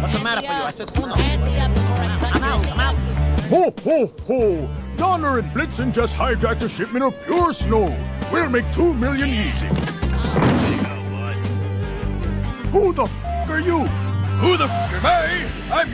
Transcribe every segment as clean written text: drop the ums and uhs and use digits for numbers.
What's the matter for you? I said spoon them. I'm out. I'm out. Ho, ho, ho! Donner and Blitzen just hijacked a shipment of pure snow. We'll make 2 million easy. Who the f*** are you? Who the f*** am I? I'm...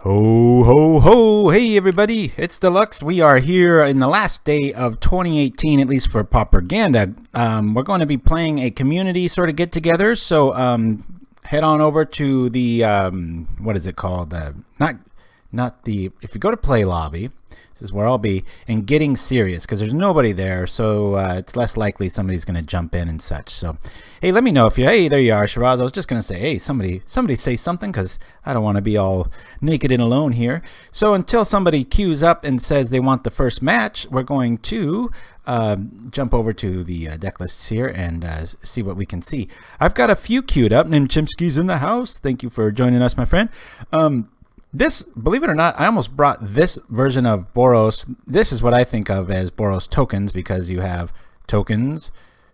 Ho, ho, ho! Hey everybody, it's Deluxe. We are here in the last day of 2018, at least for Pauperganda. We're going to be playing a community sort of get-together, so head on over to the, what is it called? Not the, if you go to Play Lobby, this is where I'll be, and Getting Serious, because there's nobody there, so it's less likely somebody's going to jump in and such. So, hey, let me know if you, hey, there you are, Shiraz. I was just going to say, hey, somebody say something, because I don't want to be all naked and alone here. So until somebody queues up and says they want the first match, we're going to jump over to the deck lists here and see what we can see. I've got a few queued up. Nimchimski's in the house. Thank you for joining us, my friend. This, believe it or not, I almost brought this version of Boros. This is what I think of as Boros tokens, because you have tokens,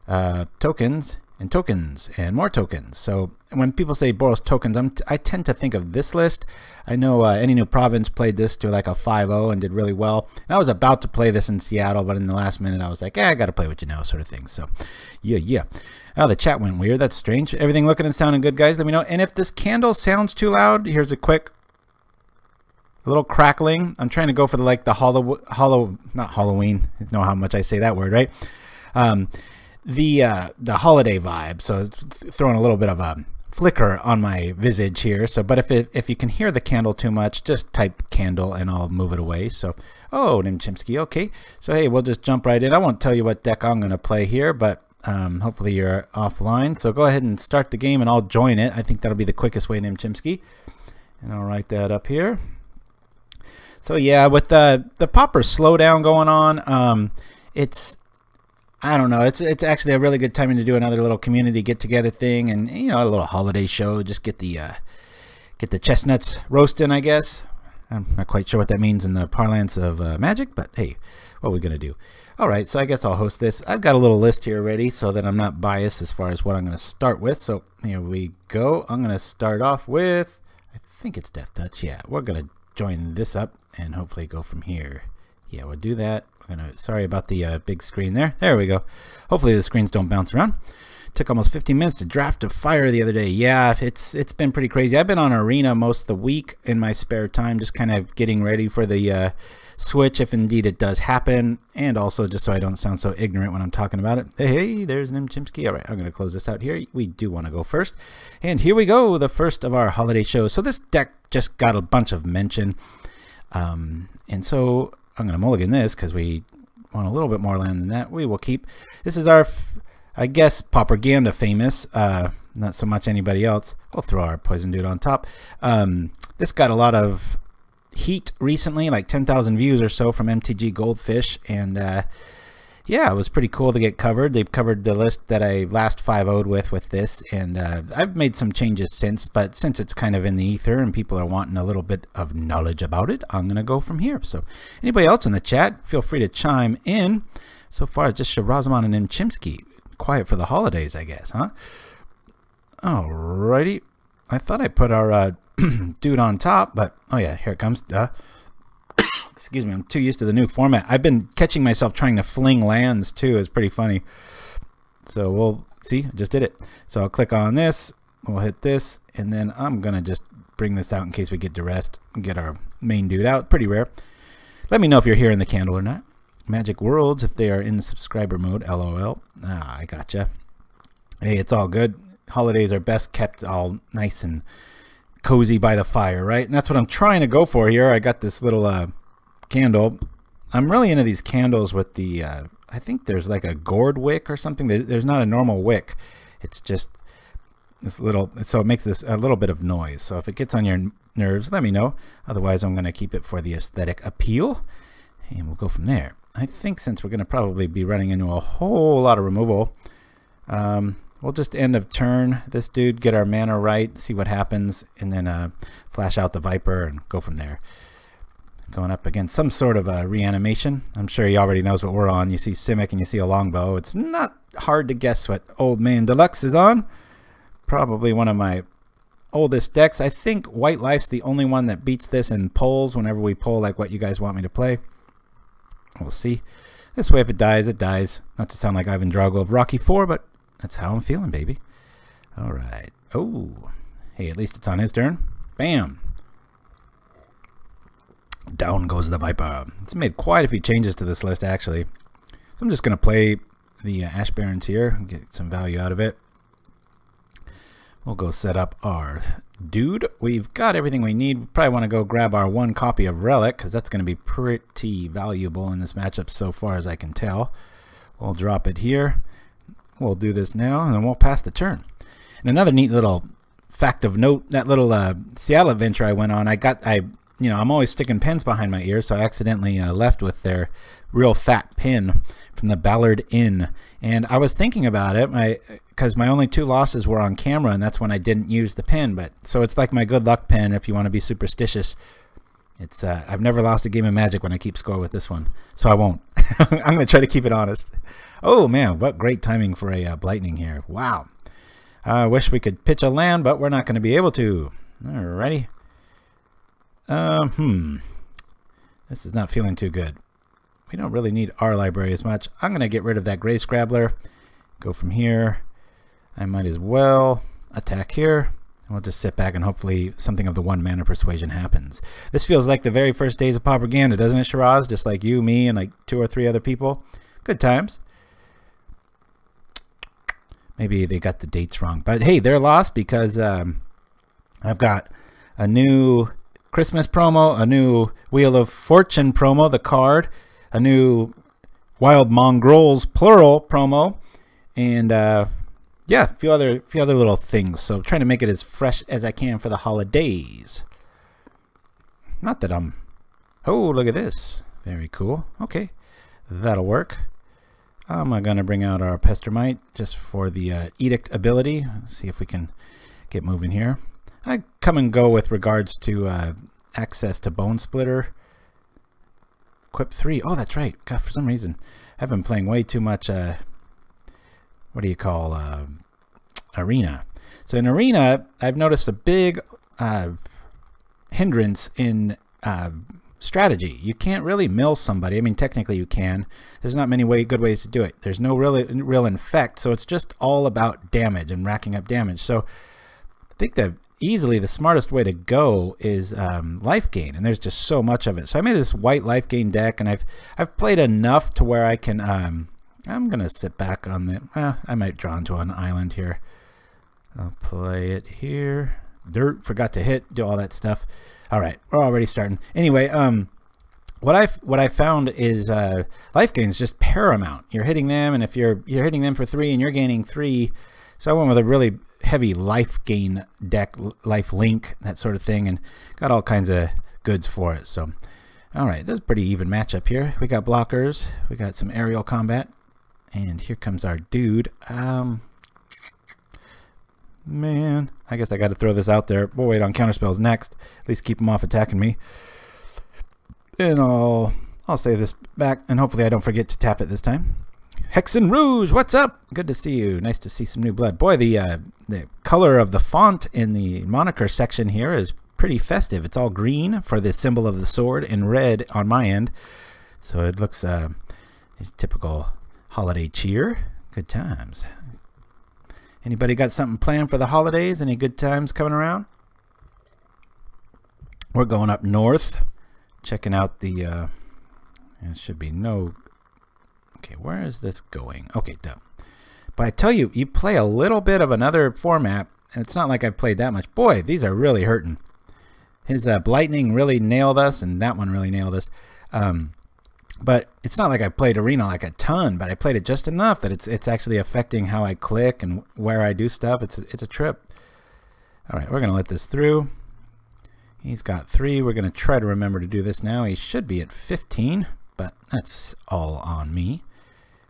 tokens, and tokens, and more tokens. So when people say Boros tokens, I tend to think of this list. I know Any New Province played this to like a 5-0 and did really well. And I was about to play this in Seattle, but in the last minute I was like, I got to play what you know, sort of thing. So yeah. Oh, the chat went weird. That's strange. Everything looking and sounding good, guys? Let me know. And if this candle sounds too loud, here's a quick little crackling. I'm trying to go for the not Halloween. You know how much I say that word, right? The holiday vibe. So throwing a little bit of a flicker on my visage here. So, but if you can hear the candle too much, just type candle and I'll move it away. So, oh, Nimchimski, okay. So hey, we'll just jump right in. I won't tell you what deck I'm going to play here, but hopefully you're offline. So go ahead and start the game and I'll join it. I think that'll be the quickest way, Nimchimski. And I'll write that up here. So yeah, with the Pauper slowdown going on, it's, I don't know, it's actually a really good timing to do another little community get together thing, and you know, a little holiday show. Just get the chestnuts roasting, I guess. I'm not quite sure what that means in the parlance of Magic, but hey, what are we gonna do? All right, so I guess I'll host this. I've got a little list here ready so that I'm not biased as far as what I'm gonna start with. So here we go. I'm gonna start off with, I think it's Death Touch. Yeah, we're gonna join this up and hopefully go from here. Yeah, we'll do that. Sorry about the big screen there. There we go. Hopefully the screens don't bounce around. Took almost 15 minutes to draft a fire the other day. Yeah, it's been pretty crazy. I've been on Arena most of the week in my spare time, just kind of getting ready for the switch if indeed it does happen, and also just so I don't sound so ignorant when I'm talking about it. Hey, there's Nimchimski. All right, I'm going to close this out here. We do want to go first. And here we go, the first of our holiday shows. So this deck just got a bunch of mention. And so I'm going to mulligan this because we want a little bit more land than that. We will keep. This is our, I guess, Pauperganda famous. Not so much anybody else. We'll throw our Poison Dude on top. This got a lot of heat recently, like 10,000 views or so from MTG Goldfish, and yeah, it was pretty cool to get covered. They've covered the list that I last 5-0'd with this, and I've made some changes since, but since it's kind of in the ether and people are wanting a little bit of knowledge about it, I'm gonna go from here. So anybody else in the chat, feel free to chime in. So far just Shahrazman and Nimchimski. Quiet for the holidays, I guess, huh? Alrighty. I thought I put our dude on top, but oh yeah, here it comes. Excuse me, I'm too used to the new format. I've been catching myself trying to fling lands too. It's pretty funny. So we'll see, I just did it. So I'll click on this, we'll hit this, and then I'm gonna just bring this out in case we get duressed and get our main dude out. Pretty rare. Let me know if you're hearing the candle or not. Magic Worlds, if they are in subscriber mode, LOL. I gotcha. Hey, it's all good. Holidays are best kept all nice and cozy by the fire, right? And that's what I'm trying to go for here. I got this little candle. I'm really into these candles with the I think there's like a gourd wick or something. There's not a normal wick. It's just this little, so it makes this a little bit of noise. So if it gets on your nerves, let me know. Otherwise, I'm going to keep it for the aesthetic appeal. And we'll go from there. I think since we're going to probably be running into a whole lot of removal, we'll just end of turn this dude, get our mana right, see what happens, and then flash out the Viper and go from there. Going up against some sort of a reanimation. I'm sure he already knows what we're on. You see Simic and you see a longbow. It's not hard to guess what Old Man Deluxe is on. Probably one of my oldest decks. I think White Life's the only one that beats this in polls whenever we poll like what you guys want me to play. We'll see. This way, if it dies, it dies. Not to sound like Ivan Drago of Rocky 4, but that's how I'm feeling, baby. All right. Oh, hey, at least it's on his turn. Bam. Down goes the Viper. It's made quite a few changes to this list, actually. So I'm just going to play the Ash Barons here and get some value out of it. We'll go set up our dude. We've got everything we need. We probably want to go grab our 1 copy of Relic, because that's going to be pretty valuable in this matchup so far as I can tell. We'll drop it here. We'll do this now, and then we'll pass the turn. And another neat little fact of note, that little Seattle adventure I went on, I'm always sticking pins behind my ears, so I accidentally left with their real fat pin from the Ballard Inn. And I was thinking about it, because my only 2 losses were on camera, and that's when I didn't use the pin. But so it's like my good luck pin if you want to be superstitious. It's I've never lost a game of Magic when I keep score with this one, so I won't. I'm going to try to keep it honest. Oh man, what great timing for a Blightning here. Wow. I wish we could pitch a land, but we're not going to be able to. Alrighty. This is not feeling too good. We don't really need our library as much. I'm going to get rid of that Grave Scrabbler. Go from here. I might as well attack here. We'll just sit back and hopefully something of the 1 mana persuasion happens. This feels like the very first days of Pauperganda, doesn't it, Shiraz? Just like you, me, and like 2 or 3 other people. Good times. Maybe they got the dates wrong. But hey, they're lost because I've got a new Christmas promo, a new Wheel of Fortune promo, the card, a new Wild Mongrels plural promo, and yeah, a few other little things. So trying to make it as fresh as I can for the holidays. Not that I'm... Oh, look at this. Very cool. Okay, that'll work. I'm going to bring out our Pestermite just for the Edict ability. See if we can get moving here. I come and go with regards to access to Bone Splitter. Equip 3. Oh, that's right. God, for some reason, I've been playing way too much, what do you call, Arena. So in Arena, I've noticed a big hindrance in strategy. You can't really mill somebody. I mean, technically you can. There's not many good ways to do it. There's no real infect, so it's just all about damage and racking up damage. So I think that easily the smartest way to go is life gain, and there's just so much of it. So I made this white life gain deck, and I've played enough to where I can I'm gonna sit back on the I might draw into an island here. I'll play it here. Dirt, forgot to hit, do all that stuff. All right, we're already starting. Anyway, what I found is life gain is just paramount. You're hitting them, and if you're hitting them for 3 and you're gaining 3, so I went with a really heavy life gain deck, life link, that sort of thing, and got all kinds of goods for it. So, all right, this is a pretty even matchup here. We got blockers, we got some aerial combat, and here comes our dude. Man, I guess I got to throw this out there. We'll wait on counterspells next. At least keep them off attacking me. And I'll save this back, and hopefully I don't forget to tap it this time. Hexen Rouge, what's up? Good to see you. Nice to see some new blood. Boy, the color of the font in the moniker section here is pretty festive. It's all green for the symbol of the sword and red on my end. So it looks a typical holiday cheer. Good times. Anybody got something planned for the holidays? Any good times coming around? We're going up north, checking out the, it should be no, okay, where is this going? Okay, done. But I tell you, you play a little bit of another format, and it's not like I've played that much. Boy, these are really hurting. His Blightning really nailed us, and that one really nailed us. But it's not like I played Arena like a ton, but I played it just enough that it's actually affecting how I click and where I do stuff. It's a trip. All right, we're going to let this through. He's got 3. We're going to try to remember to do this now. He should be at 15, but that's all on me.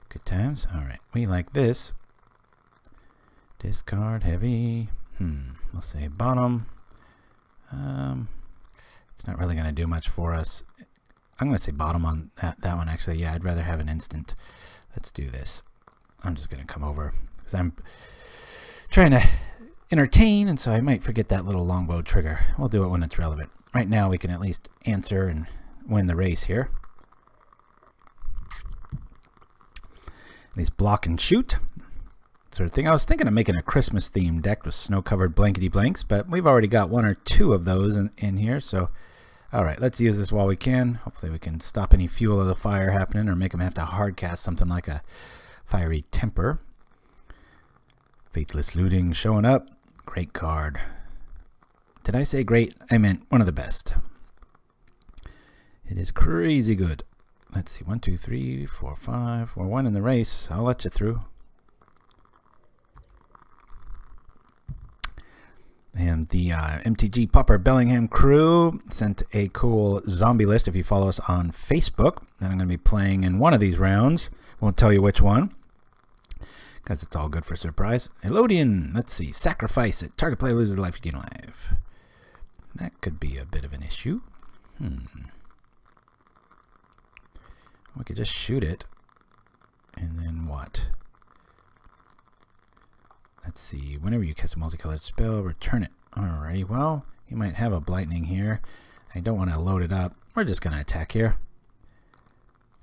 Good times. All right, we like this. Discard heavy. We'll say bottom. It's not really going to do much for us. I'm going to say bottom on that one, actually. Yeah, I'd rather have an instant. Let's do this. I'm just going to come over because I'm trying to entertain, and so I might forget that little longbow trigger. We'll do it when it's relevant. Right now, we can at least answer and win the race here. These block and shoot sort of thing. I was thinking of making a Christmas themed deck with snow-covered blankety blanks, but we've already got 1 or 2 of those in here, so all right, let's use this while we can. Hopefully we can stop any fuel of the fire happening or make them have to hard cast something like a fiery temper. Faithless Looting showing up. Great card. Did I say great? I meant one of the best. It is crazy good. Let's see, 1, 2, 3, 4, 5. We're 1 in the race. I'll let you through. And the MTG Pauper Bellingham crew sent a cool zombie list if you follow us on Facebook. And I'm going to be playing in one of these rounds. Won't tell you which one, because it's all good for surprise. Elodian, let's see. Sacrifice it. Target player loses life, you gain life. That could be a bit of an issue. We could just shoot it. And then what? Let's see. Whenever you cast a multicolored spell, return it. Alrighty, well, you might have a Blightning here. I don't want to load it up. We're just going to attack here.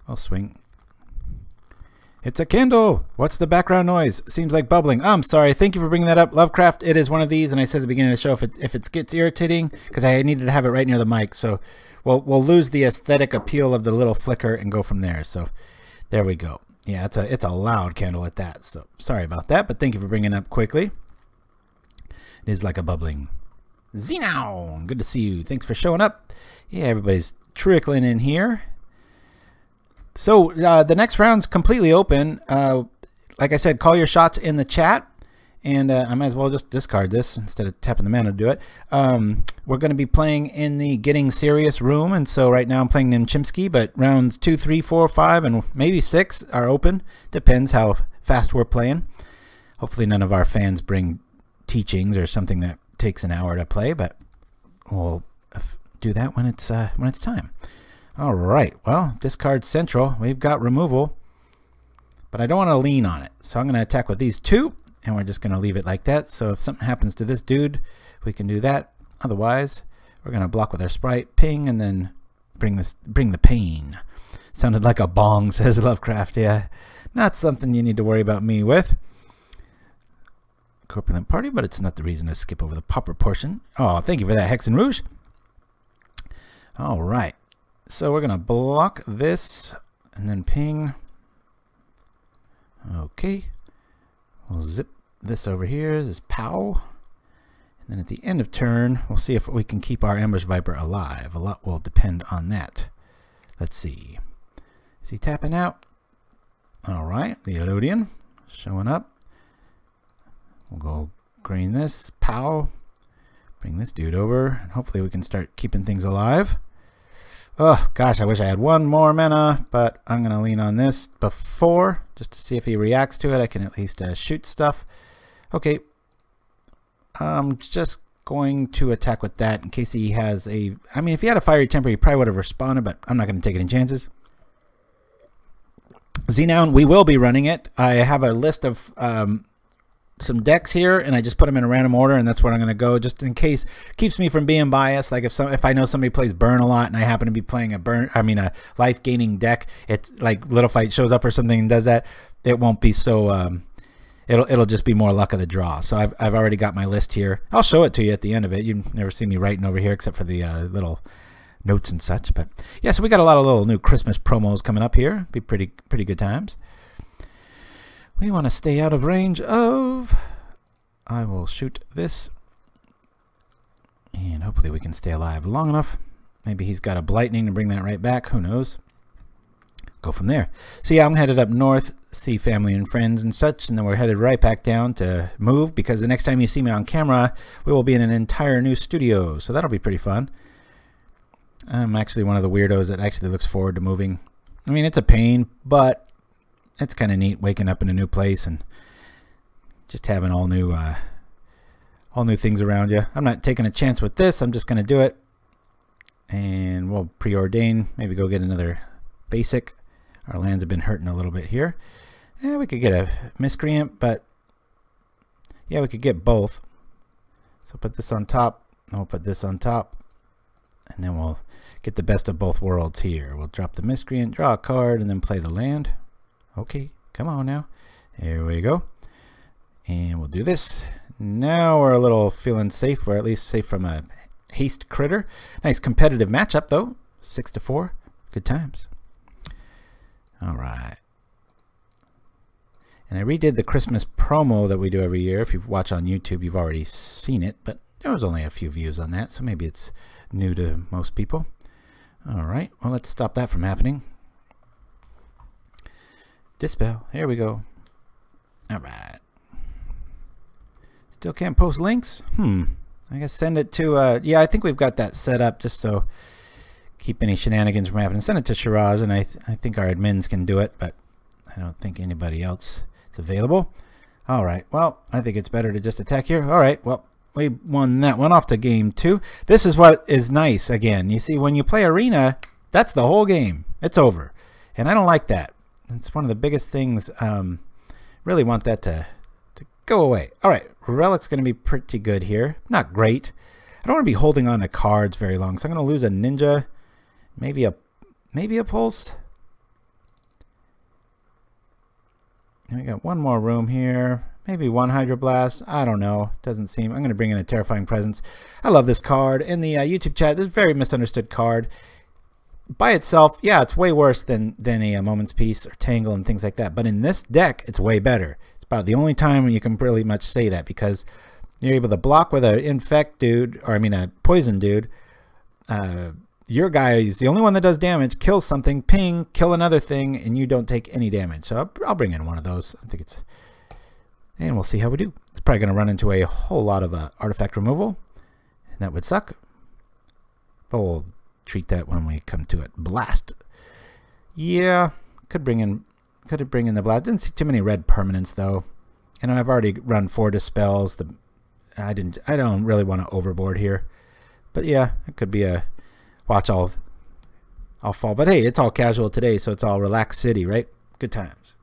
I'll swing. It's a candle! What's the background noise? Seems like bubbling. Oh, I'm sorry. Thank you for bringing that up. Lovecraft, it is one of these, and I said at the beginning of the show if it gets irritating, because I needed to have it right near the mic, so we'll lose the aesthetic appeal of the little flicker and go from there. So there we go. Yeah, it's a loud candle at that, so sorry about that, but thank you for bringing it up quickly. It is like a bubbling. Xenow! Good to see you. Thanks for showing up. Yeah, everybody's trickling in here. So the next round's completely open. Like I said, call your shots in the chat, and I might as well just discard this instead of tapping the mana to do it. We're going to be playing in the Getting Serious room, and so right now I'm playing Nimchimsky, but rounds 2, 3, 4, 5, and maybe 6 are open. Depends how fast we're playing. Hopefully none of our fans bring teachings or something that takes an hour to play, but we'll do that when it's time. All right, well, discard central. We've got removal, but I don't want to lean on it, so I'm going to attack with these 2, and we're just going to leave it like that. So if something happens to this dude, we can do that. Otherwise, we're going to block with our sprite, ping, and then bring the pain. Sounded like a bong, says Lovecraft. Yeah, not something you need to worry about me with. Corpulent party, but it's not the reason to skip over the pauper portion. Oh, thank you for that, Hex and Rouge. All right. So we're going to block this and then ping. Okay. We'll zip this over here. This is POW. And then at the end of turn, we'll see if we can keep our Ambush Viper alive. A lot will depend on that. Let's see. Is he tapping out? All right. The Elodian showing up. We'll go green this. POW. Bring this dude over. And hopefully we can start keeping things alive. Oh, gosh, I wish I had 1 more mana, but I'm going to lean on this before, just to see if he reacts to it. I can at least shoot stuff. Okay. I'm just going to attack with that in case he has a... I mean, if he had a fiery temper, he probably would have responded, but I'm not going to take any chances. Xenown, we will be running it. I have a list of... some decks here, and I just put them in a random order, and that's where I'm going to go, just in case. Keeps me from being biased. Like if I know somebody plays burn a lot and I happen to be playing a life gaining deck, it's like Little Fight shows up or something and does that, it won't be so it'll just be more luck of the draw. So I've already got my list here. I'll show it to you at the end of it. You never see me writing over here except for the little notes and such. But yeah, so we got a lot of little new Christmas promos coming up here. Be pretty good times. We want to stay out of range of... I will shoot this. And hopefully we can stay alive long enough. Maybe he's got a Blightning to bring that right back. Who knows? go from there. So yeah, I'm headed up north, see family and friends and such, and then we're headed right back down to move, because the next time you see me on camera, we will be in an entire new studio, so that'll be pretty fun. I'm actually one of the weirdos that actually looks forward to moving. I mean, it's a pain, but it's kind of neat waking up in a new place and just having all new things around you. I'm not taking a chance with this. I'm just going to do it, and we'll preordain. Maybe go get another basic. Our lands have been hurting a little bit here. Yeah, we could get a miscreant, but yeah, we could get both. So put this on top, and we'll put this on top, and then we'll get the best of both worlds here. We'll drop the miscreant, draw a card, and then play the land. Okay, come on now. There we go. And we'll do this. Now we're a little feeling safe. We're at least safe from a haste critter. Nice competitive matchup though. 6-4. Good times. All right. And I redid the Christmas promo that we do every year. If you've watched on YouTube, you've already seen it, but there was only a few views on that, so maybe it's new to most people. All right. Well, let's stop that from happening. Dispel. Here we go. All right. Still can't post links? I guess send it to, yeah, I think we've got that set up just so keep any shenanigans from happening. Send it to Shiraz, and I think our admins can do it, but I don't think anybody else is available. All right, well, I think it's better to just attack here. All right, well, we won that one off to game 2. This is what is nice, again. You see, when you play Arena, that's the whole game. It's over, and I don't like that. It's one of the biggest things. Really want that to go away. All right, Relic's going to be pretty good here. Not great. I don't want to be holding on to cards very long, so I'm going to lose a ninja, maybe a pulse. And we got one more room here. Maybe one Hydroblast. I don't know. Doesn't seem. I'm going to bring in a Terrifying Presence. I love this card. In the YouTube chat, this is a very misunderstood card. By itself, yeah, it's way worse than a Moment's Peace or Tangle and things like that. But in this deck, it's way better. It's about the only time when you can pretty much say that, because you're able to block with an infect dude, or I mean a poison dude. Your guy is the only one that does damage, kills something, ping, kill another thing, and you don't take any damage. So I'll bring in one of those. I think it's, and we'll see how we do. It's probably going to run into a whole lot of artifact removal, and that would suck. But we'll treat that when we come to it. Blast. Yeah, could bring in the blast. Didn't see too many red permanents though, and I've already run 4 dispels. I don't really want to overboard here, but yeah, it could be a watch. I'll fall, but hey, it's all casual today, so it's all relaxed city, right? Good times.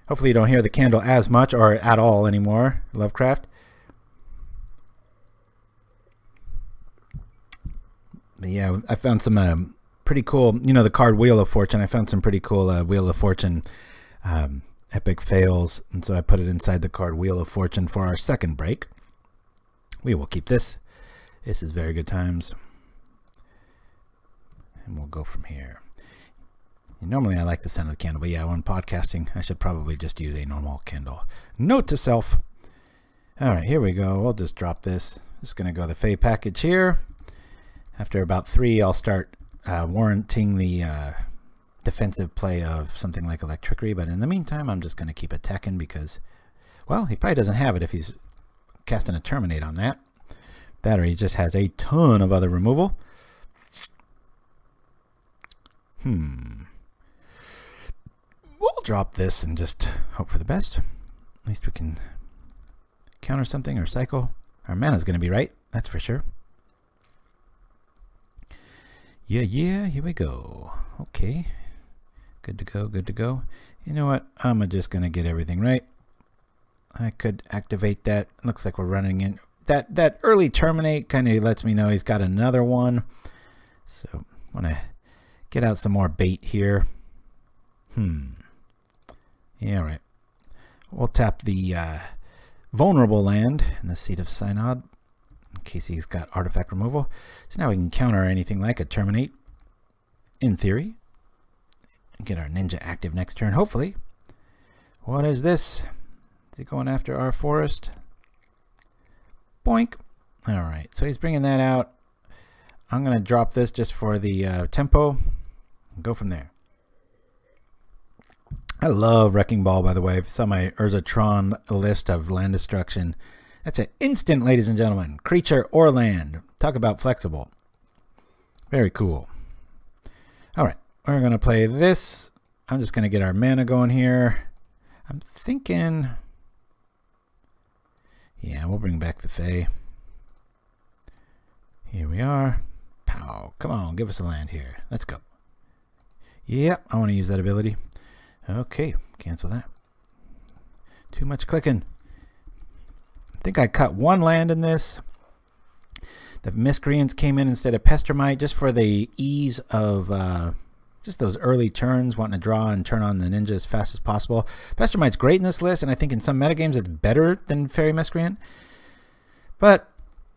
Hopefully you don't hear the candle as much or at all anymore, Lovecraft. But yeah, I found some pretty cool, you know, the card Wheel of Fortune. I found some pretty cool Wheel of Fortune epic fails, and so I put it inside the card Wheel of Fortune for our second break. We will keep this. This is very good times. And we'll go from here. Normally I like the sound of the candle, but yeah, when podcasting, I should probably just use a normal candle. Note to self. All right, here we go. We'll just drop this. Just going to go the Fey package here. After about 3, I'll start warranting the defensive play of something like Electricity, but in the meantime, I'm just going to keep attacking because, well, he probably doesn't have it if he's casting a Terminate on that. Battery just has a ton of other removal. We'll drop this and just hope for the best. At least we can counter something or cycle. Our mana's going to be right, that's for sure. Yeah, here we go. Okay. Good to go, good to go. You know what? I'm just going to get everything right. I could activate that. Looks like we're running in. That early Terminate kind of lets me know he's got another one. So I want to get out some more bait here. Yeah, all right. We'll tap the vulnerable land in the Seat of Synod in case he's got artifact removal. So now we can counter anything like a Terminate, in theory. Get our ninja active next turn, hopefully. What is this? Is he going after our forest? Boink. All right, so he's bringing that out. I'm going to drop this just for the tempo and go from there. I love Wrecking Ball, by the way. If you saw my Urzatron list of land destruction, that's an instant, ladies and gentlemen. Creature or land. Talk about flexible. Very cool. All right, we're going to play this. I'm just going to get our mana going here. I'm thinking, yeah, we'll bring back the Fae. Here we are. Pow. Come on, give us a land here. Let's go. Yep, I want to use that ability. Okay, cancel that. Too much clicking. I think I cut one land in this. The Miscreants came in instead of Pestermite just for the ease of just those early turns, wanting to draw and turn on the ninja as fast as possible. Pestermite's great in this list, and I think in some metagames it's better than Fairy Miscreant. But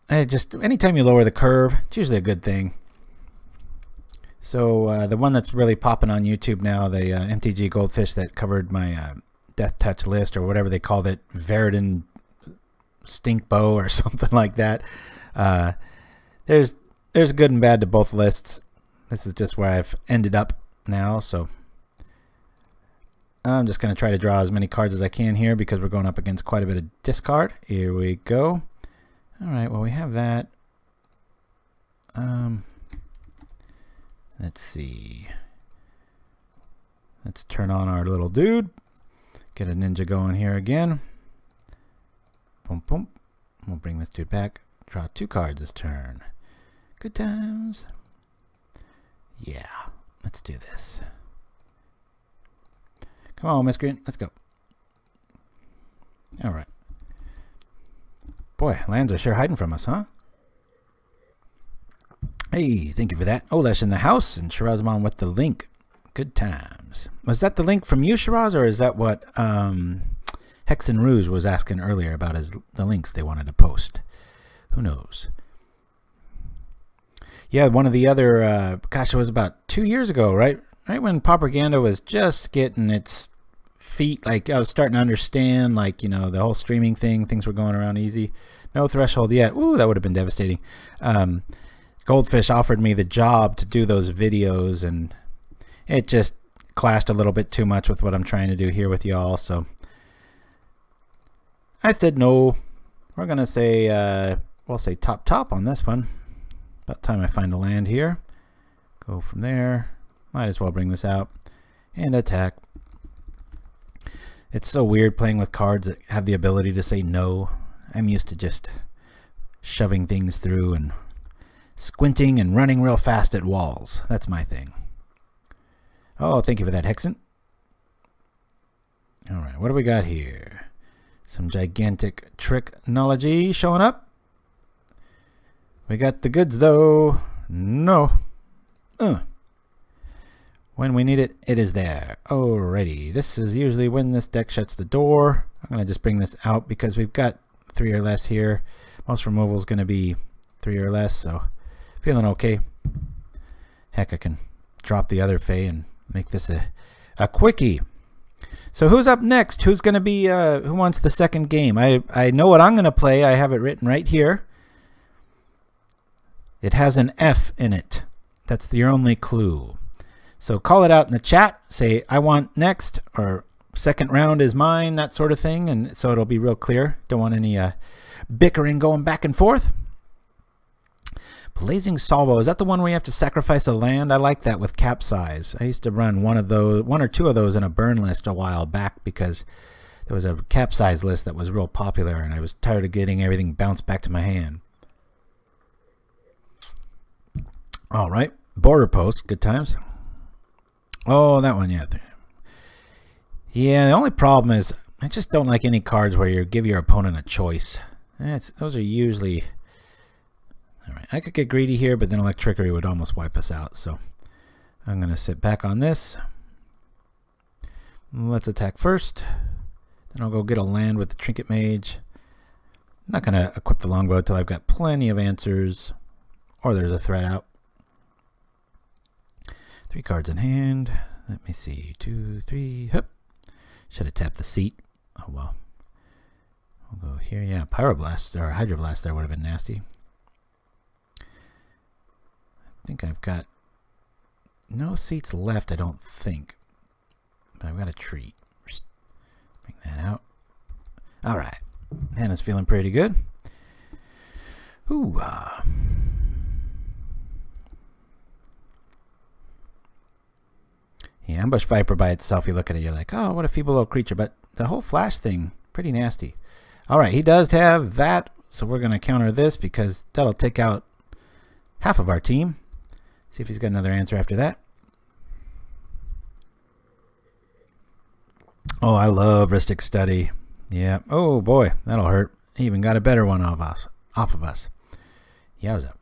just anytime you lower the curve, it's usually a good thing. So the one that's really popping on YouTube now, the MTG Goldfish that covered my Death Touch list, or whatever they called it, Verdin Stink Bow or something like that. There's good and bad to both lists. This is just where I've ended up now, so I'm just going to try to draw as many cards as I can here because we're going up against quite a bit of discard. Here we go. All right, well, we have that. Let's see. Let's turn on our little dude. Get a ninja going here again. Boom, boom. We'll bring this dude back. Draw 2 cards this turn. Good times. Yeah, let's do this. Come on, Miscreant. Let's go. All right. Boy, lands are sure hiding from us, huh? Hey, thank you for that. Olesh in the house, and Shirazman with the link. Good times. Was that the link from you, Shiraz, or is that what Hex and Rouge was asking earlier about the links they wanted to post? Who knows? Yeah, one of the other, gosh, it was about 2 years ago, right? Right when Pauperganda was just getting its feet, like I was starting to understand, like, you know, the whole streaming thing, things were going around easy. No threshold yet. Ooh, that would have been devastating. Goldfish offered me the job to do those videos, and it just clashed a little bit too much with what I'm trying to do here with y'all, so I said no. We're gonna say we'll say top on this one. About time I find a land here. Go from there. Might as well bring this out and attack. It's so weird playing with cards that have the ability to say no. I'm used to just shoving things through and squinting and running real fast at walls. That's my thing. Oh, thank you for that, Hexen. Alright, what do we got here? Some gigantic tricknology showing up. We got the goods, though. No. When we need it, it is there. Alrighty. This is usually when this deck shuts the door. I'm going to just bring this out because we've got 3 or less here. Most removal is going to be 3 or less, so feeling okay. Heck, I can drop the other Fae and make this a quickie. So who's up next? Who's going to be, who wants the second game? I know what I'm going to play. I have it written right here. It has an F in it. That's the only clue. So call it out in the chat. Say, I want next, or second round is mine, that sort of thing. And so it'll be real clear. Don't want any bickering going back and forth. Blazing Salvo, is that the one where you have to sacrifice a land? I like that with Capsize. I used to run one or two of those in a burn list a while back because there was a Capsize list that was real popular and I was tired of getting everything bounced back to my hand. All right, Border Post, good times. Oh, that one, yeah. Yeah, the only problem is I just don't like any cards where you give your opponent a choice. Those are usually... All right, I could get greedy here, but then Electrickery would almost wipe us out. So I'm going to sit back on this. Let's attack first. Then I'll go get a land with the Trinket Mage. I'm not going to equip the Longbow until I've got plenty of answers, or there's a threat out. 3 cards in hand. Let me see. 2, 3. Hup. Should have tapped the seat. Oh well. We'll go here. Yeah, Pyroblast or Hydroblast there would have been nasty. think I've got no seats left, I don't think. But I've got a treat. Bring that out. Alright. Hannah's feeling pretty good. Ooh. Yeah, ambush viper by itself, you look at it, you're like, oh, what a feeble little creature. But the whole flash thing, pretty nasty. Alright, he does have that, so we're going to counter this because that'll take out half of our team. See if he's got another answer after that. Oh, I love Ristic Study. Yeah. Oh boy, that'll hurt. He even got a better one off of us. Yowza.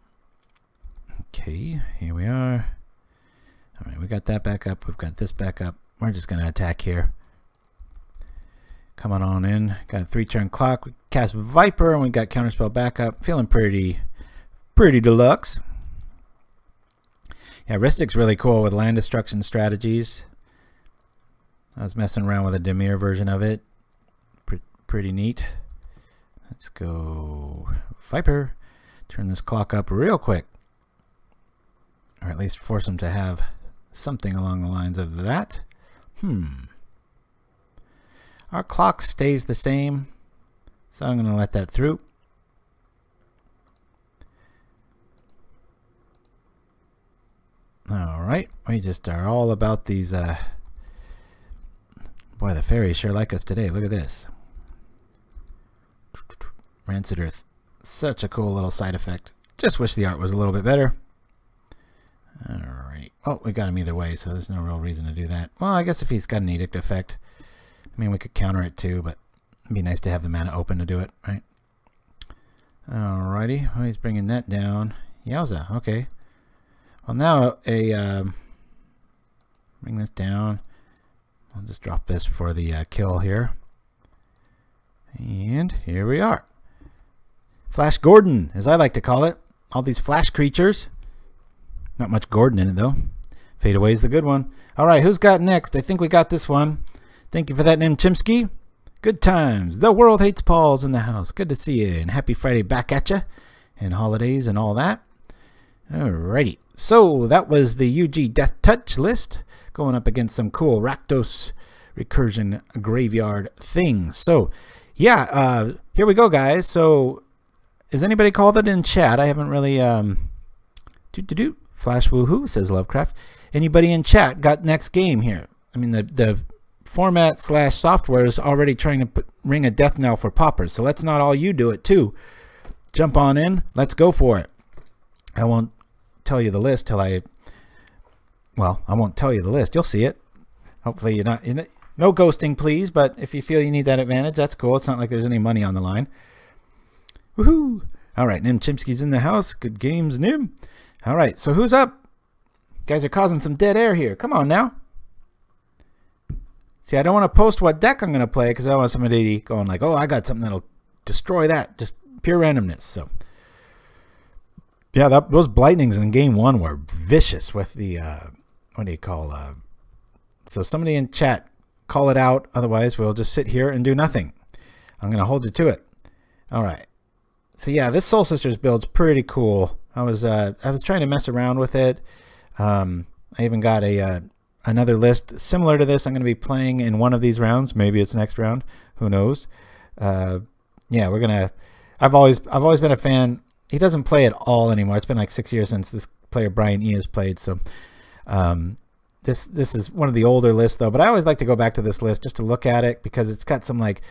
Okay, here we are. All right, we got that back up. We've got this back up. We're just going to attack here. Coming on in. Got a 3-turn clock. We cast Viper and we got Counterspell back up. Feeling pretty deluxe. Yeah, Ristic's really cool with land destruction strategies. I was messing around with a Dimir version of it. Pretty neat. Let's go Viper. Turn this clock up real quick. Or at least force them to have something along the lines of that. Our clock stays the same, so I'm going to let that through. Alright, we just are all about these... Boy, the fairies sure like us today. Look at this. Rancid Earth. Such a cool little side effect. Just wish the art was a little bit better. Alright. Oh, we got him either way, so there's no real reason to do that. Well, I guess if he's got an edict effect, I mean, we could counter it too, but it'd be nice to have the mana open to do it, right? Alrighty. Well, he's bringing that down. Yowza. Okay. Well, now bring this down. I'll just drop this for the kill here. And here we are. Flash Gordon, as I like to call it. All these flash creatures. Not much Gordon in it, though. Fade Away is the good one. All right, who's got next? I think we got this one. Thank you for that name, Chimsky. Good times. The world hates Paul's in the house. Good to see you, and happy Friday back at you. And holidays and all that. Alrighty. So, that was the UG Death Touch list. Going up against some cool Rakdos recursion graveyard things. So, yeah, here we go, guys. So, is anybody called it in chat? I haven't really, Flash woohoo, says Lovecraft. Anybody in chat got next game here? I mean, the format / software is already trying to ring a death knell for Paupers. So, let's not all you do it, too. Jump on in. Let's go for it. I won't tell you the list till I won't tell you the list. You'll see it. Hopefully you're not no ghosting, please, but if you feel you need that advantage, that's cool. It's not like there's any money on the line. Woohoo! All right, Nim Chimsky's in the house. Good games, Nim. All right, so who's up? You guys are causing some dead air here. Come on now. See, I don't want to post what deck I'm going to play because I want somebody going like, oh, I got something that'll destroy that. Just pure randomness. So, yeah, those Blightnings in game 1 were vicious with the, what do you call, so somebody in chat, call it out. Otherwise, we'll just sit here and do nothing. I'm going to hold you to it. All right. So, yeah, this Soul Sisters build's pretty cool. I was trying to mess around with it. I even got another list similar to this. I'm going to be playing in one of these rounds. Maybe it's next round. Who knows? Yeah, we're gonna. I've always been a fan. He doesn't play at all anymore. It's been like 6 years since this player Brian E has played. So, this is one of the older lists though. But I always like to go back to this list just to look at it because it's got some like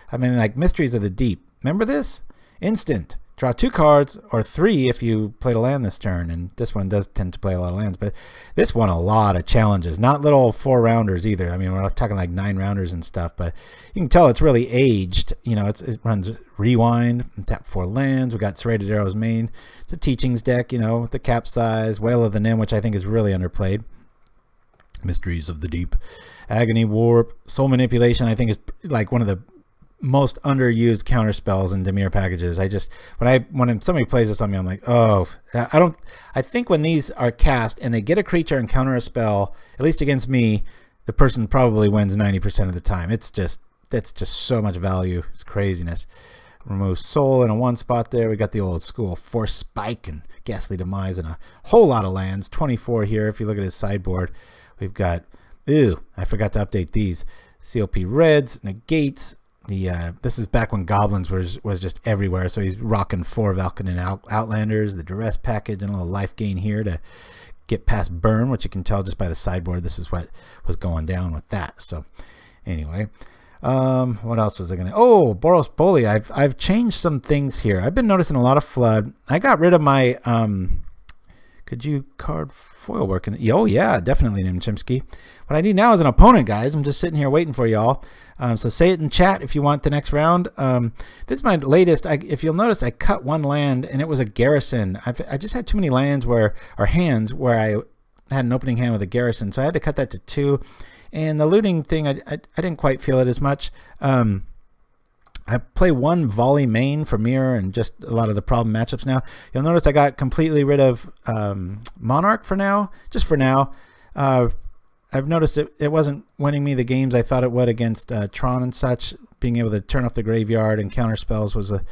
Mysteries of the Deep. Remember this? Instant. Draw 2 cards, or 3 if you played a land this turn, and this one does tend to play a lot of lands, but this won a lot of challenges. Not little 4-rounders either. I mean, we're not talking like 9-rounders and stuff, but you can tell it's really aged. You know, it runs Rewind, tap 4 lands. We got Serrated Arrow's main. It's a Teachings deck, you know, with the Capsize, Whale of the Nim, which I think is really underplayed. Mysteries of the Deep, Agony Warp, Soul Manipulation, I think is like one of the most underused counter spells in Dimir packages. I just when somebody plays this on me, I'm like, oh, I think when these are cast and they get a creature and counter a spell, at least against me, the person probably wins 90% of the time. That's just so much value. It's craziness. remove soul in a 1 spot there. We got the old school force spike and ghastly demise and a whole lot of lands. 24 here. If you look at his sideboard, we've got, ew, I forgot to update these. COP reds, negates. This is back when Goblins was just everywhere. So he's rocking 4 Valkanen Outlanders, the duress package, and a little life gain here to get past burn, which you can tell just by the sideboard. This is what was going down with that. So anyway, what else was I gonna? Oh, Boros Bully. I've changed some things here. I've been noticing a lot of flood. I got rid of my could you card foil working? Oh yeah, definitely, Nimchimsky. What I need now is an opponent, guys. I'm just sitting here waiting for y'all. So say it in chat if you want the next round. This is my latest. If you'll notice, I cut 1 land and it was a garrison. I just had too many lands or hands where I had an opening hand with a garrison, so I had to cut that to 2. And the looting thing, I didn't quite feel it as much. I play 1 volley main for mirror and just a lot of the problem matchups now. You'll notice I got completely rid of Monarch for now, just for now. I've noticed it wasn't winning me the games I thought it would against Tron and such. Being able to turn off the graveyard and counter spells was a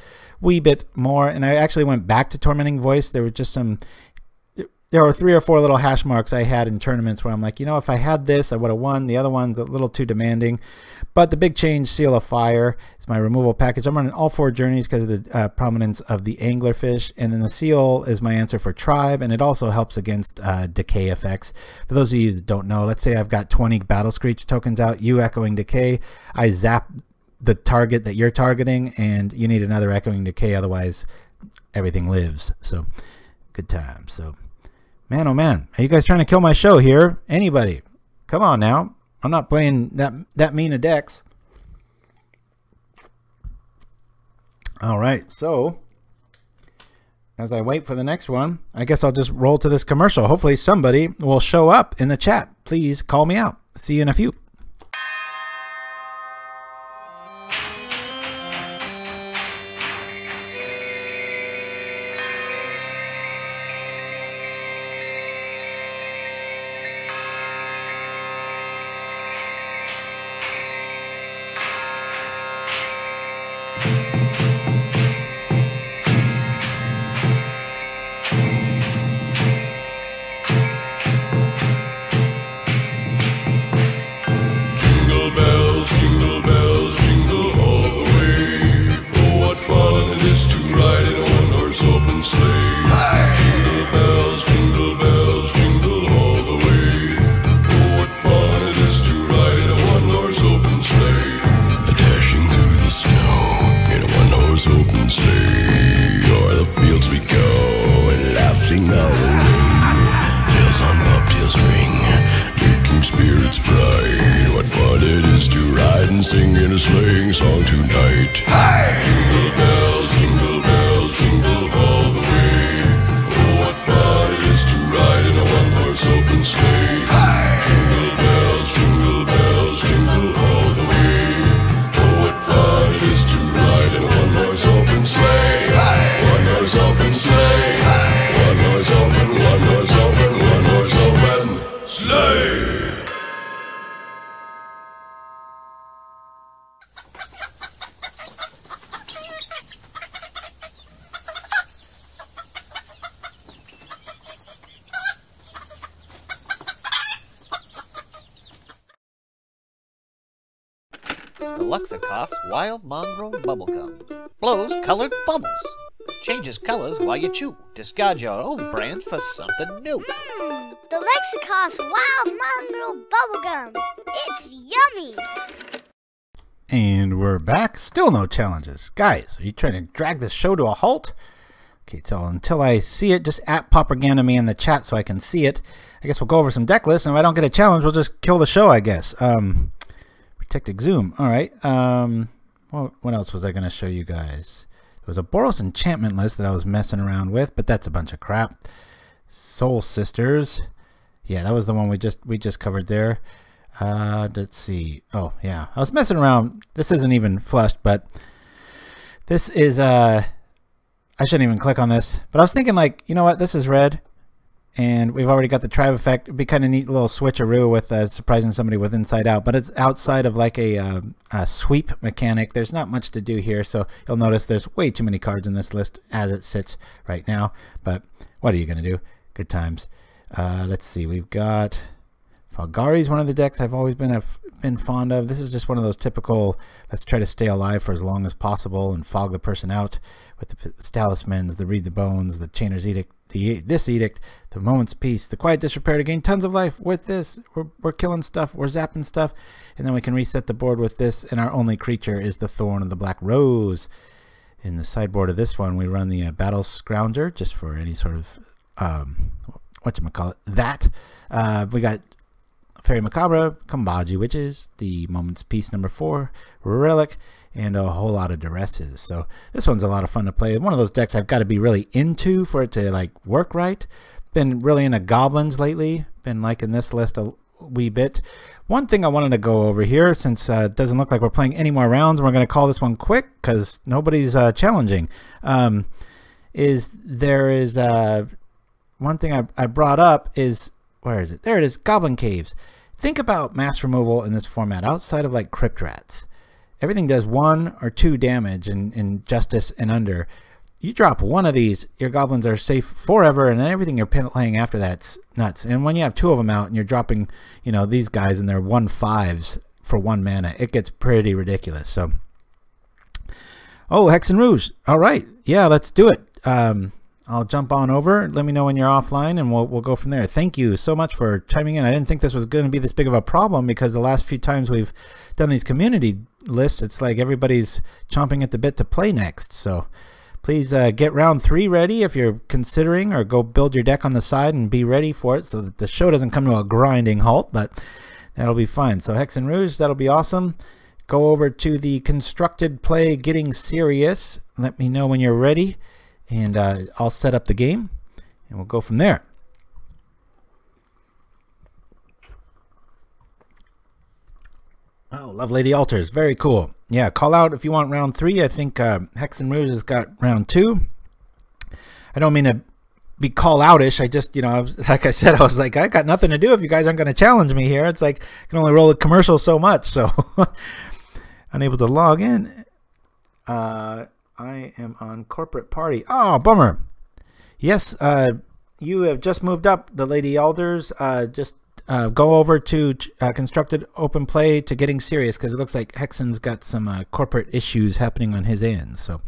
wee bit more. And I actually went back to Tormenting Voice. There were just there were 3 or 4 little hash marks I had in tournaments where I'm like, you know, if I had this, I would have won. The other one's a little too demanding. But the big change, Seal of Fire, is my removal package. I'm running all 4 journeys because of the prominence of the anglerfish. And then the Seal is my answer for Tribe, and it also helps against decay effects. For those of you that don't know, let's say I've got 20 Battle Screech tokens out, you Echoing Decay. I zap the target that you're targeting, and you need another Echoing Decay, otherwise everything lives. So, good time. So, man, oh man, are you guys trying to kill my show here? Anybody? Come on now. I'm not playing that mean a decks. All right, so as I wait for the next one, I guess I'll just roll to this commercial. Hopefully somebody will show up in the chat. Please call me out. See you in a few. Deluxecoff's Wild Mongrel Bubblegum. Blows colored bubbles. Changes colors while you chew. Discard your old brand for something new. Deluxecoff's Wild Mongrel Bubblegum. It's yummy. And we're back. Still no challenges. Guys, are you trying to drag this show to a halt? Okay, so until I see it, just at Pauperganda me in the chat so I can see it. I guess we'll go over some deck lists, and if I don't get a challenge, we'll just kill the show, I guess. Protect Exhume. All right. What else was I going to show you guys? There was a Boros enchantment list that I was messing around with, but that's a bunch of crap. Soul Sisters. Yeah, that was the one we just covered there. Let's see. Oh, yeah. I was messing around. This isn't even flushed, but this is I shouldn't even click on this. But I was thinking, like, you know what? This is red. And we've already got the tribe effect. It'd be kind of neat little switcheroo with surprising somebody with inside out, but it's outside of like a sweep mechanic. There's not much to do here, so you'll notice there's way too many cards in this list as it sits right now. But what are you going to do? Good times. Let's see. We've got Falgari's one of the decks I've always been fond of. This is just one of those typical, let's try to stay alive for as long as possible and fog the person out with the talismans, the read the bones, the chainer's edict, this edict, the moment's peace, the quiet disrepair to gain tons of life. With this, we're killing stuff, we're zapping stuff, and then we can reset the board with this, and our only creature is the Thorn of the Black Rose. In the sideboard of this one, we run the Battle Scrounger, just for any sort of, whatchamacallit, that. We got Fairy Macabre, Kambaji Witches, the Moment's Peace #4, Relic, and a whole lot of Duresses. So this one's a lot of fun to play. One of those decks I've got to be really into for it to like work right. Been really into Goblins lately. Been liking this list a wee bit. One thing I wanted to go over here, since it doesn't look like we're playing any more rounds, we're going to call this one quick because nobody's challenging, is one thing I brought up is, where is it? There it is, Goblin Caves. Think about mass removal in this format outside of like Crypt Rats. Everything does 1 or 2 damage in Justice and under. You drop one of these, your goblins are safe forever, and then everything you're playing after that's nuts. And when you have 2 of them out and you're dropping, you know, these guys and they're 1/5s for 1 mana, it gets pretty ridiculous. So, oh, Hex and Rouge. All right, yeah, let's do it. I'll jump on over. Let me know when you're offline, and we'll go from there. Thank you so much for chiming in. I didn't think this was going to be this big of a problem because the last few times we've done these community lists, it's like everybody's chomping at the bit to play next. So please get round 3 ready if you're considering, or go build your deck on the side and be ready for it so that the show doesn't come to a grinding halt, but that'll be fine. So Hex and Rouge, that'll be awesome. Go over to the constructed play Getting Serious. Let me know when you're ready, and I'll set up the game and we'll go from there. Oh, Love Lady Altars, very cool. Yeah, call out if you want round 3. I think Hex and Rouge has got round 2. I don't mean to be call outish. I just, you know, like I said, I was like, I got nothing to do if you guys aren't going to challenge me here. It's like I can only roll a commercial so much, so unable to log in. I am on corporate party. Oh, bummer. Yes, you have just moved up, the Lady Elders. Just go over to constructed open play to Getting Serious, because it looks like Hexen's got some corporate issues happening on his end. So,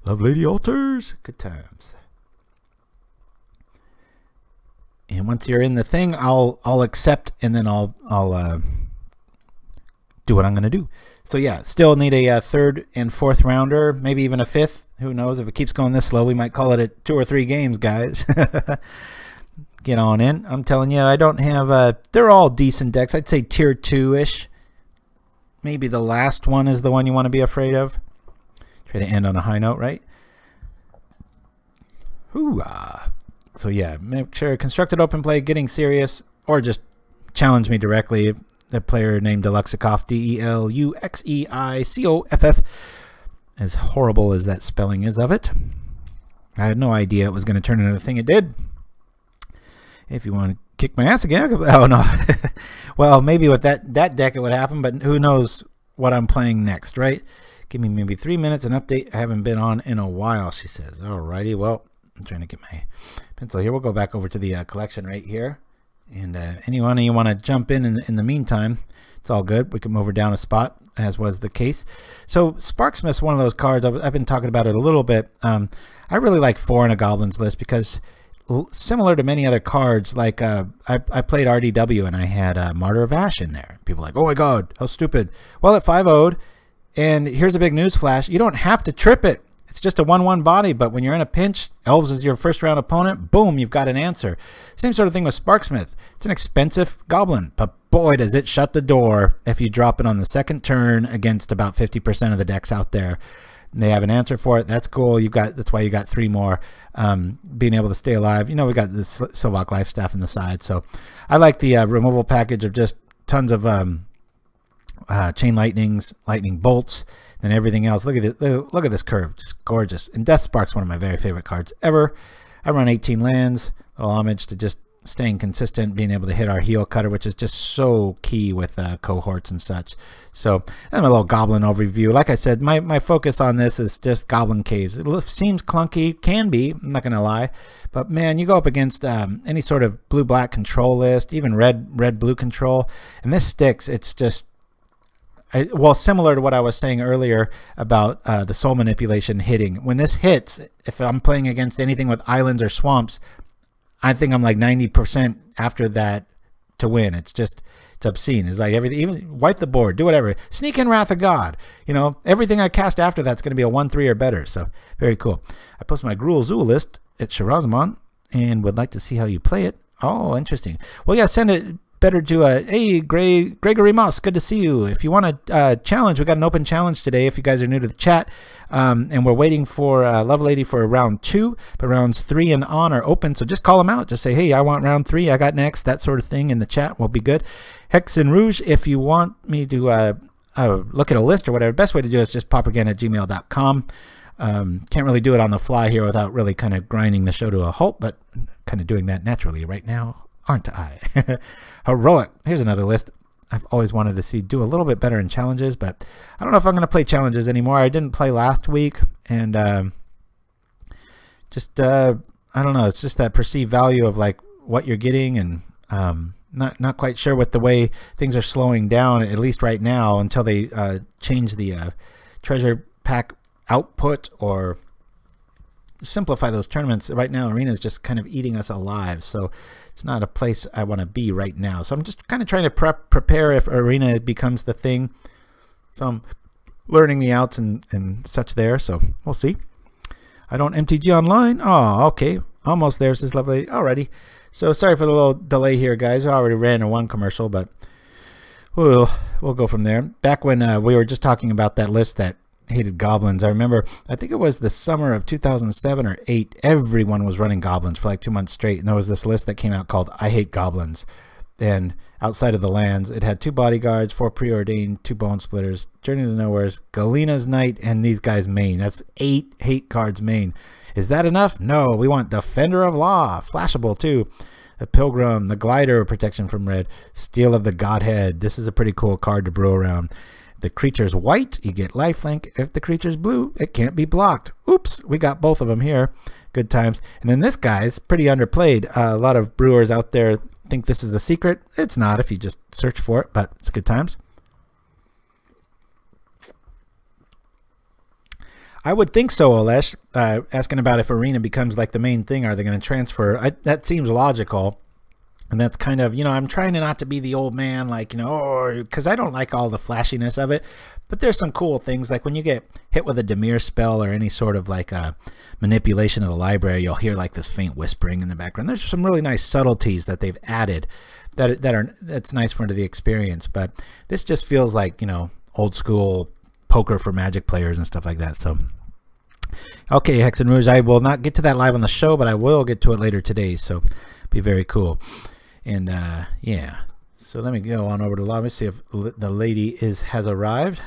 Love Lady Altars, good times. And once you're in the thing, I'll accept, and then I'll do what I'm going to do. So yeah, still need a 3rd and 4th rounder, maybe even a 5th. Who knows? If it keeps going this slow, we might call it at 2 or 3 games, guys. Get on in. I'm telling you, I don't have... they're all decent decks. I'd say tier 2-ish. Maybe the last one is the one you want to be afraid of. Try to end on a high note, right? Hoo-ah. So yeah, make sure constructed open play, Getting Serious, or just challenge me directly. The player named Deluxeicoff, Deluxeicoff. As horrible as that spelling is of it, I had no idea it was going to turn into the thing it did. If you want to kick my ass again, oh no. Well, maybe with that deck it would happen, but who knows what I'm playing next, right? Give me maybe 3 minutes, an update. I haven't been on in a while, she says. Alrighty, well, I'm trying to get my pencil here. We'll go back over to the collection right here. And anyone you want to jump in the meantime, it's all good. We can move her down a spot, as was the case. So Sparksmith's one of those cards. I've been talking about it a little bit. I really like 4 in a Goblins list because similar to many other cards, like I played RDW and I had Martyr of Ash in there. People are like, oh my god, how stupid. Well, it 5-0'd, and here's a big news flash. You don't have to trip it. It's just a 1/1 body, but when you're in a pinch, Elves is your first round opponent, boom, you've got an answer. Same sort of thing with Sparksmith. It's an expensive goblin, but boy, does it shut the door if you drop it on the 2nd turn against about 50% of the decks out there. And they have an answer for it. That's cool. That's why you got 3 more. Being able to stay alive. You know, we got this Sylvok Life staff on the side. So I like the removal package of just tons of chain lightnings, lightning bolts, and everything else. Look at this curve, just gorgeous. And Death Spark's one of my very favorite cards ever. I run 18 lands, little homage to just staying consistent, being able to hit our heel cutter, which is just so key with cohorts and such. So, and a little goblin overview. Like I said, my focus on this is just goblin caves. It seems clunky, can be, I'm not gonna lie, but man, you go up against any sort of blue-black control list, even red-blue control, and this sticks. It's just, well, similar to what I was saying earlier about the soul manipulation hitting. When this hits, if I'm playing against anything with islands or swamps, I think I'm like 90% after that to win. It's just, it's obscene. It's like everything, even wipe the board, do whatever. Sneak in Wrath of God. You know, everything I cast after that's going to be a 1/3 or better. So very cool. I post my Gruul Zoo list at Shirazamon and would like to see how you play it. Oh, interesting. Well, yeah, send it better to hey, Gregory Moss, good to see you. If you want a challenge, we got an open challenge today if you guys are new to the chat. And we're waiting for Lovelady for round 2, but rounds 3 and on are open. So just call them out. Just say, hey, I want round 3. I got next. That sort of thing in the chat will be good. Hex and Rouge, if you want me to look at a list or whatever, best way to do it is just pauperganda@gmail.com. Can't really do it on the fly here without really kind of grinding the show to a halt, but kind of doing that naturally right now, aren't I? Heroic. Here's another list. I've always wanted to see do a little bit better in challenges, but I don't know if I'm going to play challenges anymore. I didn't play last week, and I don't know. It's just that perceived value of like what you're getting, and not quite sure with the way things are slowing down, at least right now, until they change the treasure pack output or simplify those tournaments. Right now, Arena is just kind of eating us alive, so it's not a place I want to be right now. So I'm just kind of trying to prepare if Arena becomes the thing. So I'm learning the outs and such there, so we'll see. I don't MTG online. Oh, okay. Almost there, says Lovely. Alrighty. So sorry for the little delay here, guys. I already ran a one commercial, but we'll go from there. Back when we were just talking about that list that hated Goblins, I remember, I think it was the summer of 2007 or 8, everyone was running Goblins for like 2 months straight, and there was this list that came out called I Hate Goblins. And outside of the lands, it had 2 bodyguards, 4 preordained, 2 bone splitters, Journey to Nowheres, Galena's Knight, and these guys main. That's 8 hate cards main. Is that enough? No, we want Defender of Law, flashable too. A Pilgrim, the Glider, protection from red, Steel of the Godhead. This is a pretty cool card to brew around. The creature's white, you get lifelink. If the creature's blue, it can't be blocked. Oops, we got both of them here. Good times. And then this guy's pretty underplayed. A lot of brewers out there think this is a secret. It's not if you just search for it, but it's good times. I would think so, Olesh. Asking about if Arena becomes like the main thing, are they going to transfer? That seems logical. And that's kind of, you know, I'm trying not to be the old man, like, you know, because I don't like all the flashiness of it. But there's some cool things, like when you get hit with a Dimir spell or any sort of like a manipulation of the library, you'll hear like this faint whispering in the background. There's some really nice subtleties that they've added that's nice for the experience. But this just feels like, you know, old school poker for Magic players and stuff like that. So, okay, Hex and Rouge, I will not get to that live on the show, but I will get to it later today. So, be very cool. And yeah, so let me go on over to the lobby, see if the lady has arrived.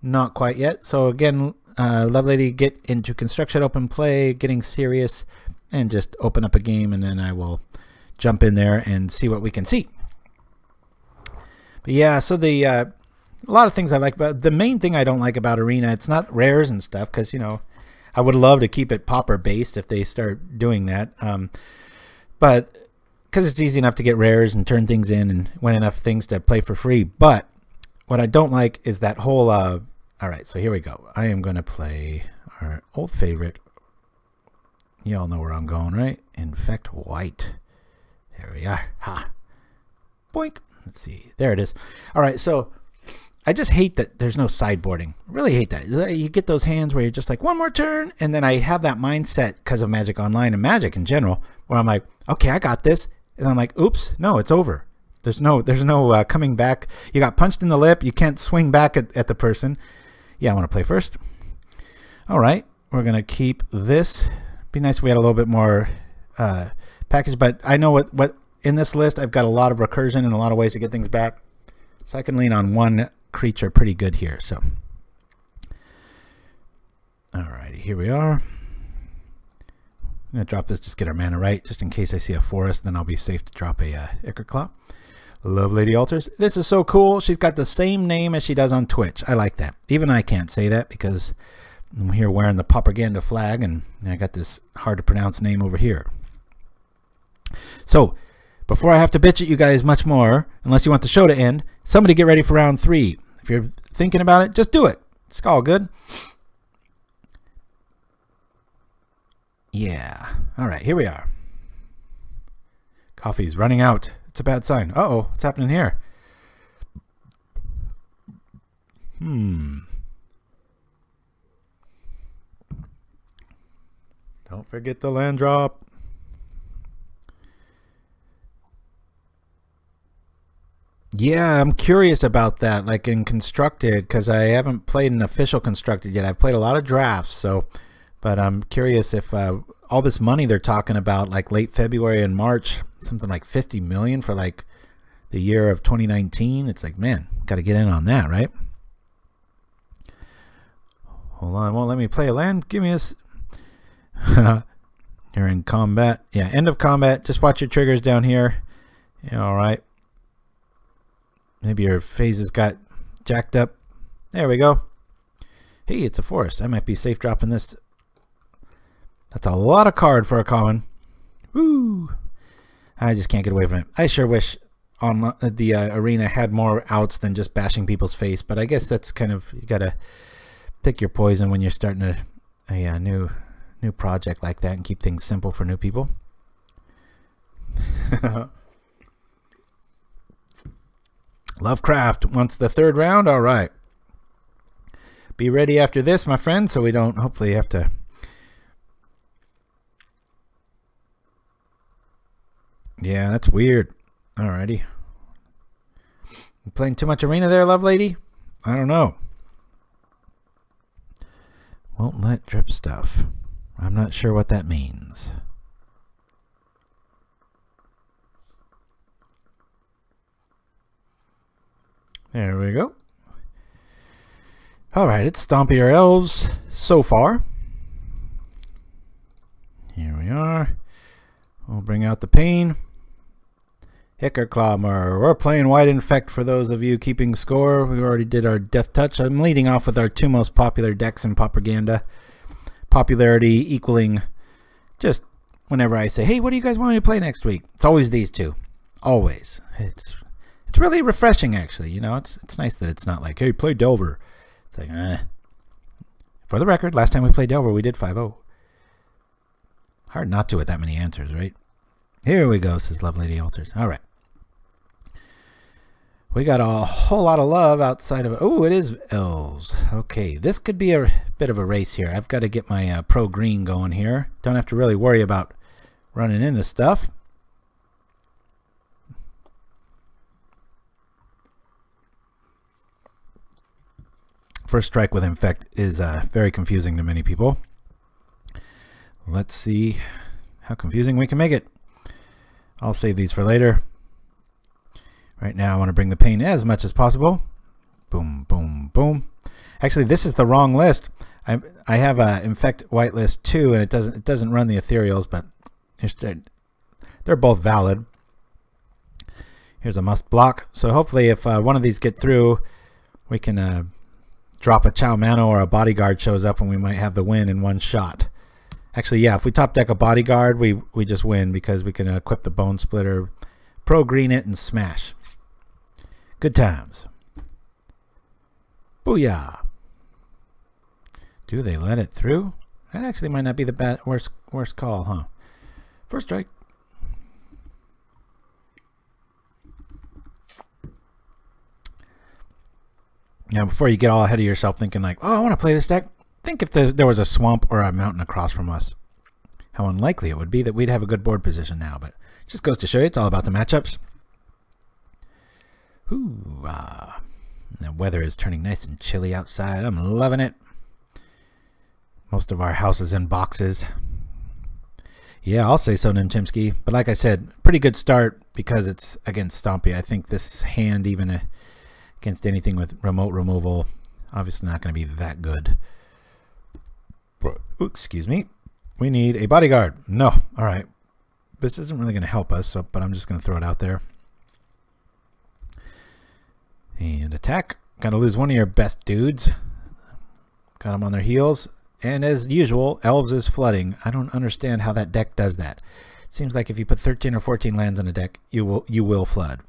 Not quite yet. So again, Love Lady, get into construction, open play, getting serious, and just open up a game, and then I will jump in there and see what we can see. But yeah, so the a lot of things I like about the main thing I don't like about Arena, it's not rares and stuff, because, you know, I would love to keep it pauper based if they start doing that, but because it's easy enough to get rares and turn things in and win enough things to play for free. But what I don't like is that whole all right, so here we go. I am going to play our old favorite. You all know where I'm going, right? Infect White. There we are. Ha. Boink. Let's see. There it is. All right, so I just hate that there's no sideboarding. Really hate that. You get those hands where you're just like, one more turn, and then I have that mindset because of Magic Online and Magic in general, where I'm like, okay, I got this. And I'm like, oops, no, it's over. There's no coming back. You got punched in the lip. You can't swing back at the person. Yeah, I want to play first. All right, we're going to keep this. Be nice if we had a little bit more package, but I know what in this list, I've got a lot of recursion and a lot of ways to get things back. So I can lean on one creature pretty good here. So, all righty, here we are. I'm going to drop this, just get our mana right, just in case I see a forest, then I'll be safe to drop a Ichor Claw. Love Lady Altars. This is so cool. She's got the same name as she does on Twitch. I like that. Even I can't say that because I'm here wearing the Pauperganda flag, and I got this hard to pronounce name over here. So, before I have to bitch at you guys much more, unless you want the show to end, somebody get ready for round 3. If you're thinking about it, just do it. It's all good. Yeah. All right, here we are. Coffee's running out. It's a bad sign. Uh-oh, what's happening here? Don't forget the land drop. Yeah, I'm curious about that, like in Constructed, because I haven't played an official Constructed yet. I've played a lot of drafts, so, but I'm curious if all this money they're talking about, like late February and March, something like 50 million for like the year of 2019. It's like, man, got to get in on that, right? Hold on, it won't let me play a land. Give me this. You're in combat. Yeah, end of combat. Just watch your triggers down here. Yeah, all right. Maybe your phases got jacked up. There we go. Hey, it's a forest. I might be safe dropping this. That's a lot of card for a common. Woo! I just can't get away from it. I sure wish on the arena had more outs than just bashing people's face, but I guess that's kind of, you gotta pick your poison when you're starting a new project like that and keep things simple for new people. Lovecraft wants the 3rd round. All right. Be ready after this, my friend, so we don't hopefully have to. Yeah, that's weird. Alrighty. You playing too much arena there, love lady? I don't know. Won't let drip stuff. I'm not sure what that means. There we go. Alright, it's Stompier Elves so far. Here we are. We'll bring out the pain. Ichor Claw. We're playing White Infect for those of you keeping score. We already did our Death Touch. I'm leading off with our 2 most popular decks in Pauperganda. Popularity equaling just whenever I say, hey, what do you guys want me to play next week? It's always these 2. Always. It's really refreshing, actually. You know, it's nice that it's not like, hey, play Delver. It's like, For the record, last time we played Delver, we did 5-0. Hard not to with that many answers, right? Here we go, says Love Lady Altars. All right. We got a whole lot of love outside of... Oh, it is elves. Okay, this could be a bit of a race here. I've got to get my pro green going here. Don't have to really worry about running into stuff. First strike with infect is very confusing to many people. Let's see how confusing we can make it. I'll save these for later. Right now I want to bring the pain as much as possible. Boom, boom, boom. Actually, this is the wrong list. I have a infect whitelist too, and it doesn't run the ethereals, but they're both valid. Here's a must block. So hopefully if one of these get through, we can drop a Chow Mano or a Bodyguard shows up and we might have the win in one shot. Actually, yeah, if we top deck a Bodyguard, we just win because we can equip the Bone Splitter, pro green it, and smash. Good times. Booyah. Do they let it through? That actually might not be the worst call, huh? First strike. Now, before you get all ahead of yourself thinking like, oh, I want to play this deck, think if there was a swamp or a mountain across from us, how unlikely it would be that we'd have a good board position now. But it just goes to show you it's all about the matchups. Ooh, the weather is turning nice and chilly outside. I'm loving it. Most of our house is in boxes. Yeah, I'll say so, Nimchimsky. But like I said, pretty good start because it's against Stompy. I think this hand, even against anything with remote removal, obviously not going to be that good. Ooh, excuse me. We need a bodyguard. No. All right. This isn't really going to help us, so, but I'm just going to throw it out there. And attack. Got to lose one of your best dudes. Got them on their heels. And as usual, elves is flooding. I don't understand how that deck does that. It seems like if you put 13 or 14 lands on a deck, you will flood.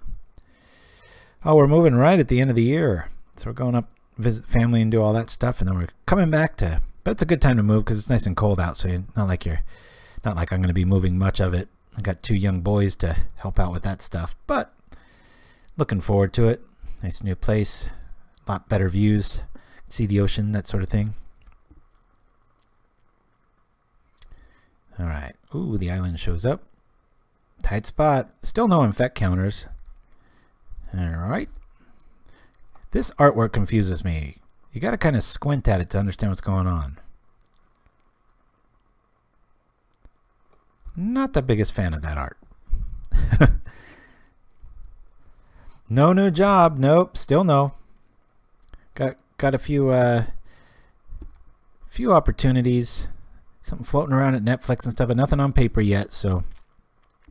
Oh, we're moving right at the end of the year. So we're going up, visit family and do all that stuff, and then we're coming back to, but it's a good time to move because it's nice and cold out, so not like I'm going to be moving much of it. I got 2 young boys to help out with that stuff, but looking forward to it. Nice new place, a lot better views, see the ocean, that sort of thing. All right. Ooh, the island shows up. Tight spot. Still no infect counters. All right. This artwork confuses me. You got to kind of squint at it to understand what's going on. Not the biggest fan of that art. No new job. Nope. Still no. Got a few opportunities. Something floating around at Netflix and stuff, but nothing on paper yet. So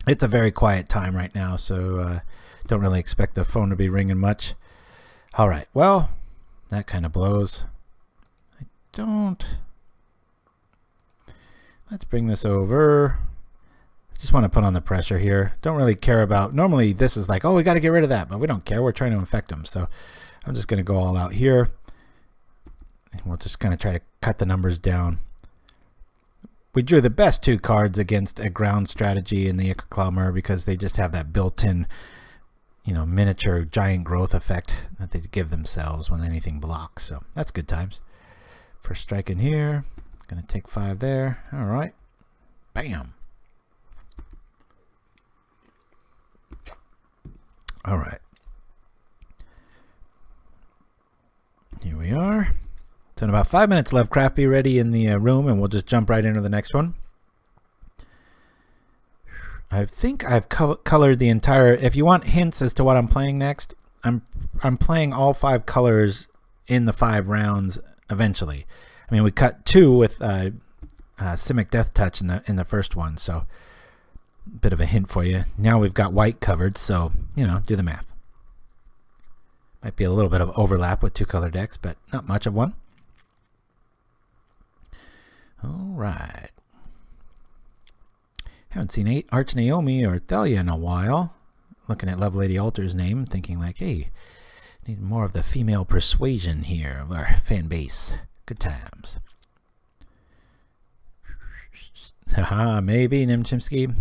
it's a very quiet time right now. So don't really expect the phone to be ringing much. All right. Well, that kind of blows. Let's bring this over. Just want to put on the pressure here. Don't really care about, normally this is like, oh, we got to get rid of that, but we don't care. We're trying to infect them. So I'm just going to go all out here. And we'll just kind of try to cut the numbers down. We drew the best 2 cards against a ground strategy in the Ichthyormur because they just have that built-in, miniature giant growth effect that they give themselves when anything blocks. So that's good times. First strike in here. Gonna take 5 there. All right. Bam. All right. Here we are. So in about 5 minutes left, Craft be ready in the room, and we'll just jump right into the next one. I think I've colored the entire. If you want hints as to what I'm playing next, I'm playing all 5 colors in the 5 rounds eventually. I mean, we cut 2 with Simic Death Touch in the first one, so a bit of a hint for you. Now we've got white covered, so do the math. Might be a little bit of overlap with 2 color decks, but not much of one. All right. Haven't seen Arch Naomi or Thalia in a while. Looking at Love Lady Alter's name, thinking like, hey, need more of the female persuasion here of our fan base. Good times. Haha, maybe Nimchimsky.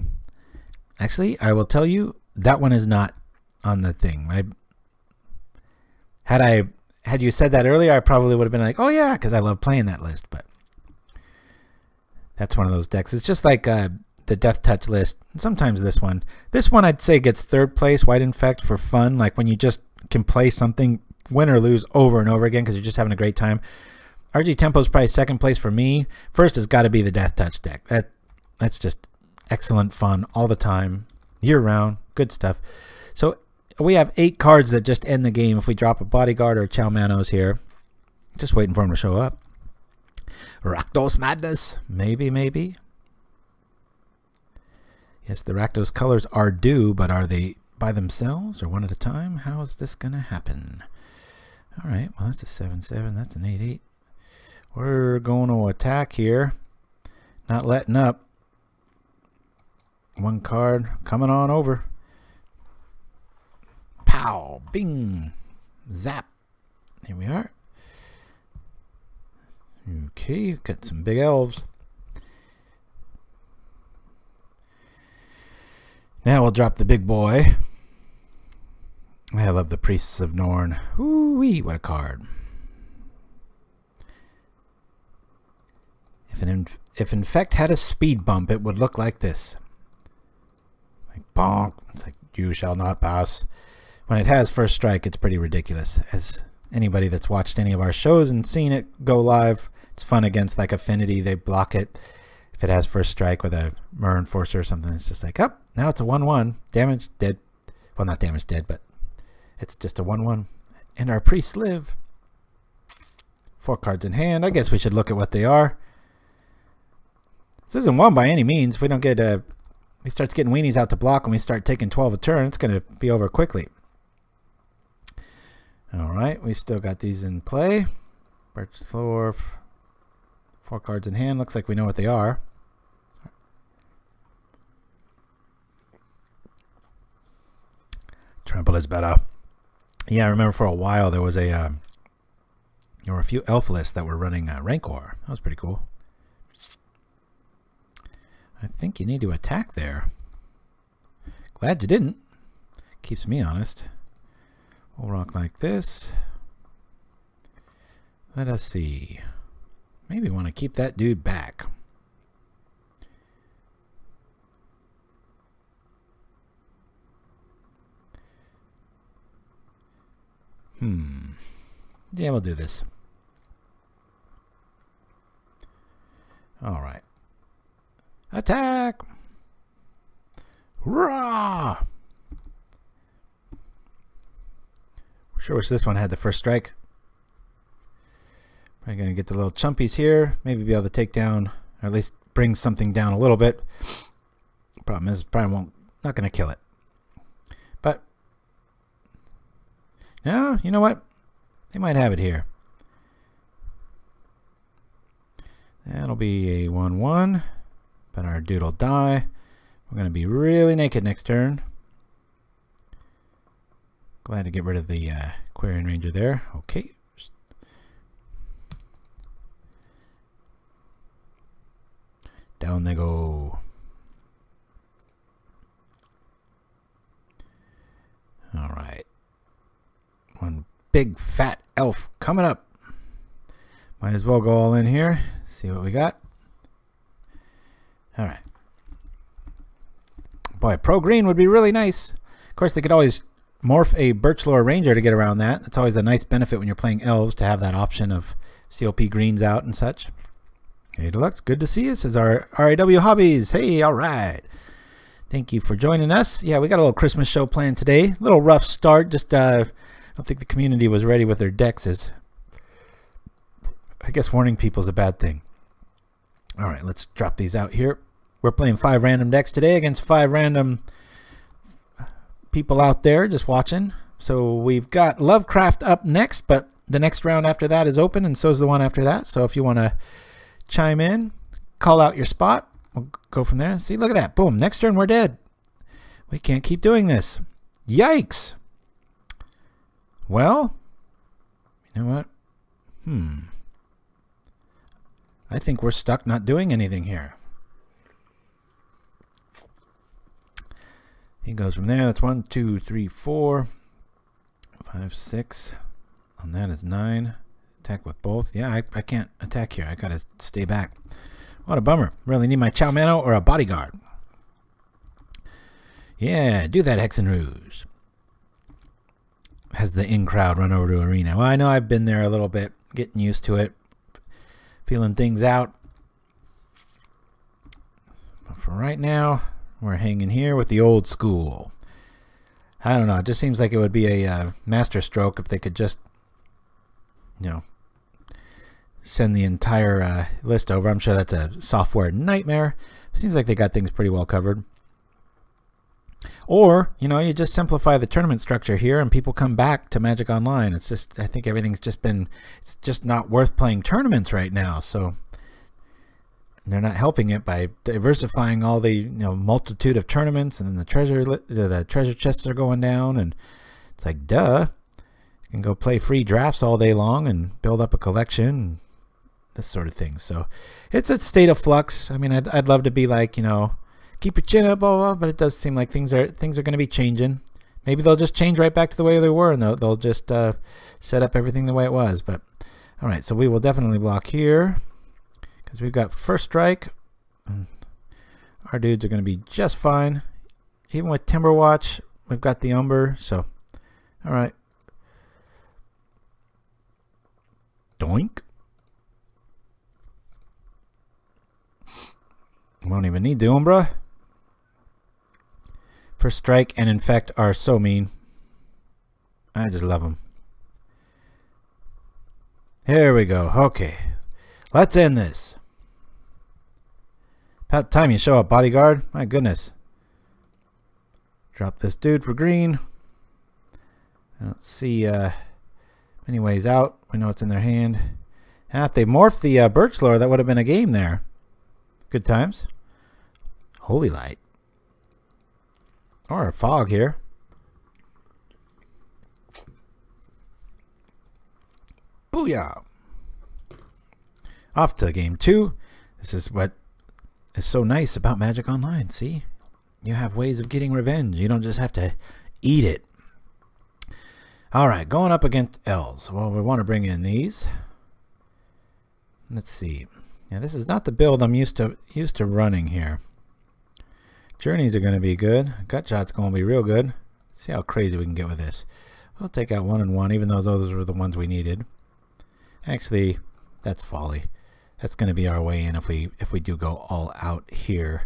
Actually, I will tell you, that one is not on the thing. Had you said that earlier, I probably would have been like, oh yeah, because I love playing that list, but that's one of those decks. It's just like the Death Touch list. Sometimes this one I'd say gets 3rd place, White Infect, for fun, like when you just can play something, win or lose, over and over again because you're just having a great time. RG Tempo is probably 2nd place for me. First has got to be the Death Touch deck. That's just excellent fun all the time, year round, good stuff. So we have 8 cards that just end the game if we drop a Bodyguard or a Chow Manos here. Just waiting for them to show up. Rakdos Madness, maybe. Yes, the Rakdos colors are due, but are they by themselves or one at a time? How is this going to happen? All right, well, that's a 7/7. That's an 8/8. We're going to attack here. Not letting up. 1 card coming on over. Pow! Bing! Zap! Here we are. Okay, got some big elves. Now we'll drop the big boy. I love the Priests of Norn. Ooh-wee, what a card. If Infect had a speed bump, it would look like this. Like bonk. It's like, you shall not pass. When it has first strike, it's pretty ridiculous. As anybody that's watched any of our shows and seen it go live, it's fun against like Affinity. They block it. If it has first strike with a Mur Enforcer or something, it's just like, oh, now it's a 1/1. Damage, dead. Well, not damage, dead, but it's just a 1/1. And our priests live. 4 cards in hand. I guess we should look at what they are. This isn't one by any means. If we don't get he starts getting weenies out to block and we start taking 12 a turn, it's going to be over quickly. All right, we still got these in play. Birch floor, 4 cards in hand. Looks like we know what they are. Trample is better. Yeah, I remember for a while there was there were a few elf lists that were running Rancor. That was pretty cool. I think you need to attack there. Glad you didn't. Keeps me honest. We'll rock like this. Let us see. Maybe want to keep that dude back. Yeah, we'll do this. All right. Attack! Hurrah! Sure wish this one had the first strike. Probably going to get the little chumpies here. Maybe be able to take down, or at least bring something down a little bit. Problem is, probably not going to kill it. But, no, you know what? They might have it here. That'll be a 1/1. But our dude will die. We're going to be really naked next turn. Glad to get rid of the Aquarian Ranger there. Okay. Down they go. All right. One big fat elf coming up. Might as well go all in here. See what we got. All right. Boy, Pro Green would be really nice. Of course, they could always morph a Birchlore Ranger to get around that. That's always a nice benefit when you're playing elves to have that option of COP greens out and such. Hey, Deluxe, good to see you. Says our RAW Hobbies. Hey, all right. Thank you for joining us. Yeah, we got a little Christmas show planned today. A little rough start. Just, I don't think the community was ready with their decks. I guess warning people is a bad thing. All right, let's drop these out here. We're playing 5 random decks today against 5 random people out there just watching. So we've got Lovecraft up next, but the next round after that is open, and so is the one after that. So if you want to chime in, call out your spot, we'll go from there. See, look at that. Boom. Next turn, we're dead. We can't keep doing this. Yikes. Well, you know what? I think we're stuck not doing anything here. He goes from there. That's 1, 2, 3, 4, 5, 6. On that is 9. Attack with both. Yeah, I can't attack here. I gotta stay back. What a bummer. Really need my Chow Mano or a bodyguard. Yeah, do that, Hex and Rouge. Has the in-crowd run over to Arena. Well, I know I've been there a little bit. Getting used to it. Feeling things out. But for right now, we're hanging here with the old school. I don't know. It just seems like it would be a master stroke if they could just, you know, send the entire list over. I'm sure that's a software nightmare. Seems like they got things pretty well covered. Or, you know, you just simplify the tournament structure here and people come back to Magic Online. It's just, I think everything's just been, it's just not worth playing tournaments right now. So they're not helping it by diversifying all the, you know, multitude of tournaments, and then the treasure chests are going down, and it's like, duh. You can go play free drafts all day long and build up a collection, and this sort of thing. So it's a state of flux. I mean, I'd love to be like, you know, keep your chin up, blah, blah, but it does seem like things are going to be changing. Maybe they'll just change right back to the way they were, and they'll just set up everything the way it was. But all right, so we will definitely block here because we've got first strike. Our dudes are going to be just fine. Even with Timberwatch, we've got the Umber. So, all right. Doink. Won't even need the Umbra. First strike and infect are so mean. I just love them. Here we go. Okay. Let's end this. About time you show up, bodyguard. My goodness. Drop this dude for green. I don't see many ways out. We know it's in their hand. If they morphed the birch lore, that would have been a game there. Good times. Holy light. Or a fog here. Booyah! Off to game 2. This is what is so nice about Magic Online. See? You have ways of getting revenge. You don't just have to eat it. Alright, going up against elves. Well, we want to bring in these. Let's see. Yeah, this is not the build I'm used to running here. Journeys are going to be good. Gutshot's going to be real good. See how crazy we can get with this. We'll take out 1 and 1, even though those were the ones we needed. Actually, that's folly. That's going to be our way in if we do go all out here.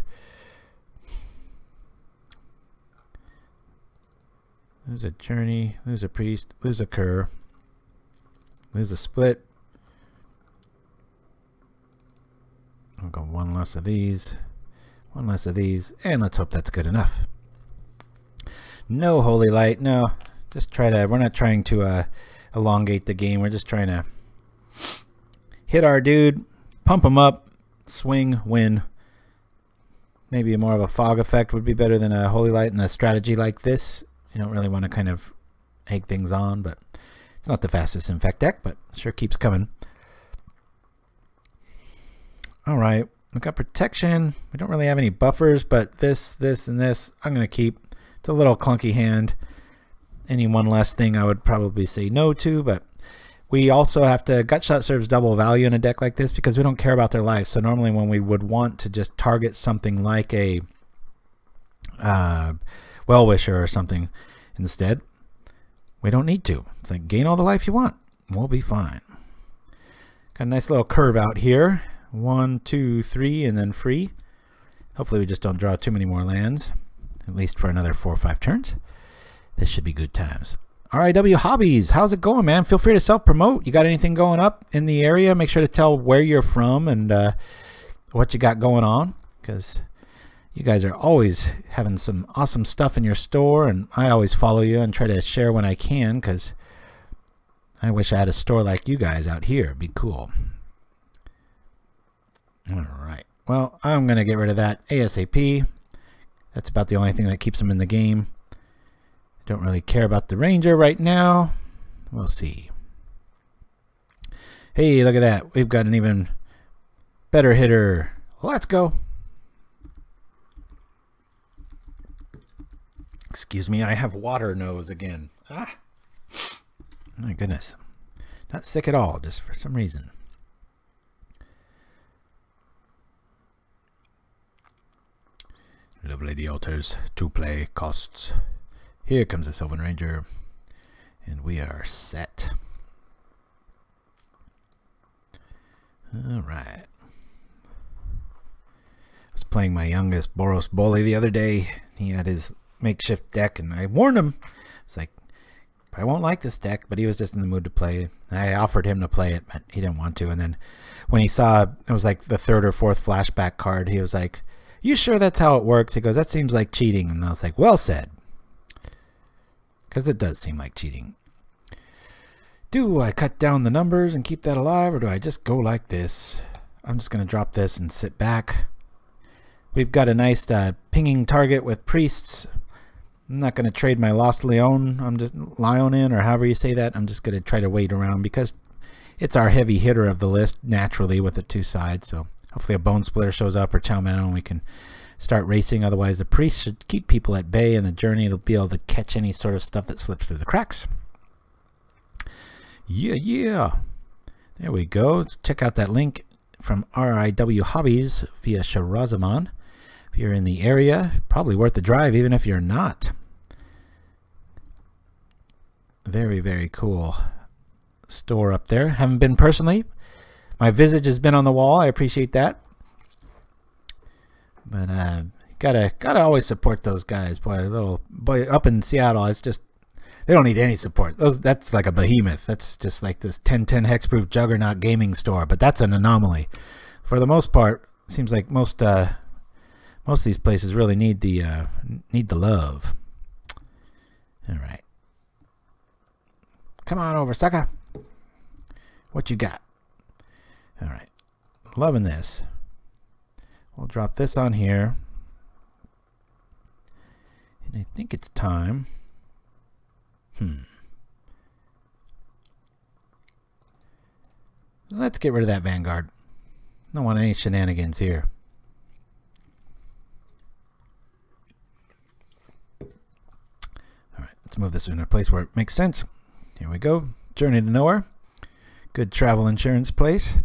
Lose a journey, lose a priest, lose a cur, lose a split. I'll go 1 less of these, 1 less of these, and let's hope that's good enough. No holy light, no. Just try to, we're not trying to elongate the game. We're just trying to hit our dude, pump him up, swing, win. Maybe more of a fog effect would be better than a holy light in a strategy like this. You don't really want to kind of egg things on, but it's not the fastest infect deck, but sure keeps coming. Alright, we got protection. We don't really have any buffers, but this, and this, I'm going to keep. It's a little clunky hand. Any one less thing I would probably say no to, but we also have to, Gutshot serves double value in a deck like this because we don't care about their life. So normally when we would want to just target something like a Well-Wisher or something instead, we don't need to. It's like gain all the life you want. We'll be fine. Got a nice little curve out here. 1, 2, 3, and then free. Hopefully we just don't draw too many more lands, at least for another 4 or 5 turns. This should be good times. RIW Hobbies, how's it going, man? Feel free to self-promote. You got anything going up in the area? Make sure to tell where you're from and what you got going on, because you guys are always having some awesome stuff in your store, and I always follow you and try to share when I can, because I wish I had a store like you guys out here. It'd be cool. Alright, well, I'm going to get rid of that ASAP. That's about the only thing that keeps them in the game. Don't really care about the Ranger right now. We'll see. Hey, look at that. We've got an even better hitter. Let's go. Excuse me, I have water nose again. Ah. My goodness. Not sick at all, just for some reason. Lovely the altars. 2 play costs. Here comes the Sylvan Ranger. And we are set. Alright. I was playing my youngest Boros Bully the other day. He had his makeshift deck, and I warned him. It's like, I won't like this deck, but he was just in the mood to play. I offered him to play it, but he didn't want to. And then when he saw it was like the 3rd or 4th flashback card, he was like, "You sure that's how it works?" He goes, "That seems like cheating." And I was like, "Well said." Because it does seem like cheating. Do I cut down the numbers and keep that alive, or do I just go like this? I'm just going to drop this and sit back. We've got a nice pinging target with priests. I'm not going to trade my Lost Leon. I'm just Leonin, or however you say that. I'm just going to try to wait around because it's our heavy hitter of the list naturally with the 2 sides. So hopefully a Bone Splitter shows up or Chow Mano and we can start racing. Otherwise the priest should keep people at bay, and the journey will be able to catch any sort of stuff that slips through the cracks. Yeah. There we go. Let's check out that link from RIW Hobbies via Shirazaman. If you're in the area, probably worth the drive even if you're not. Very, very cool store up there. Haven't been personally. My visage has been on the wall. I appreciate that. But gotta always support those guys. Boy, little boy up in Seattle, it's just they don't need any support. That's like a behemoth. That's just like this 1010 hexproof juggernaut gaming store. But that's an anomaly. For the most part, it seems like most Most of these places really need the love. All right. Come on over, sucker. What you got? All right. Loving this. We'll drop this on here. And I think it's time. Let's get rid of that Vanguard. Don't want any shenanigans here. Alright, let's move this in a place where it makes sense. Here we go. Journey to Nowhere. Good travel insurance place.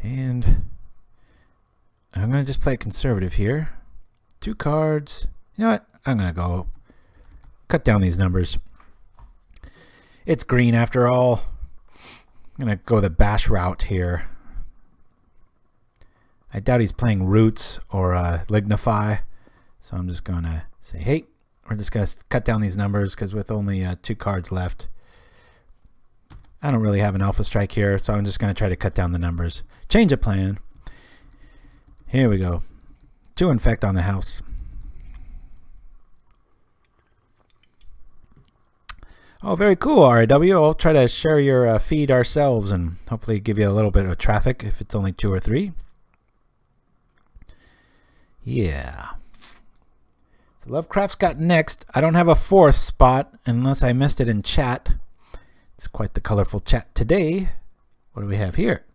And I'm going to just play it conservative here. 2 cards. You know what? I'm going to go cut down these numbers. It's green after all. I'm going to go the bash route here. I doubt he's playing Roots or Lignify. So I'm just going to say, hey, we're just going to cut down these numbers because with only 2 cards left, I don't really have an Alpha Strike here. So I'm just going to try to cut down the numbers. Change of plan. Here we go. 2 infect on the house. Oh, very cool, RAW. I'll try to share your feed ourselves and hopefully give you a little bit of traffic if it's only 2 or 3. Yeah. So Lovecraft's got next. I don't have a 4th spot unless I missed it in chat. It's quite the colorful chat today. What do we have here?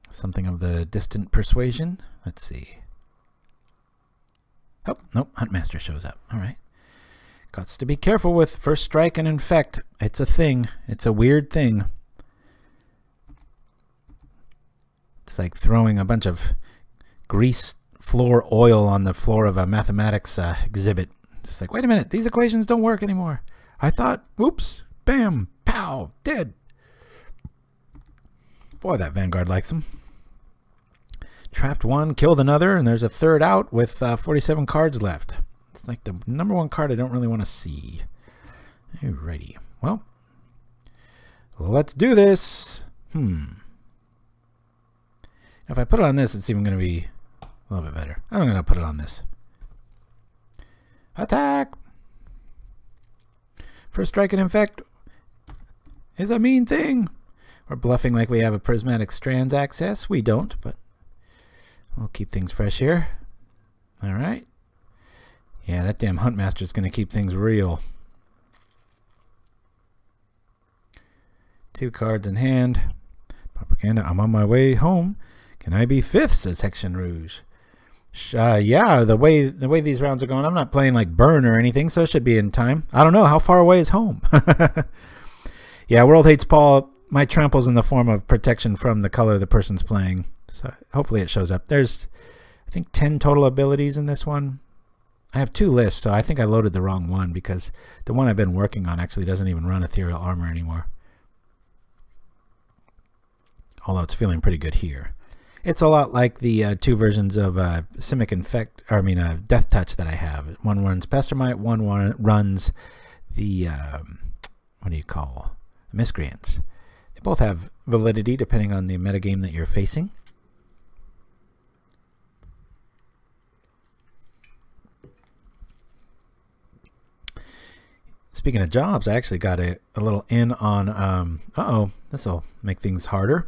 Something of the distant persuasion. Let's see. Oh, nope. Huntmaster shows up. All right. Got to be careful with First Strike and Infect. It's a thing. It's a weird thing. It's like throwing a bunch of grease floor oil on the floor of a mathematics exhibit. It's like, wait a minute, these equations don't work anymore. I thought, oops, bam, pow, dead. Boy, that Vanguard likes him. Trapped 1, killed another, and there's a 3rd out with 47 cards left. It's like the number 1 card I don't really want to see. Alrighty. Well, let's do this. If I put it on this, it's even going to be a little bit better. I'm going to put it on this. Attack! First Strike and Infect is a mean thing. We're bluffing like we have a Prismatic Strands access. We don't, but we'll keep things fresh here. Alright. Yeah, that damn Huntmaster is going to keep things real. 2 cards in hand. Pauperganda, I'm on my way home. Can I be 5th, says Hexian Rouge. Yeah, the way these rounds are going, I'm not playing like Burn or anything, so it should be in time. I don't know, how far away is home? Yeah, World Hates Paul. My trample's in the form of protection from the color the person's playing. So hopefully it shows up. There's, I think, 10 total abilities in this one. I have 2 lists, so I think I loaded the wrong one because the one I've been working on actually doesn't even run Ethereal Armor anymore. Although it's feeling pretty good here. It's a lot like the 2 versions of Simic Infect, or I mean Death Touch that I have. One runs Pestermite, one runs the, what do you call, Miscreants. They both have validity depending on the metagame that you're facing. Speaking of jobs, I actually got a little in on, this will make things harder.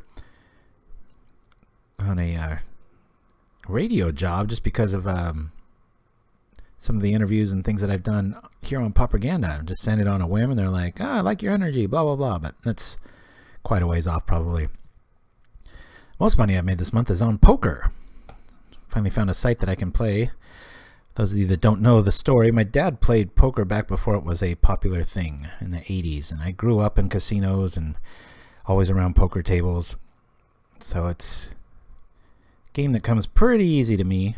On a radio job just because of some of the interviews and things that I've done here on Pauperganda. I just sent it on a whim and they're like, I like your energy, blah, blah, blah. But that's quite a ways off probably. Most money I've made this month is on poker. Finally found a site that I can play. Those of you that don't know the story, my dad played poker back before it was a popular thing in the 80s. And I grew up in casinos and always around poker tables. So it's a game that comes pretty easy to me.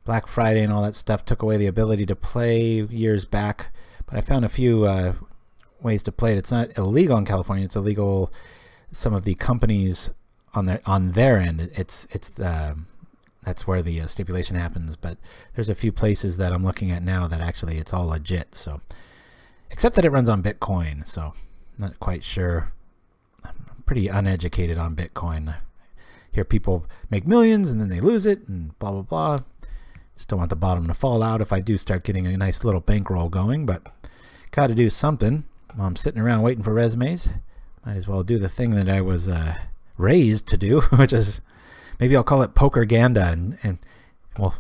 Black Friday and all that stuff took away the ability to play years back. But I found a few ways to play it. It's not illegal in California. It's illegal. Some of the companies on their end, that's where the stipulation happens. But there's a few places that I'm looking at now that actually it's all legit. So, except that it runs on Bitcoin. So, not quite sure. I'm pretty uneducated on Bitcoin. hear people make millions and then they lose it and blah, blah, blah. Just don't want the bottom to fall out if I do start getting a nice little bankroll going, but got to do something. While I'm sitting around waiting for resumes, might as well do the thing that I was raised to do, which is, maybe I'll call it Pauperganda, and well,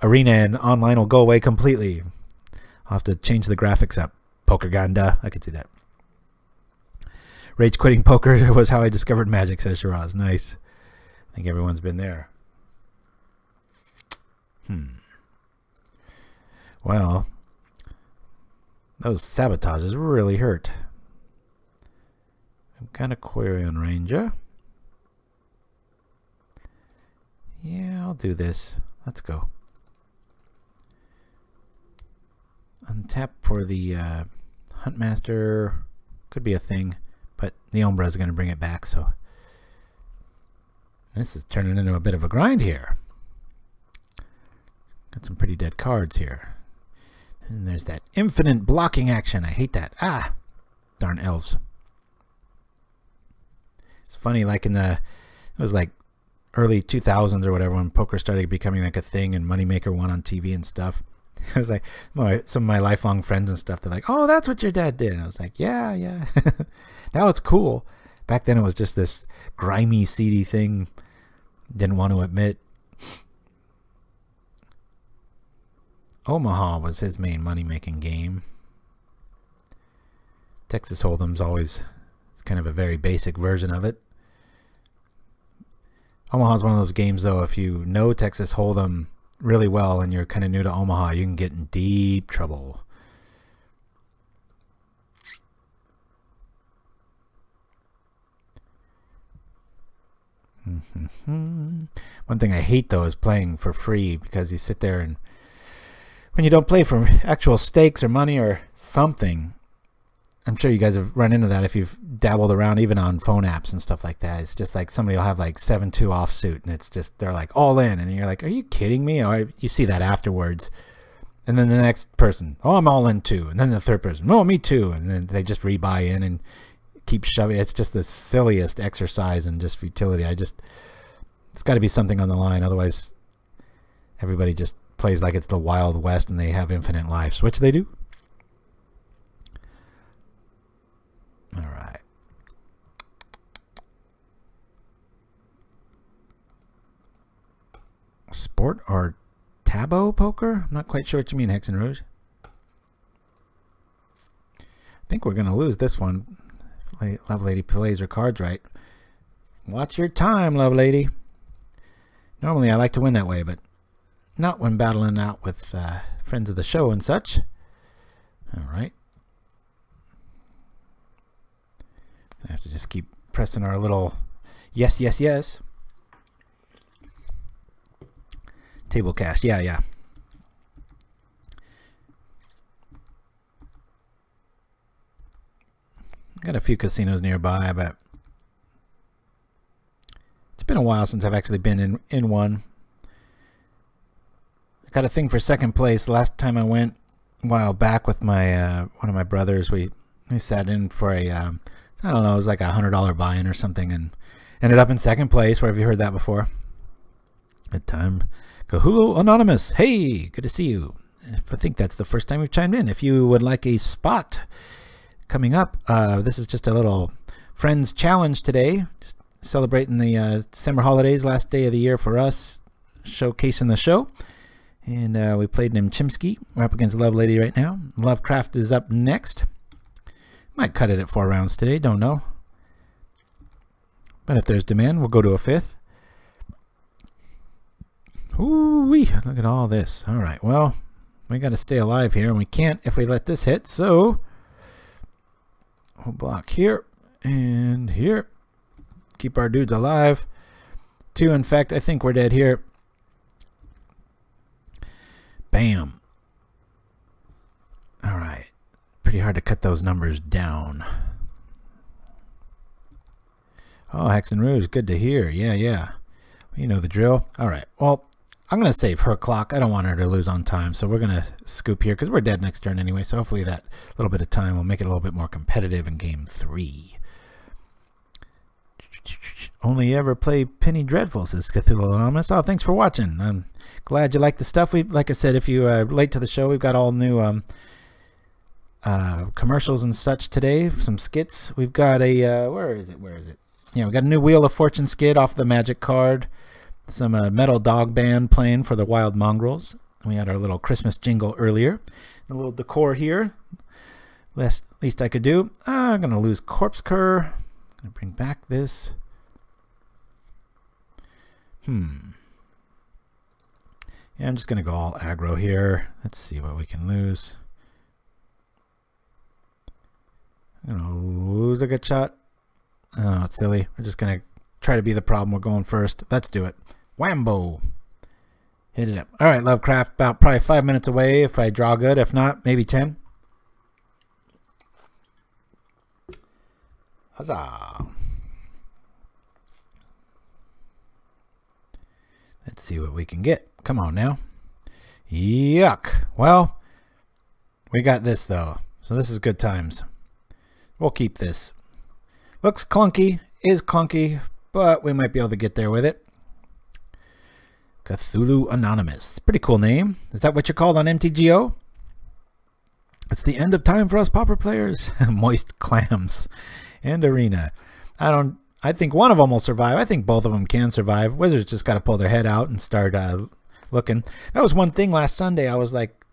arena and online will go away completely. I'll have to change the graphics up. Pauperganda, I could see that. Rage quitting poker was how I discovered magic, says Shiraz. Nice. I think everyone's been there. Well, those sabotages really hurt. I'm kind of query on Ranger. Yeah, I'll do this. Let's go. Untap for the Huntmaster. Could be a thing, but the Umbra is going to bring it back, so this is turning into a bit of a grind here. Got some pretty dead cards here. And there's that infinite blocking action. I hate that. Ah, darn elves. It's funny, like in the, it was like early 2000s or whatever, when poker started becoming like a thing and Moneymaker won on TV and stuff. I was like, some of my lifelong friends and stuff, they're like, oh, that's what your dad did. And I was like, yeah, yeah. Now it's cool. Back then it was just this grimy, seedy thing. Didn't want to admit. Omaha was his main money-making game. Texas Hold'em's always kind of a very basic version of it. Omaha's one of those games, though, if you know Texas Hold'em really well and you're kind of new to Omaha, you can get in deep trouble. One thing I hate, though, is playing for free, because you sit there and when you don't play for actual stakes or money or something, I'm sure you guys have run into that if you've dabbled around even on phone apps and stuff like that. It's just like somebody will have like 7-2 offsuit and it's just, they're like all in, and you're like, are you kidding me? Or you see that afterwards. And then the next person, oh, I'm all in too. And then the third person, oh, me too. And then they just rebuy in and keep shoving. It's just the silliest exercise and just futility. It's got to be something on the line. Otherwise, everybody just plays like it's the Wild West and they have infinite lives, which they do. All right. Sport or Tabo poker? I'm not quite sure what you mean, Hex and Rouge. I think we're going to lose this one. Love Lady plays her cards right. Watch your time, Love Lady. Normally I like to win that way, but not when battling out with friends of the show and such. All right. I have to just keep pressing our little yes, yes, yes. Table cash. Yeah, yeah. Got a few casinos nearby, but it's been a while since I've actually been in one. I got a thing for second place. Last time I went a while back with my one of my brothers, we sat in for a I don't know, it was like $100 buy-in or something, and ended up in second place. Where have you heard that before? Good time. Kahulu Anonymous. Hey, good to see you. I think that's the first time you've chimed in. If you would like a spot coming up, this is just a little friends challenge today. Just celebrating the December holidays, last day of the year for us, showcasing the show. And we played Nimchimsky. We're up against Love Lady right now. Lovecraft is up next. Might cut it at 4 rounds today, don't know. But if there's demand, we'll go to a 5th. Ooh-wee, look at all this. All right, well, we got to stay alive here, and we can't if we let this hit, so we'll block here and here. Keep our dudes alive. 2 infect. I think we're dead here. Bam. All right. Pretty hard to cut those numbers down. Oh, Hex and Rouge, good to hear. Yeah, yeah. You know the drill. All right. Well, I'm going to save her clock. I don't want her to lose on time, so we're going to scoop here because we're dead next turn anyway, so hopefully that little bit of time will make it a little bit more competitive in game 3. only ever play Penny Dreadful, says Cthulhu Anonymous. Oh, thanks for watching. I'm glad you like the stuff. Like I said, if you late to the show, we've got all new commercials and such today. Some skits. We've got a where is it? Yeah, we got a new Wheel of Fortune skit off the Magic card. Some metal dog band playing for the Wild Mongrels. We had our little Christmas jingle earlier. A little decor here. Least I could do. I'm gonna lose Corpse Cur. Gonna bring back this. Yeah, I'm just gonna go all aggro here. Let's see what we can lose. I'm gonna lose a good shot. Oh, it's silly. We're just gonna try to be the problem. We're going first. Let's do it. Whambo. Hit it up. All right, Lovecraft. About probably 5 minutes away if I draw good. If not, maybe 10. Huzzah. Let's see what we can get. Come on now. Yuck. Well, we got this though. So this is good times. We'll keep this. Looks clunky. Is clunky. But we might be able to get there with it. Cthulhu Anonymous. Pretty cool name. Is that what you're called on MTGO? It's the end of time for us Pauper players. Moist clams. And arena. I think one of them will survive. I think both of them can survive. Wizards just got to pull their head out and start looking. That was one thing last Sunday. I was like,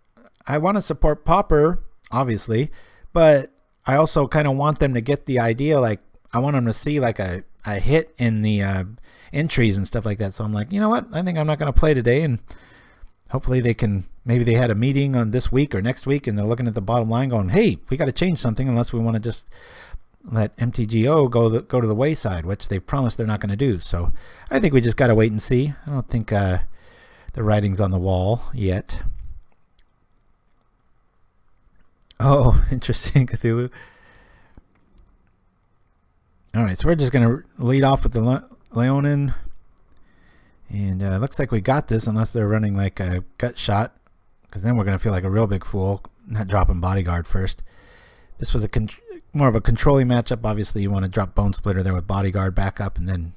I want to support Pauper, obviously, but I also kind of want them to get the idea. Like, I want them to see like a hit in the entries and stuff like that. So I'm like, you know what? I think I'm not going to play today, and hopefully they can. Maybe they had a meeting on this week or next week, and they're looking at the bottom line, going, "Hey, we got to change something, unless we want to just let MTGO go to the wayside," which they've promised they're not going to do. So I think we just got to wait and see. I don't think the writing's on the wall yet. Oh, interesting, Cthulhu. All right, so we're just going to lead off with the Leonin. And it looks like we got this, unless they're running like a gut shot, because then we're going to feel like a real big fool, not dropping Bodyguard first. This was more of a controlling matchup. Obviously, you want to drop Bone Splitter there with Bodyguard back up and then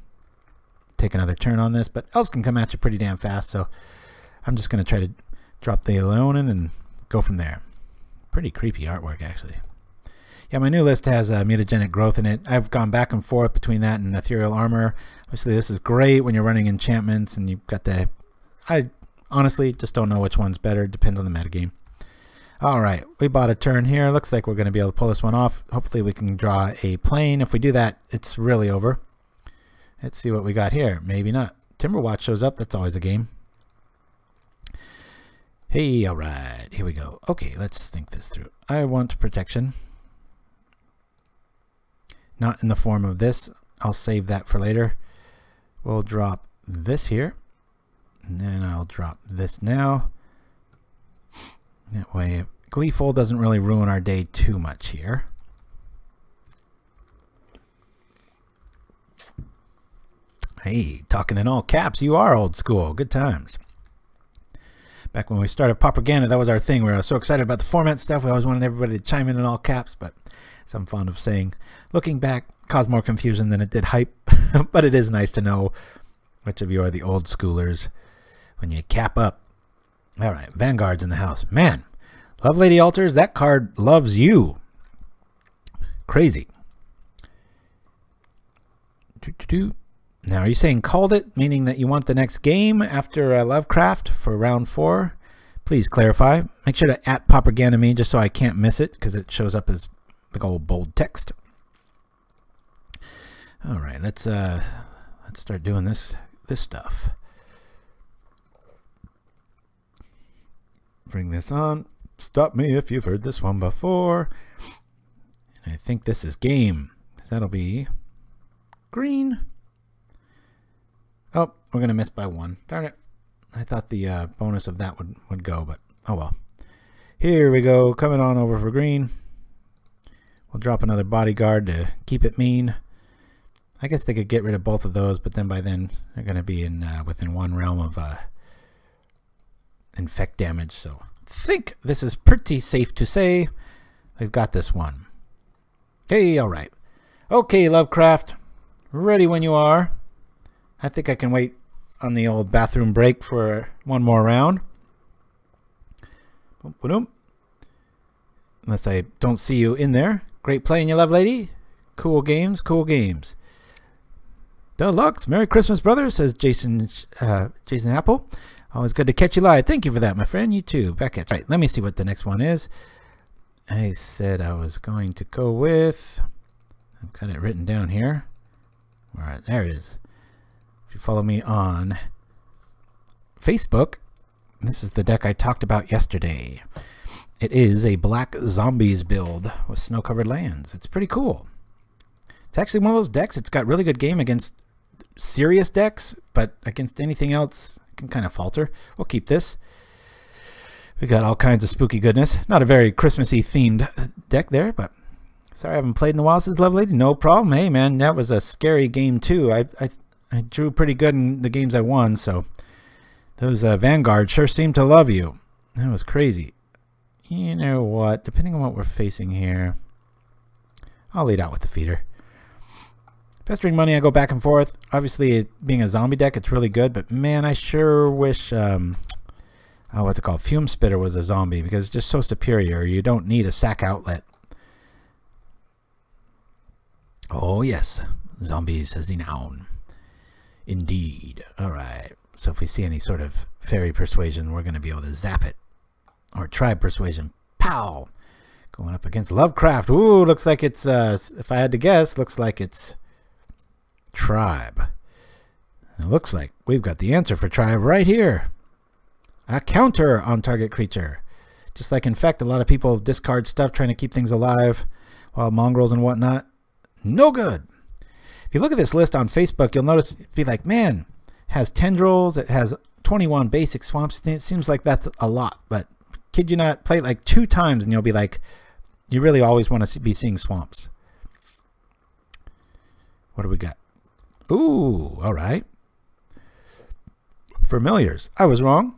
take another turn on this. But Elves can come at you pretty damn fast, so I'm just going to try to drop the Leonin and go from there. Pretty creepy artwork, actually. Yeah, my new list has mutagenic growth in it. I've gone back and forth between that and ethereal armor. Obviously, this is great when you're running enchantments and you've got the... I honestly just don't know which one's better. Depends on the metagame. All right, we bought a turn here. Looks like we're going to be able to pull this one off. Hopefully, we can draw a plane. If we do that, it's really over. Let's see what we got here. Maybe not. Timberwatch shows up. That's always a game. Hey, all right. Here we go. Okay, let's think this through. I want protection. Not in the form of this. I'll save that for later. We'll drop this here. And then I'll drop this now. That way, Gleeful doesn't really ruin our day too much here. Hey, talking in all caps. You are old school. Good times. Back when we started Pauperganda, that was our thing. We were so excited about the format stuff. We always wanted everybody to chime in all caps, but as I'm fond of saying, looking back, caused more confusion than it did hype. But it is nice to know which of you are the old schoolers when you cap up. All right, Vanguard's in the house. Man, Love Lady Altars, that card loves you. Crazy. Now, are you saying called it, meaning that you want the next game after Lovecraft for round 4? Please clarify. Make sure to @Pauperganda me just so I can't miss it, because it shows up as big old bold text. All right, let's start doing this stuff. Bring this on. Stop me if you've heard this one before. And I think this is game. That'll be green. Oh, we're gonna miss by 1. Darn it. I thought the bonus of that would go, but oh well. Here we go, coming on over for green. We'll drop another Bodyguard to keep it mean. I guess they could get rid of both of those, but then by then they're gonna be in within 1 realm of infect damage. So I think this is pretty safe to say we've got this one. Hey, all right. Okay, Lovecraft, ready when you are. I think I can wait on the old bathroom break for one more round. Boom, boom. Unless I don't see you in there. Great playing, you love lady. Cool games, cool games. Deluxe, Merry Christmas, brother, says Jason Apple. Always good to catch you live. Thank you for that, my friend. You too. Back at you. Right, let me see what the next one is. I said I was going to go with... I've got it written down here. All right, there it is. If you follow me on Facebook, this is the deck I talked about yesterday. It is a black zombies build with snow-covered lands. It's pretty cool. It's actually one of those decks. It's got really good game against serious decks, but against anything else, it can kind of falter. We'll keep this. We got all kinds of spooky goodness. Not a very Christmassy themed deck there, but sorry I haven't played in a while, says Lovely. No problem. Hey, man, that was a scary game, too. I drew pretty good in the games I won, so those Vanguard sure seemed to love you. That was crazy. You know what? Depending on what we're facing here, I'll lead out with the feeder. Pestering Money, I go back and forth. Obviously, it being a zombie deck, it's really good, but man, I sure wish, what's it called? Fume Spitter was a zombie, because it's just so superior. You don't need a sack outlet. Oh, yes. Zombies as the noun. Indeed. All right. So if we see any sort of fairy persuasion, we're going to be able to zap it. Or tribe persuasion. Pow! Going up against Lovecraft. Ooh, looks like it's, if I had to guess, looks like it's tribe. It looks like we've got the answer for tribe right here. A counter on target creature. Just like infect, a lot of people discard stuff trying to keep things alive, while mongrels and whatnot. No good. If you look at this list on Facebook, you'll notice it'd be like, man, it has tendrils, it has 21 basic swamps. It seems like that's a lot, but kid you not, play it like 2 times and you'll be like, you really always want to be seeing swamps. What do we got? Ooh, all right. Familiars. I was wrong.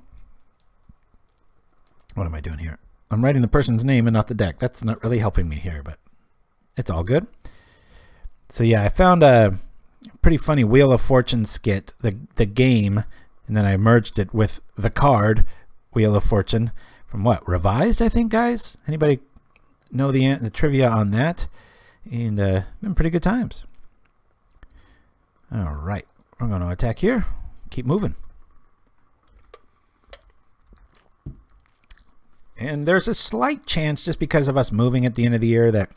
What am I doing here? I'm writing the person's name and not the deck. That's not really helping me here, but it's all good. So yeah, I found a pretty funny Wheel of Fortune skit, the game, and then I merged it with the card Wheel of Fortune from what? Revised, I think, guys? Anybody know the trivia on that? And been pretty good times. All right, we're going to attack here. Keep moving. And there's a slight chance, just because of us moving at the end of the year, that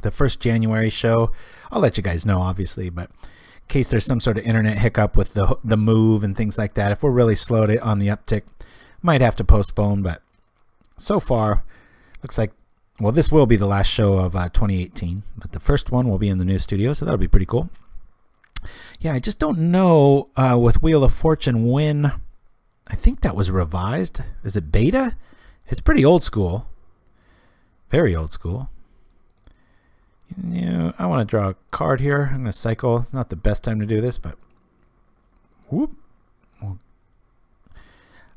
the first January show, I'll let you guys know, obviously, but in case there's some sort of internet hiccup with the move and things like that, if we're really slow on the uptick, might have to postpone. But so far, looks like, well, this will be the last show of 2018, but the first one will be in the new studio, so that'll be pretty cool. Yeah, I just don't know with Wheel of Fortune when, I think that was revised. Is it beta? It's pretty old school. Very old school. Yeah, I want to draw a card here. I'm going to cycle. It's not the best time to do this, but whoop. I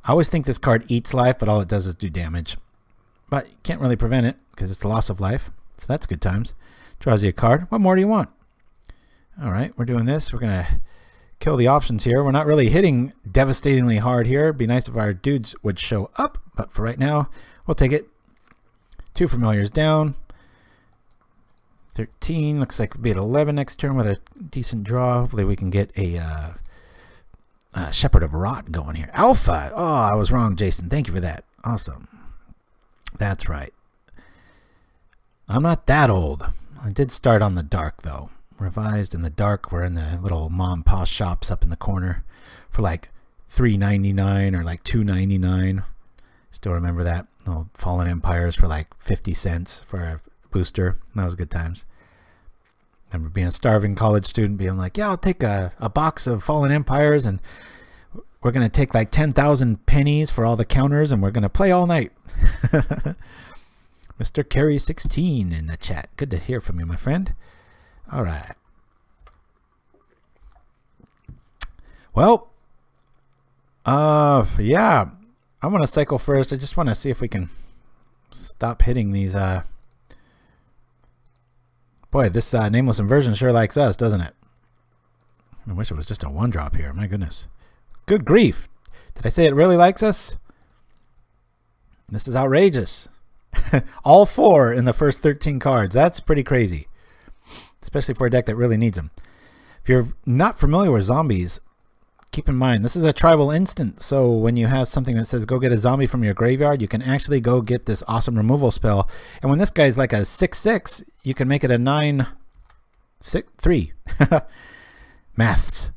always think this card eats life, but all it does is do damage. But you can't really prevent it because it's a loss of life. So that's good times. Draws you a card. What more do you want? All right, we're doing this. We're going to kill the options here. We're not really hitting devastatingly hard here. It'd be nice if our dudes would show up, but for right now, we'll take it. 2 familiars down. 13. Looks like we'll be at 11 next turn with a decent draw. Hopefully we can get a Shepherd of Rot going here. Alpha! Oh, I was wrong, Jason. Thank you for that. Awesome. That's right. I'm not that old. I did start on the dark, though. Revised in the dark. We're in the little mom and pop shops up in the corner for like $3.99 or like $2.99. Still remember that. Little Fallen Empires for like 50 cents for a booster. That was good times. Remember being a starving college student being like, yeah, I'll take a box of Fallen Empires and we're going to take like 10,000 pennies for all the counters and we're going to play all night. Mr. Carey 16 in the chat. Good to hear from you, my friend. All right. Well, yeah, I'm going to cycle first. I just want to see if we can stop hitting these. Boy, this Nameless Inversion sure likes us, doesn't it? I wish it was just a 1-drop here. My goodness. Good grief. Did I say it really likes us? This is outrageous. All 4 in the first 13 cards. That's pretty crazy. Especially for a deck that really needs them. If you're not familiar with zombies, keep in mind, this is a tribal instant. So when you have something that says go get a zombie from your graveyard, you can actually go get this awesome removal spell. And when this guy's like a 6/6, you can make it a 9/6/3. Maths.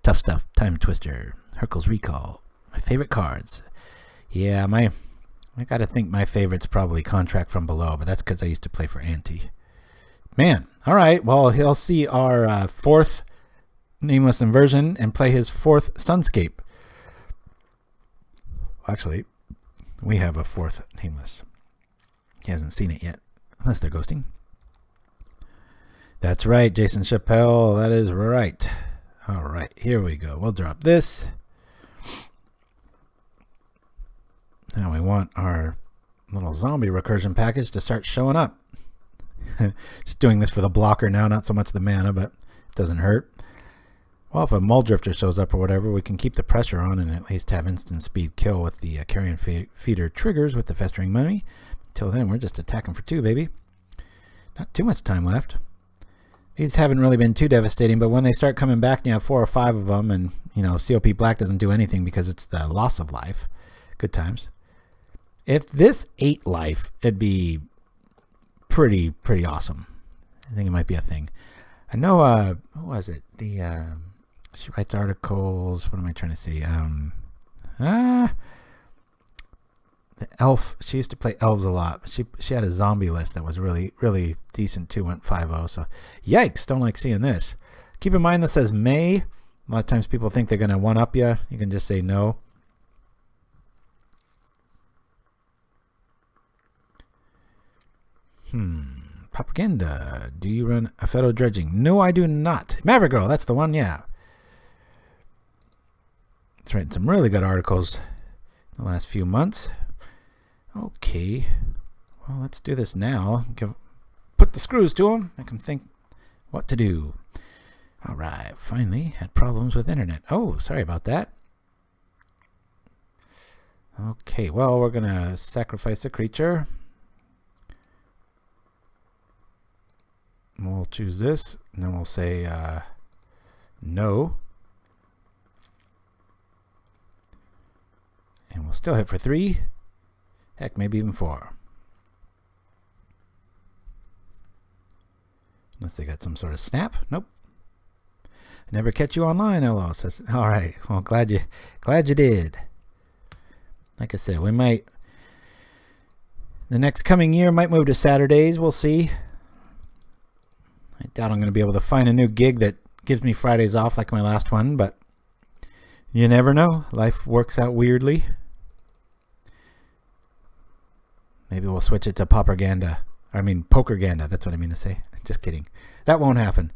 Tough stuff. Time Twister. Hercule's Recall. My favorite cards. Yeah, I got to think my favorite's probably Contract from Below, but that's because I used to play for Ante. Man, all right. Well, he'll see our 4th Nameless Inversion and play his 4th Sunscape. Actually, we have a 4th Nameless. He hasn't seen it yet, unless they're ghosting. That's right, Jason Chappelle. That is right. All right, here we go. We'll drop this. Now we want our little zombie recursion package to start showing up. Just doing this for the blocker now, not so much the mana, but it doesn't hurt. Well, if a Mull Drifter shows up or whatever, we can keep the pressure on and at least have instant speed kill with the Carrion Feeder triggers with the Festering Mummy. Until then, we're just attacking for 2, baby. Not too much time left. These haven't really been too devastating, but when they start coming back and you have 4 or 5 of them, and, you know, COP Black doesn't do anything because it's the loss of life. Good times. If this 8 life, it'd be pretty awesome. I think it might be a thing. I know, what was it? She writes articles. What am I trying to say? The elf. She used to play elves a lot. But she had a zombie list that was really decent too. Went 5-0. So yikes! Don't like seeing this. Keep in mind this says May. A lot of times people think they're gonna one up you. You can just say no. Pauperganda. Do you run Affeto Dredging? No, I do not. Maverick Girl. That's the one. Yeah. It's written some really good articles in the last few months. Okay. Well, let's do this now. Put the screws to them. I can think what to do. All right. Finally, had problems with internet. Oh, sorry about that. Okay. Well, we're going to sacrifice a creature. We'll choose this, and then we'll say no. And we'll still hit for 3. Heck, maybe even 4. Unless they got some sort of snap. Nope. I never catch you online, LO says. All right. Well, glad you did. Like I said, we might, the next coming year might move to Saturdays. We'll see. I doubt I'm going to be able to find a new gig that gives me Fridays off like my last one, but you never know. Life works out weirdly. Maybe we'll switch it to Pauperganda. I mean, Pauperganda. That's what I mean to say. Just kidding. That won't happen.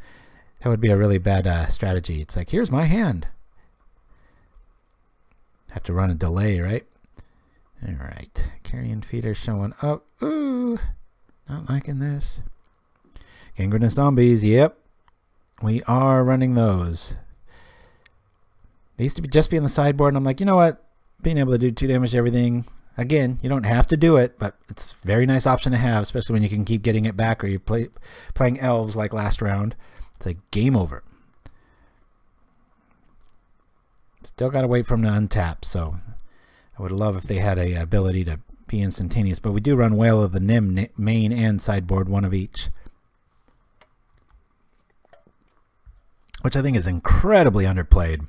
That would be a really bad strategy. It's like, here's my hand. Have to run a delay, right? All right. Carrion Feeder showing up. Ooh. Not liking this. Gangrenous Zombies, yep. We are running those. They used to just be on the sideboard, and I'm like, you know what? Being able to do 2 damage to everything, again, you don't have to do it, but it's a very nice option to have, especially when you can keep getting it back, or you're playing elves like last round. It's like game over. Still got to wait for them to untap, so I would love if they had a ability to be instantaneous, but we do run Whale of the Nim main and sideboard, one of each. Which I think is incredibly underplayed.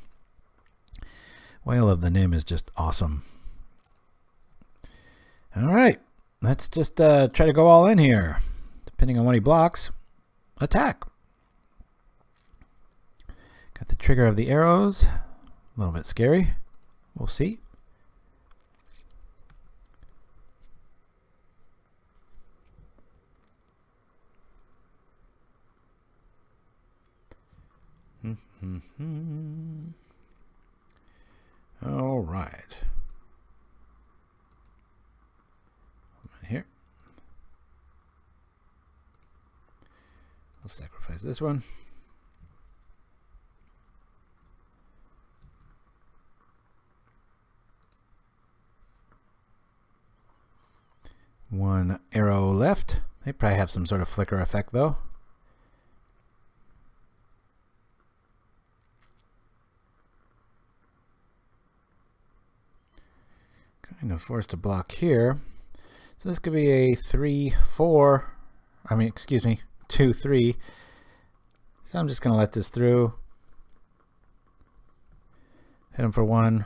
Whale of the Nim is just awesome. All right, let's just try to go all in here. Depending on what he blocks, attack. Got the trigger of the arrows. A little bit scary. We'll see. All right. Here. We'll sacrifice this one. One arrow left. They probably have some sort of flicker effect though. Kind of forced to block here. So this could be a 3, 4. I mean, excuse me, 2, 3. So I'm just going to let this through. Hit him for 1. I'm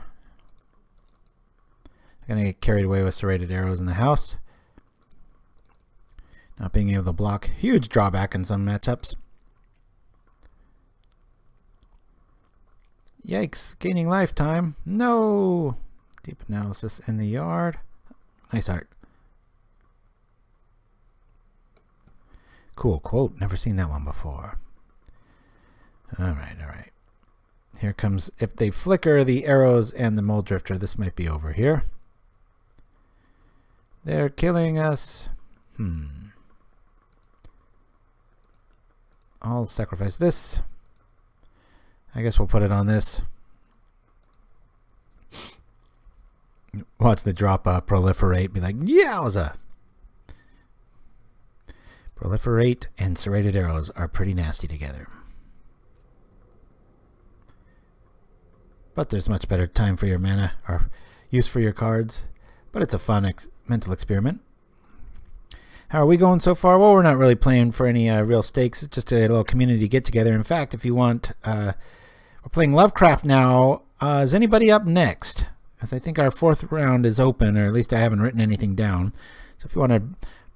going to get carried away with serrated arrows in the house. Not being able to block, huge drawback in some matchups. Yikes, gaining lifetime. No! Deep analysis in the yard. Nice art. Cool quote, never seen that one before. Alright, alright. Here comes, if they flicker the arrows and the mole drifter, this might be over here. They're killing us. I'll sacrifice this. I guess we'll put it on this. Watch the drop proliferate. Be like, yowza! Proliferate and serrated arrows are pretty nasty together. But there's much better time for your mana, or use for your cards. But it's a fun mental experiment. How are we going so far? Well, we're not really playing for any real stakes. It's just a little community get-together. In fact, if you want, we're playing Lovecraft now. Is anybody up next? Because I think our 4th round is open, or at least I haven't written anything down. So if you want to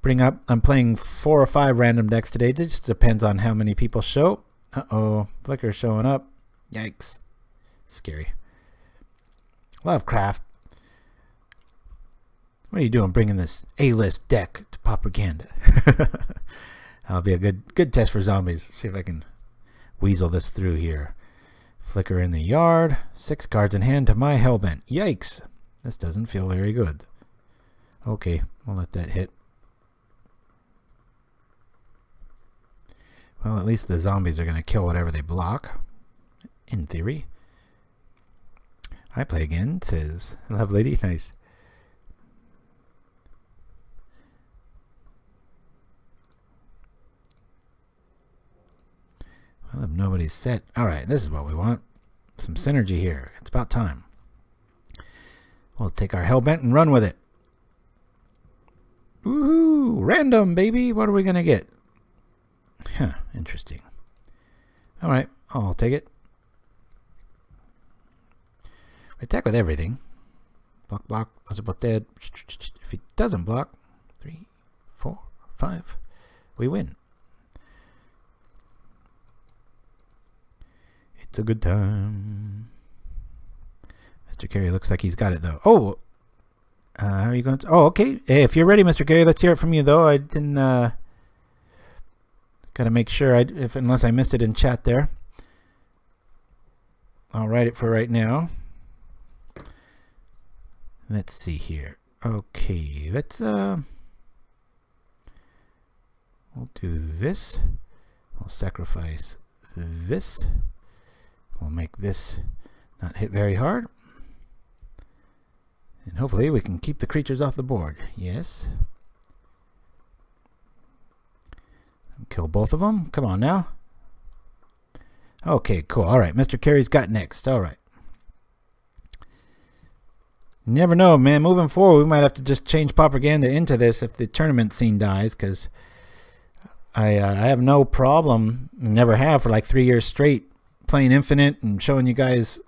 bring up, I'm playing 4 or 5 random decks today. It just depends on how many people show. Uh-oh, Flicker's showing up. Yikes. Scary. Lovecraft. What are you doing bringing this A-list deck to Pauperganda? That'll be a good test for zombies. See if I can weasel this through here. Flicker in the yard. 6 cards in hand to my Hellbent. Yikes. This doesn't feel very good. Okay, we'll let that hit. Well, at least the zombies are going to kill whatever they block. In theory. I play again, says Love Lady. Nice. Well, if nobody's set. Alright, this is what we want. Some synergy here. It's about time. We'll take our Hellbent and run with it. Woohoo! Random, baby! What are we going to get? Huh, interesting. Alright, I'll take it. We attack with everything. Block, block. What's about dead? If he doesn't block, 3, 4, 5, we win. It's a good time. Mr. Carey looks like he's got it though. Oh, how are you going to? Oh, okay. Hey, if you're ready, Mr. Carey, let's hear it from you though. I didn't. Got to make sure. Unless I missed it in chat there. I'll write it for right now. Let's see here. Okay, let's we'll do this. We'll sacrifice this. We'll make this not hit very hard. And hopefully we can keep the creatures off the board. Yes. Kill both of them. Come on now. Okay, cool. All right, Mr. Carey's got next. All right. You never know, man. Moving forward, we might have to just change Pauperganda into this if the tournament scene dies, because I have no problem, never have for like 3 years straight, playing Infinite and showing you guys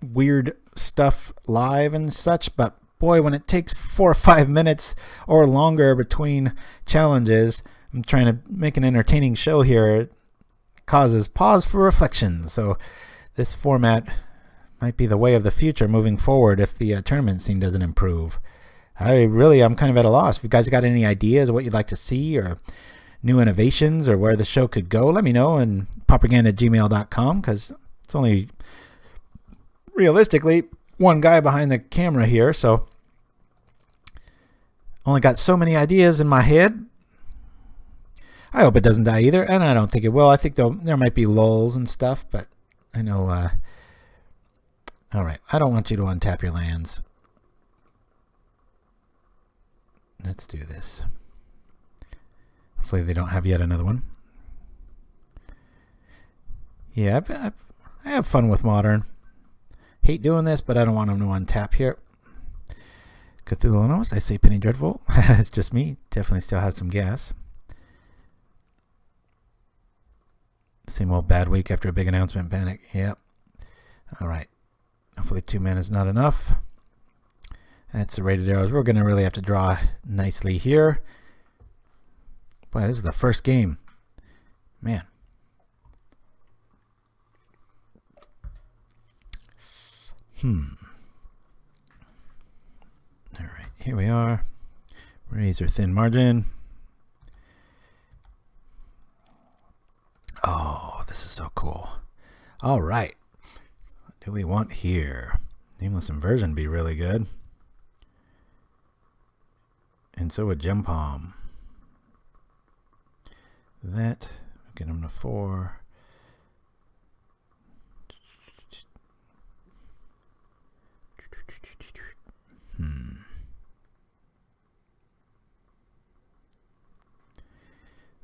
weird stuff live and such. But boy, when it takes 4 or 5 minutes or longer between challenges, I'm trying to make an entertaining show here. It causes pause for reflection. So this format might be the way of the future moving forward if the tournament scene doesn't improve. I'm kind of at a loss. If you guys got any ideas of what you'd like to see or new innovations or where the show could go, let me know in pauperganda@gmail.com, because it's only realistically one guy behind the camera here, so only got so many ideas in my head. I hope it doesn't die either, and I don't think it will. I think there might be lulls and stuff, but I know all right, I don't want you to untap your lands. Let's do this. Hopefully they don't have yet another one. Yeah, I have fun with Modern. Hate doing this, but I don't want them to untap here. Cthulhu knows. I say Penny Dreadful. It's just me. Definitely still has some gas. Same old bad week after a big announcement panic. Yep. Alright. Hopefully 2 mana is not enough. That's the rated arrows. We're going to really have to draw nicely here. Boy, this is the first game. Man. Alright, here we are. Razor thin margin. Oh, this is so cool. Alright. What do we want here? Nameless Inversion be really good. And so would Gem Palm. That, get him to 4.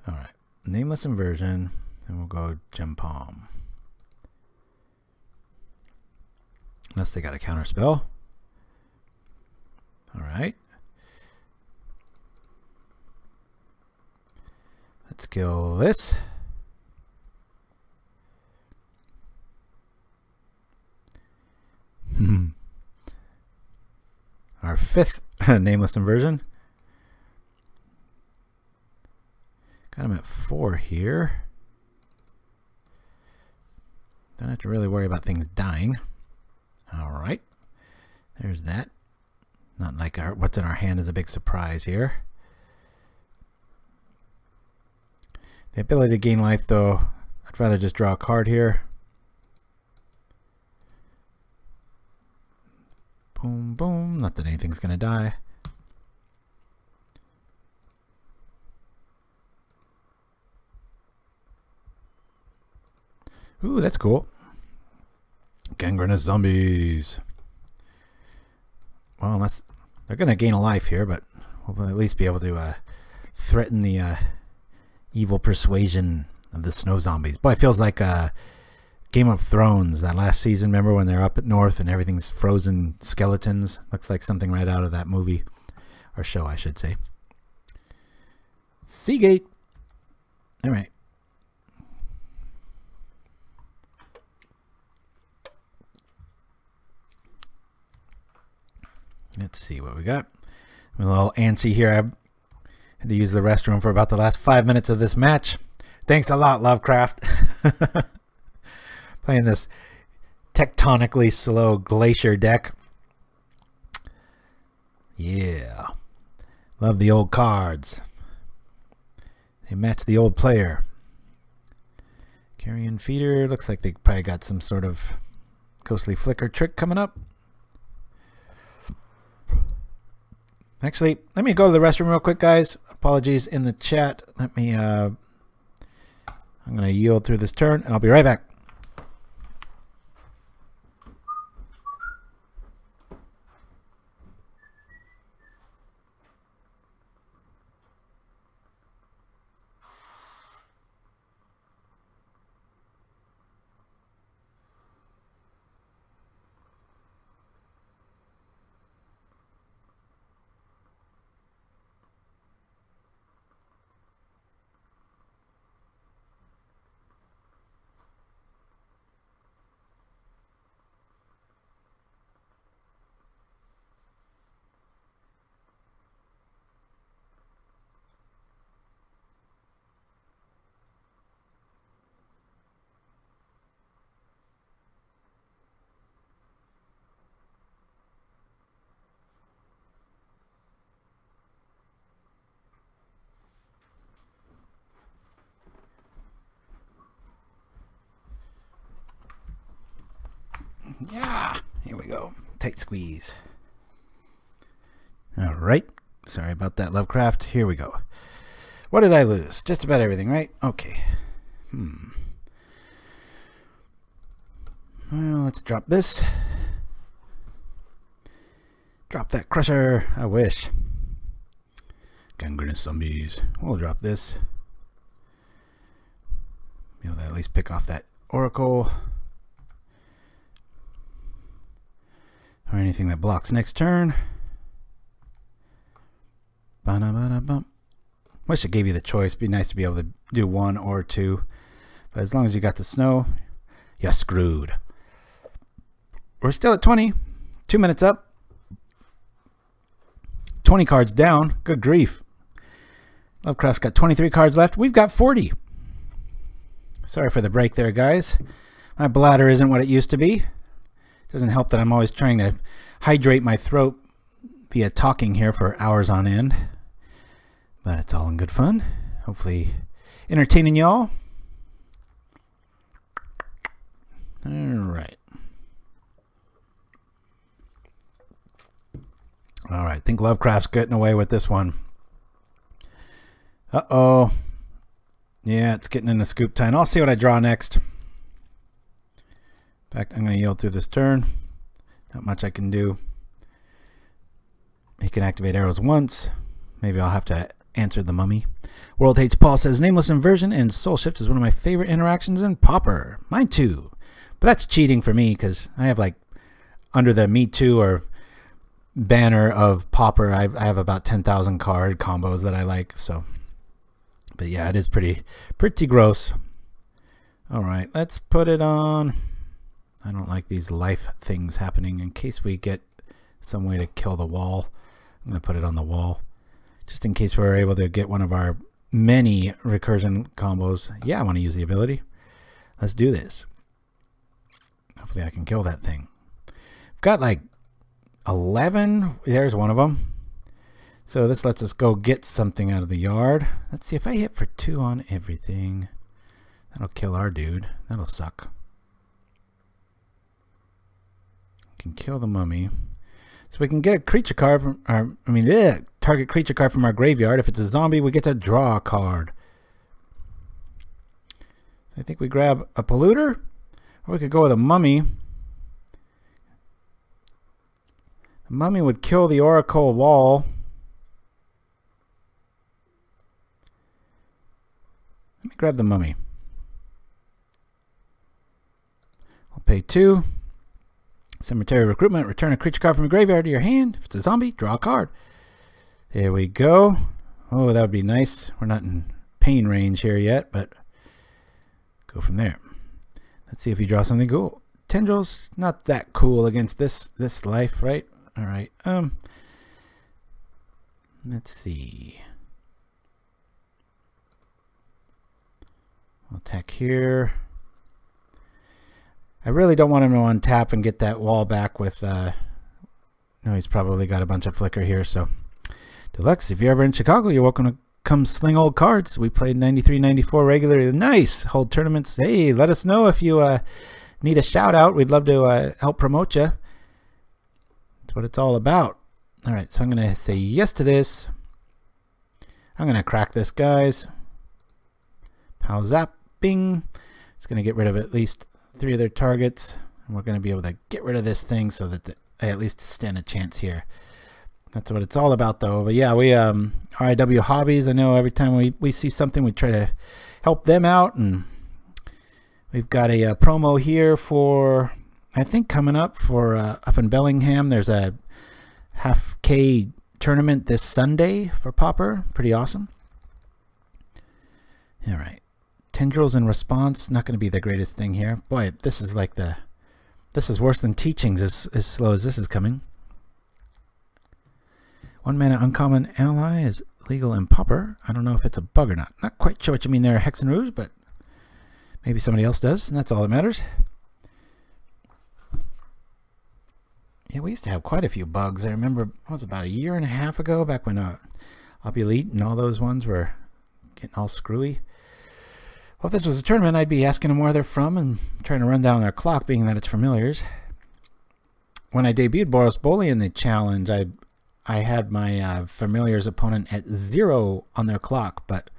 Alright, Nameless Inversion, and we'll go Gem Palm. Unless they got a counter spell. Alright. Let's kill this. Our 5th Nameless Inversion. Got him at 4 here. Don't have to really worry about things dying. Alright. There's that. Not like what's in our hand is a big surprise here. The ability to gain life, though, I'd rather just draw a card here. Boom, boom. Not that anything's going to die. Ooh, that's cool. Gangrenous zombies. Well, unless they're going to gain a life here, but we'll at least be able to threaten the evil persuasion of the snow zombies. Boy, it feels like Game of Thrones, that last season. Remember when they're up at north and everything's frozen skeletons? Looks like something right out of that movie. Or show, I should say. Seagate. All right. Let's see what we got. I'm a little antsy here. I had to use the restroom for about the last 5 minutes of this match. Thanks a lot, Lovecraft. Playing this tectonically slow glacier deck. Yeah. Love the old cards. They match the old player. Carrion Feeder. Looks like they probably got some sort of ghostly flicker trick coming up. Actually, let me go to the restroom real quick, guys. Apologies in the chat. Let me, I'm going to yield through this turn, and I'll be right back. Yeah, here we go. Tight squeeze. All right. Sorry about that, Lovecraft. Here we go. What did I lose? Just about everything, right? Okay. Well, let's drop this. Drop that crusher. I wish. Gangrenous zombies. We'll drop this. Be able to at least pick off that oracle. Or anything that blocks next turn. Ba-da-ba-da-bum. Wish it gave you the choice. Be nice to be able to do 1 or 2. But as long as you got the snow, you're screwed. We're still at 20. 2 minutes up. 20 cards down. Good grief. Lovecraft's got 23 cards left. We've got 40. Sorry for the break there, guys. My bladder isn't what it used to be. Doesn't help that I'm always trying to hydrate my throat via talking here for hours on end. But it's all in good fun. Hopefully entertaining y'all. Alright. Alright, I think Lovecraft's getting away with this one. Uh-oh. Yeah, it's getting into scoop time. I'll see what I draw next. In fact, I'm going to yield through this turn. Not much I can do. He can activate arrows once. Maybe I'll have to answer the mummy. World Hates Paul says, Nameless Inversion and Soul Shift is one of my favorite interactions in Pauper. Mine too. But that's cheating for me because I have like under the Me Too or banner of Pauper, I have about 10,000 card combos that I like. So, but yeah, it is pretty gross. All right, let's put it on. I don't like these life things happening. In case we get some way to kill the wall, I'm going to put it on the wall. Just in case we're able to get one of our many recursion combos. Yeah, I want to use the ability. Let's do this. Hopefully I can kill that thing. I've got like 11. There's one of them. So this lets us go get something out of the yard. Let's see if I hit for 2 on everything. That'll kill our dude. That'll suck. Can kill the mummy. So we can get a creature card from our, target creature card from our graveyard. If it's a zombie, we get to draw a card. So I think we grab a polluter, or we could go with a mummy. The mummy would kill the oracle wall. Let me grab the mummy. I'll pay 2. Cemetery Recruitment. Return a creature card from your graveyard to your hand. If it's a zombie, draw a card. There we go. Oh, that would be nice. We're not in pain range here yet, but go from there. Let's see if you draw something cool. Tendrils, not that cool against this life, right? All right. Let's see. We'll attack here. I really don't want him to untap and get that wall back with, no, he's probably got a bunch of flicker here, so. Deluxe, if you're ever in Chicago, you're welcome to come sling old cards. We played 93, 94 regularly. Nice! Hold tournaments. Hey, let us know if you need a shout out. We'd love to help promote you. That's what it's all about. All right, so I'm going to say yes to this. I'm going to crack this, guys. Pow zap, bing. It's going to get rid of at least 3 of their targets, and we're going to be able to get rid of this thing so that I at least stand a chance here. That's what it's all about, though. But yeah, we RIW Hobbies, I know every time we see something, we try to help them out, and we've got a promo here for, I think, coming up for up in Bellingham. There's a half K tournament this Sunday for Pauper. Pretty awesome. All right. Tendrils in response, not going to be the greatest thing here. Boy, this is like this is worse than teachings as slow as this is coming. 1 mana uncommon ally is legal in Pauper. I don't know if it's a bug or not. Not quite sure what you mean there, Hex and Rouge, but maybe somebody else does, and that's all that matters. Yeah, we used to have quite a few bugs. I remember it was about a year and a half ago, back when Opulite and all those ones were getting all screwy. Well, if this was a tournament, I'd be asking them where they're from and trying to run down their clock, being that it's familiars. When I debuted Boros Boli in the challenge, I had my familiars opponent at 0 on their clock, but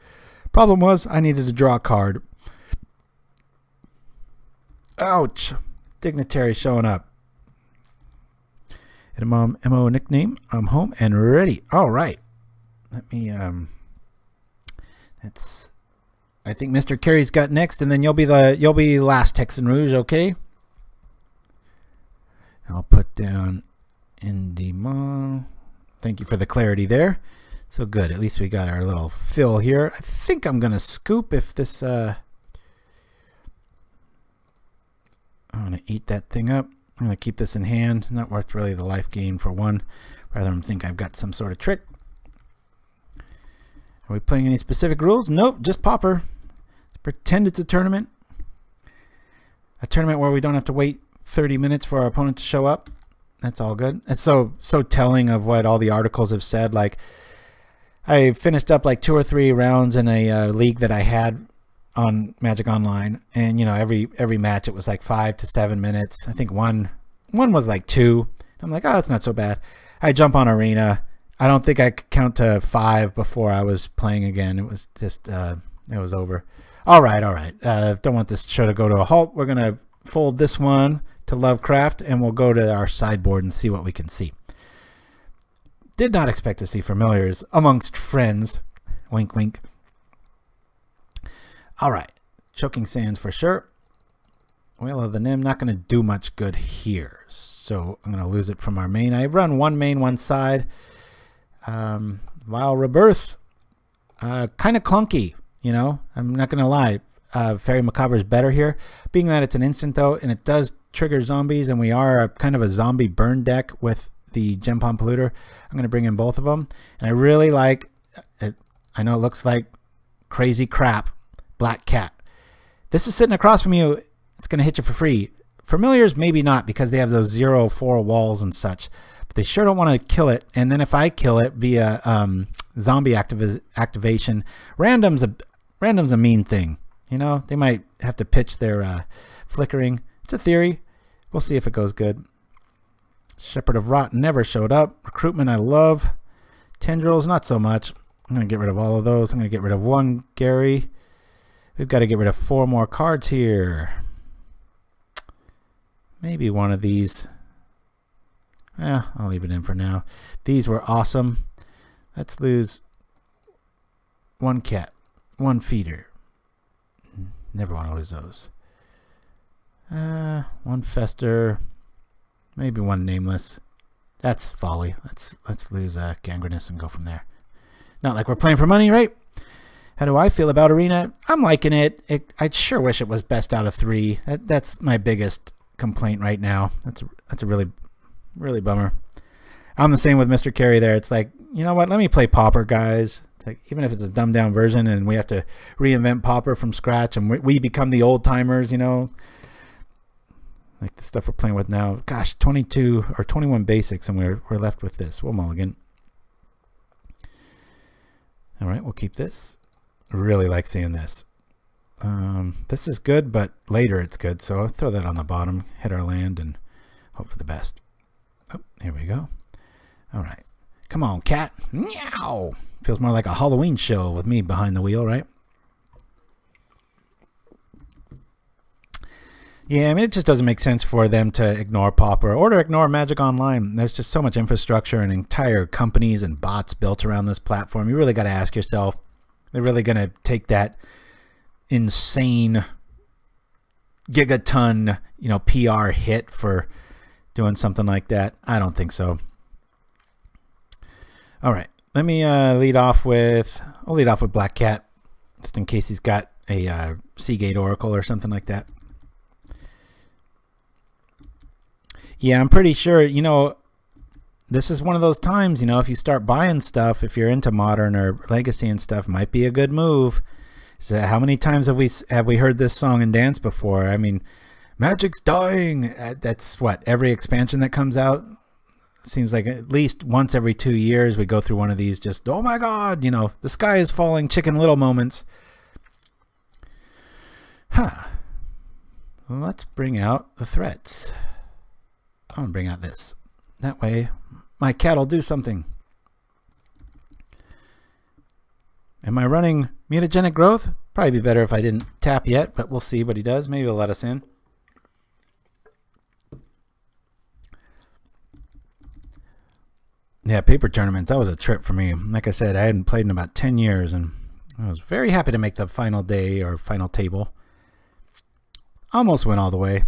problem was I needed to draw a card. Ouch! Dignitary showing up. And MO nickname, I'm home and ready. All right. Let me that's I think Mr. Carey's got next, and then you'll be last, Texan Rouge, okay? I'll put down Indie. Thank you for the clarity there. So good. At least we got our little fill here. I think I'm gonna scoop if this I'm gonna eat that thing up. I'm gonna keep this in hand. Not worth really the life gain for one. Rather than think I've got some sort of trick. Are we playing any specific rules? Nope, just Pauper. Pretend it's a tournament. A tournament where we don't have to wait 30 minutes for our opponent to show up. That's all good. It's so telling of what all the articles have said. Like, I finished up like 2 or 3 rounds in a league that I had on Magic Online, and you know, every match it was like 5 to 7 minutes. I think one was like 2. I'm like, oh, that's not so bad. I jump on Arena. I don't think I could count to 5 before I was playing again. It was just it was over. All right. Don't want this show to go to a halt. We're gonna fold this one to Lovecraft, and we'll go to our sideboard and see what we can see. Did not expect to see familiars amongst friends. Wink, wink. All right, Choking Sands for sure. Whale of the Nim, not going to do much good here, so I'm going to lose it from our main. I run one main, one side. Vile Rebirth, kind of clunky, you know. I'm not going to lie. Fairy Macabre is better here, being that it's an instant though, and it does trigger zombies, and we are kind of a zombie burn deck with the Gem Palm Polluter. I'm going to bring in both of them, and I really like it. I know it looks like crazy crap. Black Cat. This is sitting across from you. It's going to hit you for free. Familiars, maybe not, because they have those 0/4 walls and such. But they sure don't want to kill it. And then if I kill it via zombie activation, random's a mean thing. You know, they might have to pitch their flickering. It's a theory. We'll see if it goes good. Shepherd of Rot never showed up. Recruitment I love. Tendrils, not so much. I'm going to get rid of all of those. I'm going to get rid of one Gary. We've got to get rid of 4 more cards here. Maybe one of these. I'll leave it in for now. These were awesome. Let's lose 1 cat, 1 feeder. Never want to lose those. 1 fester. Maybe 1 nameless. That's folly. Let's lose Gangrenous and go from there. Not like we're playing for money, right? How do I feel about Arena? I'm liking it. I sure wish it was best out of 3. That's my biggest complaint right now. That's a really bummer. I'm the same with Mr. Carey there. It's like, you know what? Let me play Pauper, guys. It's like, even if it's a dumbed down version and we have to reinvent Pauper from scratch and we become the old timers, you know, like the stuff we're playing with now. Gosh, 22 or 21 basics, and we're left with this. We'll mulligan. All right, we'll keep this. Really like seeing this. This is good, but later it's good, so I'll throw that on the bottom, hit our land, and hope for the best. Oh, here we go. All right. Come on, cat. Meow. Feels more like a Halloween show with me behind the wheel, right? Yeah, I mean, it just doesn't make sense for them to ignore Pauper or to ignore Magic Online. There's just so much infrastructure and entire companies and bots built around this platform. You really got to ask yourself, they're really going to take that insane gigaton, you know, PR hit for doing something like that? I don't think so. All right, let me lead off with Black Cat, just in case he's got a Seagate Oracle or something like that. Yeah, I'm pretty sure, you know, this is one of those times, you know, if you start buying stuff, if you're into Modern or Legacy and stuff, might be a good move. So how many times have we heard this song and dance before? I mean, Magic's dying. That's what, every expansion that comes out? Seems like at least once every 2 years we go through one of these just, oh my God, you know, the sky is falling, Chicken Little moments. Huh. Well, let's bring out the threats. I'm gonna bring out this. That way my cat will do something. Am I running mutagenic growth? Probably be better if I didn't tap yet, but we'll see what he does. Maybe he'll let us in. Yeah, paper tournaments, that was a trip for me. Like I said, I hadn't played in about 10 years, and I was very happy to make the final day or final table. Almost went all the way.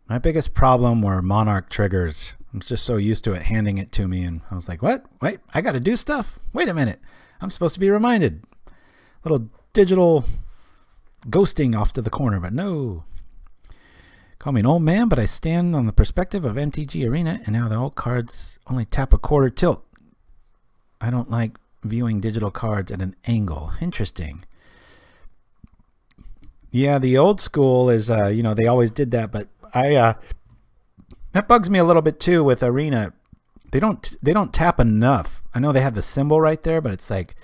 My biggest problem were Monarch triggers. I'm just so used to it handing it to me, and I was like, what? Wait, I got to do stuff? Wait a minute. I'm supposed to be reminded. Little digital ghosting off to the corner, but no. Call me an old man, but I stand on the perspective of MTG Arena, and now the old cards only tap a quarter tilt. I don't like viewing digital cards at an angle. Interesting. Yeah, the old school is, you know, they always did that, but that bugs me a little bit too with Arena. They don't tap enough. I know they have the symbol right there, but it's like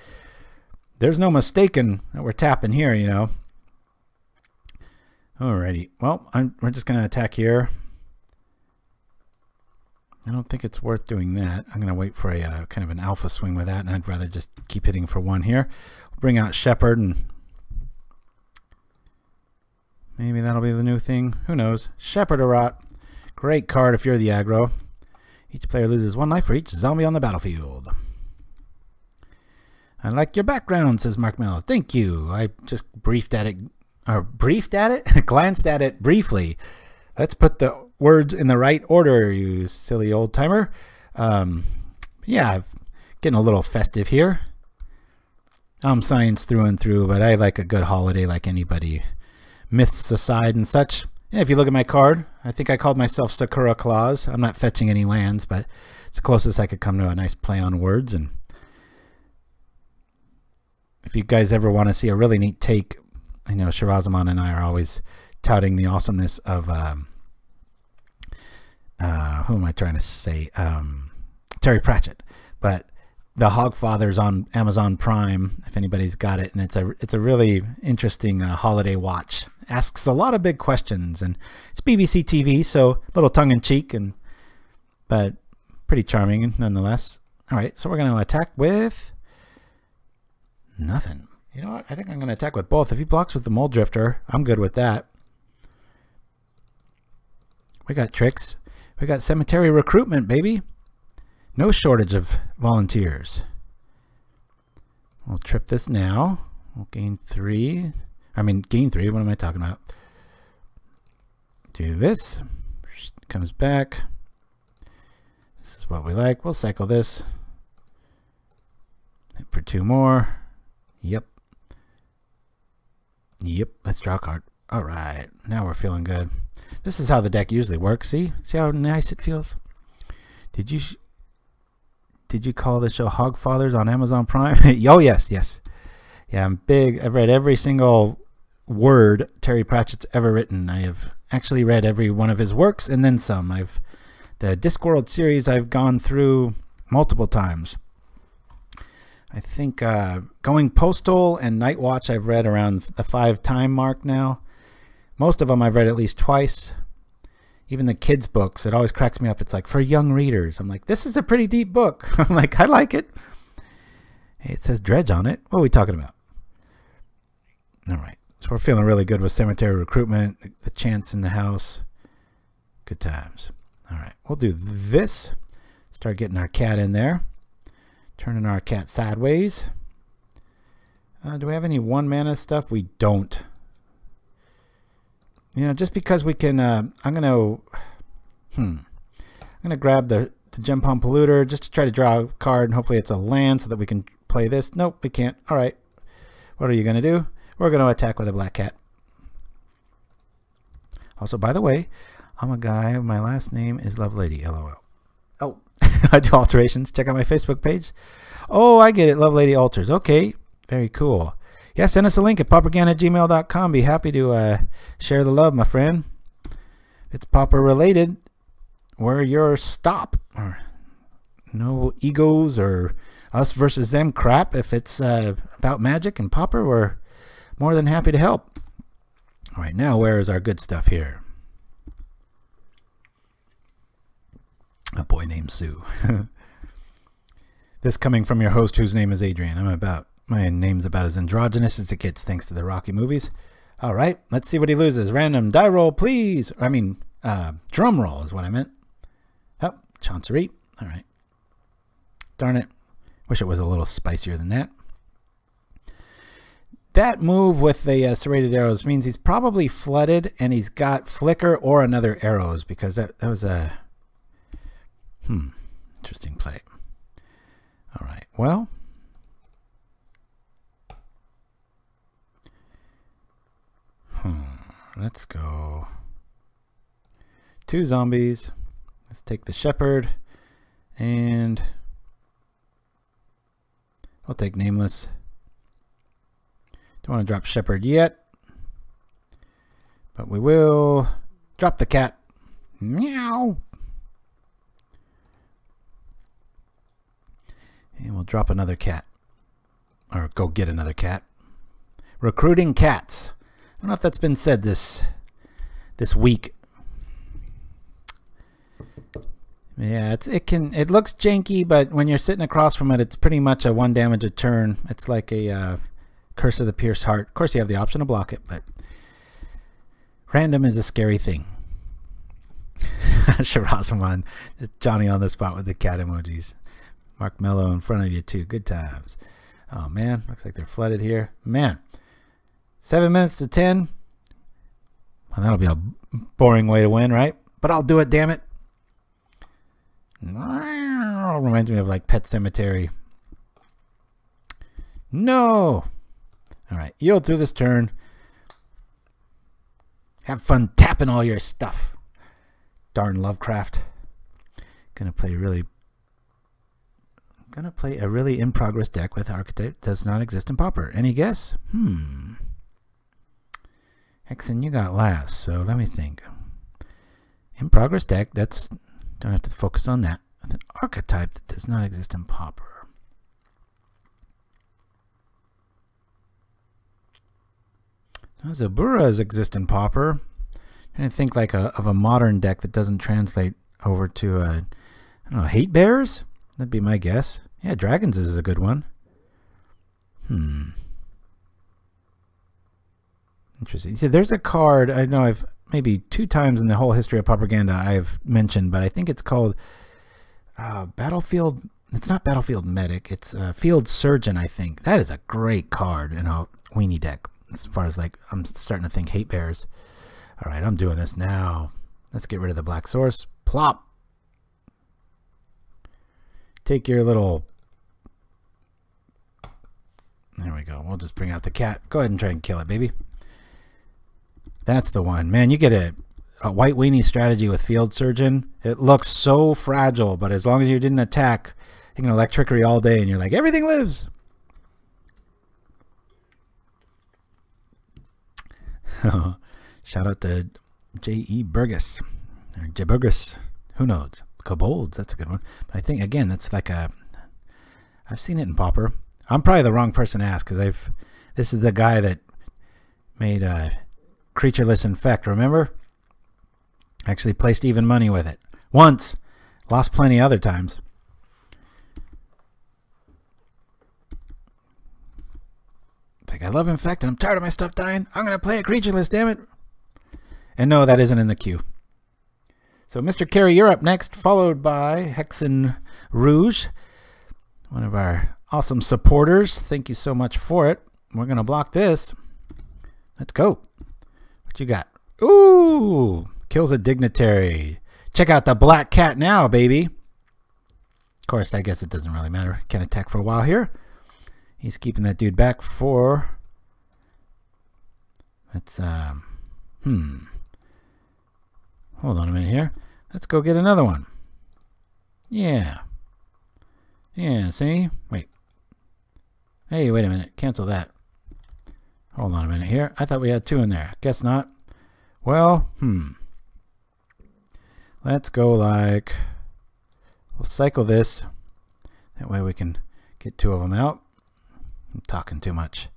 there's no mistaking that we're tapping here, you know. Alrighty, well, we're just gonna attack here. I don't think it's worth doing that. I'm gonna wait for a kind of an alpha swing with that, and I'd rather just keep hitting for one here. We'll bring out Shepherd, and maybe that'll be the new thing. Who knows? Shepherd or Rot. Great card if you're the aggro. Each player loses 1 life for each zombie on the battlefield. I like your background, says Mark Mello. Thank you. I just glanced at it briefly. Let's put the words in the right order, you silly old timer. Yeah, getting a little festive here. I'm science through and through, but I like a good holiday like anybody. Myths aside and such. Yeah, if you look at my card, I think I called myself Sakura Claus. I'm not fetching any lands, but it's the closest I could come to a nice play on words. And if you guys ever want to see a really neat take, I know Shirazaman and I are always touting the awesomeness of who am I trying to say? Terry Pratchett. But the Hogfather's on Amazon Prime, if anybody's got it, and it's a really interesting holiday watch. Asks a lot of big questions, and it's BBC TV, so a little tongue-in-cheek, but pretty charming nonetheless. All right, so we're going to attack with nothing. You know what? I think I'm going to attack with both. If he blocks with the Mole Drifter, I'm good with that. We got tricks. We got cemetery recruitment, baby. No shortage of volunteers. We'll trip this now. We'll gain 3. Gain 3. What am I talking about? Do this. Comes back. This is what we like. We'll cycle this. Hit for 2 more. Yep. Yep. Let's draw a card. All right. Now we're feeling good. This is how the deck usually works. See how nice it feels? Did you call the show Hogfathers on Amazon Prime? Oh, yes. Yeah, I'm big. I've read every single word Terry Pratchett's ever written. I have actually read every one of his works and then some. The Discworld series I've gone through multiple times. I think Going Postal and Night Watch I've read around the 5-time mark now. Most of them I've read at least twice. Even the kids' books, it always cracks me up. It's like for young readers. I'm like, this is a pretty deep book. I'm like, I like it. Hey, it says Dredge on it. What are we talking about? All right. So we're feeling really good with cemetery recruitment, the chance in the house. Good times. All right. We'll do this. Start getting our cat in there. Turning our cat sideways. Do we have any 1-mana stuff? We don't. You know, just because we can, I'm gonna grab the Gem Palm Polluter just to try to draw a card, and hopefully it's a land so that we can play this. Nope, we can't. All right, what are you gonna do? We're gonna attack with a black cat. Also, by the way, I'm a guy. My last name is Lovelady. LOL. Oh, I do alterations. Check out my Facebook page. Oh, I get it. Lovelady Alters. Okay, very cool. Yeah, send us a link at pauperganda@gmail.com. Be happy to share the love, my friend. If it's Pauper related, we're your stop. Or no egos or us versus them crap. If it's about magic and Pauper, we're more than happy to help. All right, now where is our good stuff here? A boy named Sue. This coming from your host whose name is Adrian. My name's about as androgynous as it gets thanks to the Rocky movies. All right, let's see what he loses. Random die roll, please. Drum roll is what I meant. Oh, Chancery. All right. Darn it. Wish it was a little spicier than that. That move with the serrated arrows means he's probably flooded and he's got flicker or another arrows, because that was a interesting play. All right. Well, let's go. 2 zombies. Let's take the shepherd, and I'll take nameless. Don't want to drop shepherd yet, but we will drop the cat. Meow. And we'll drop another cat, or go get another cat. Recruiting cats. I don't know if that's been said this week. Yeah, it looks janky, but when you're sitting across from it, it's pretty much a 1 damage a turn. It's like a Curse of the Pierced Heart. Of course, you have the option to block it, but random is a scary thing. Shirasaman, Johnny on the spot with the cat emojis. Mark Mello in front of you too. Good times. Oh man, looks like they're flooded here. Man, 7 minutes to 10. Well, that'll be a boring way to win, right? But I'll do it, damn it. Reminds me of like Pet Cemetery. No. All right, yield through this turn. Have fun tapping all your stuff. Darn Lovecraft. Gonna play a really in progress deck with archetype does not exist in Pauper. Any guess? Hexen, you got last, so let me think. In progress deck, don't have to focus on that. With an archetype that does not exist in Pauper. Zaburas exist in Pauper. And I think like of a modern deck that doesn't translate over to I don't know, Hate Bears? That'd be my guess. Yeah, Dragons is a good one. Interesting. See, there's a card I know I've maybe 2 times in the whole history of Pauperganda I've mentioned, but I think it's called Battlefield. It's not Battlefield Medic. It's Field Surgeon, I think. That is a great card in a weenie deck. As far as like, I'm starting to think Hate Bears. All right, I'm doing this now. Let's get rid of the black source. Plop. Take your little... There we go. We'll just bring out the cat. Go ahead and try and kill it, baby. That's the one. Man, you get a white weenie strategy with Field Surgeon. It looks so fragile, but as long as you didn't attack, you can elect trickery all day and you're like, everything lives. Shout out to J.E. Burgess. Or J. Burgess. Who knows? Kobolds. That's a good one. But I think, again, that's like I've seen it in Pauper. I'm probably the wrong person to ask, because this is the guy that made Creatureless Infect, remember? Actually placed even money with it. Once. Lost plenty other times. It's like, I love Infect and I'm tired of my stuff dying. I'm going to play a Creatureless, damn it. And no, that isn't in the queue. So Mr. Carey, you're up next, followed by Hexen Rouge, one of our awesome supporters. Thank you so much for it. We're going to block this. Let's go. What you got? Ooh, kills a dignitary. Check out the black cat now, baby. Of course, I guess it doesn't really matter. Can't attack for a while here. He's keeping that dude back for... Let's, Hold on a minute here. Let's go get another one. Yeah. Yeah, see? Wait. Hey, wait a minute. Cancel that. Hold on a minute here. I thought we had 2 in there. Guess not. Well, let's go like... We'll cycle this. That way we can get 2 of them out. I'm talking too much.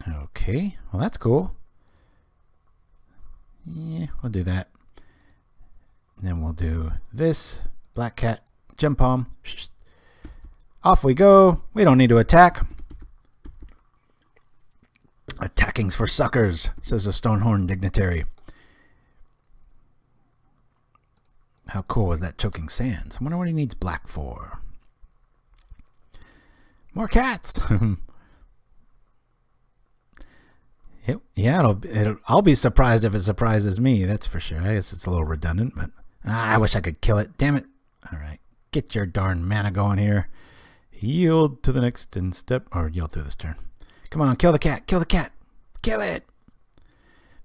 Okay. Well, that's cool. Yeah, we'll do that. And then we'll do this. Black cat. Gem palm. Off we go. We don't need to attack. Attacking's for suckers, says a Stonehorn dignitary. How cool was that choking sands? I wonder what he needs black for. More cats! Yeah, I'll be surprised if it surprises me, that's for sure. I guess it's a little redundant, but I wish I could kill it. Damn it. All right, get your darn mana going here. Yield to the next in step, or yield through this turn. Come on, kill the cat, kill the cat. Kill it!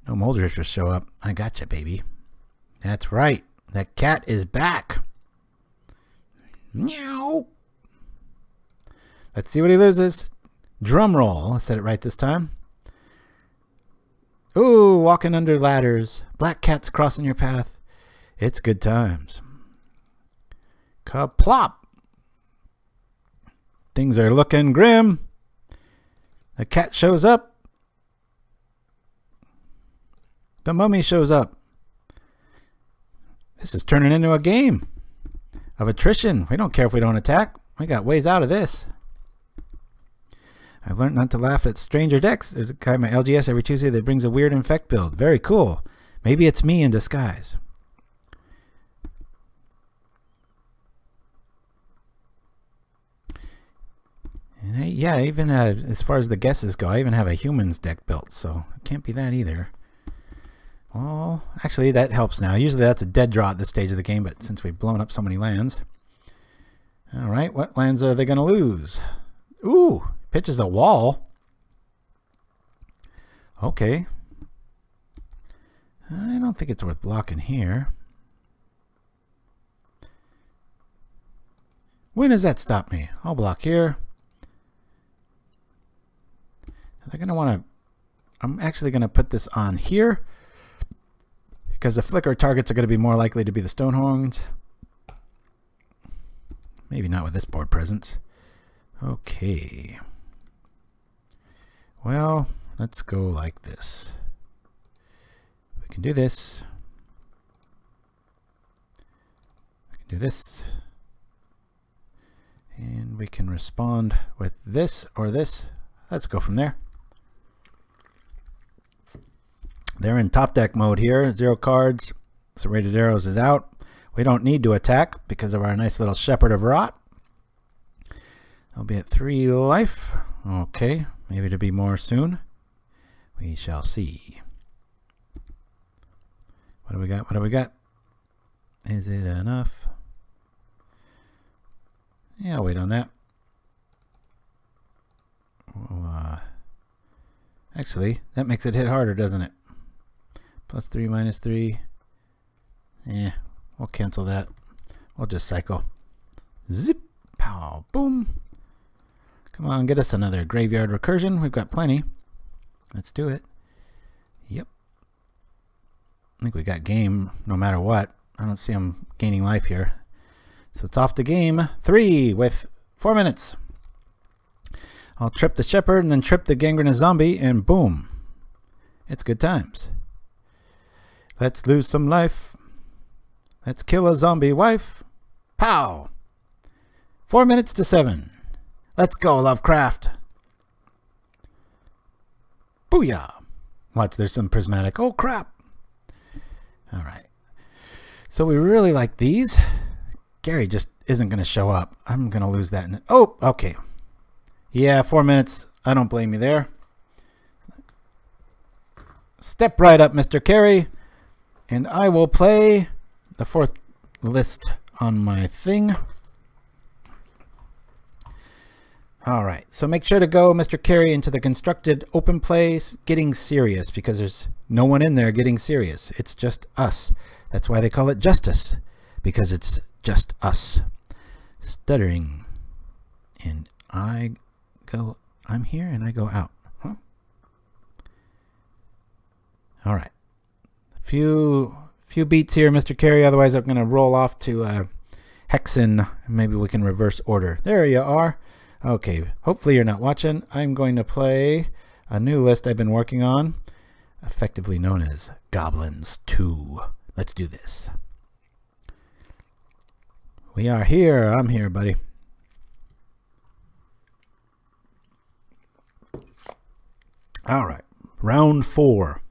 No molders will show up. I gotcha, baby. That's right. The cat is back. Meow. Let's see what he loses. Drum roll. I said it right this time. Ooh, walking under ladders. Black cats crossing your path. It's good times. Kaplop. Things are looking grim. The cat shows up. The mummy shows up. This is turning into a game of attrition. We don't care if we don't attack. We got ways out of this. I've learned not to laugh at stranger decks. There's a guy in my LGS every Tuesday that brings a weird infect build. Very cool. Maybe it's me in disguise. And yeah, even as far as the guesses go, I even have a humans deck built, so it can't be that either. Well, actually, that helps now. Usually that's a dead draw at this stage of the game, but since we've blown up so many lands. All right, what lands are they going to lose? Ooh, pitches a wall. Okay. I don't think it's worth blocking here. When does that stop me? I'll block here. They're going to want to... I'm actually going to put this on here, because the flicker targets are going to be more likely to be the Stonehorns. Maybe not with this board presence. Okay. Well, let's go like this. We can do this. We can do this. And we can respond with this or this. Let's go from there. They're in top deck mode here. 0 cards. Serrated Arrows is out. We don't need to attack because of our nice little Shepherd of Rot. I'll be at 3 life. Okay, maybe to be more soon. We shall see. What do we got? What do we got? Is it enough? Yeah, I'll wait on that. Actually, that makes it hit harder, doesn't it? +3, -3. Yeah, we'll cancel that. We'll just cycle. Zip, pow, boom. Come on, get us another graveyard recursion. We've got plenty. Let's do it. Yep. I think we got game no matter what. I don't see him gaining life here. So it's off to game 3 with 4 minutes. I'll trip the Shepherd and then trip the Gangrenous Zombie, and boom. It's good times. Let's lose some life. Let's kill a zombie wife. Pow! 4 minutes to 7. Let's go, Lovecraft. Booyah! Watch, there's some prismatic. Oh, crap! All right. So we really like these. Gary just isn't going to show up. I'm going to lose that. Oh, okay. Yeah, 4 minutes. I don't blame you there. Step right up, Mr. Carey. And I will play the 4th list on my thing. All right, so make sure to go, Mr. Carey, into the constructed open place, getting serious, because there's no one in there getting serious. It's just us. That's why they call it justice, because it's just us. Stuttering. And I'm here and I go out. Huh? All right. Few beats here, Mr. Carey. Otherwise, I'm going to roll off to Hexen. Maybe we can reverse order. There you are. Okay. Hopefully you're not watching. I'm going to play a new list I've been working on, effectively known as Goblins 2. Let's do this. We are here. I'm here, buddy. All right. Round 4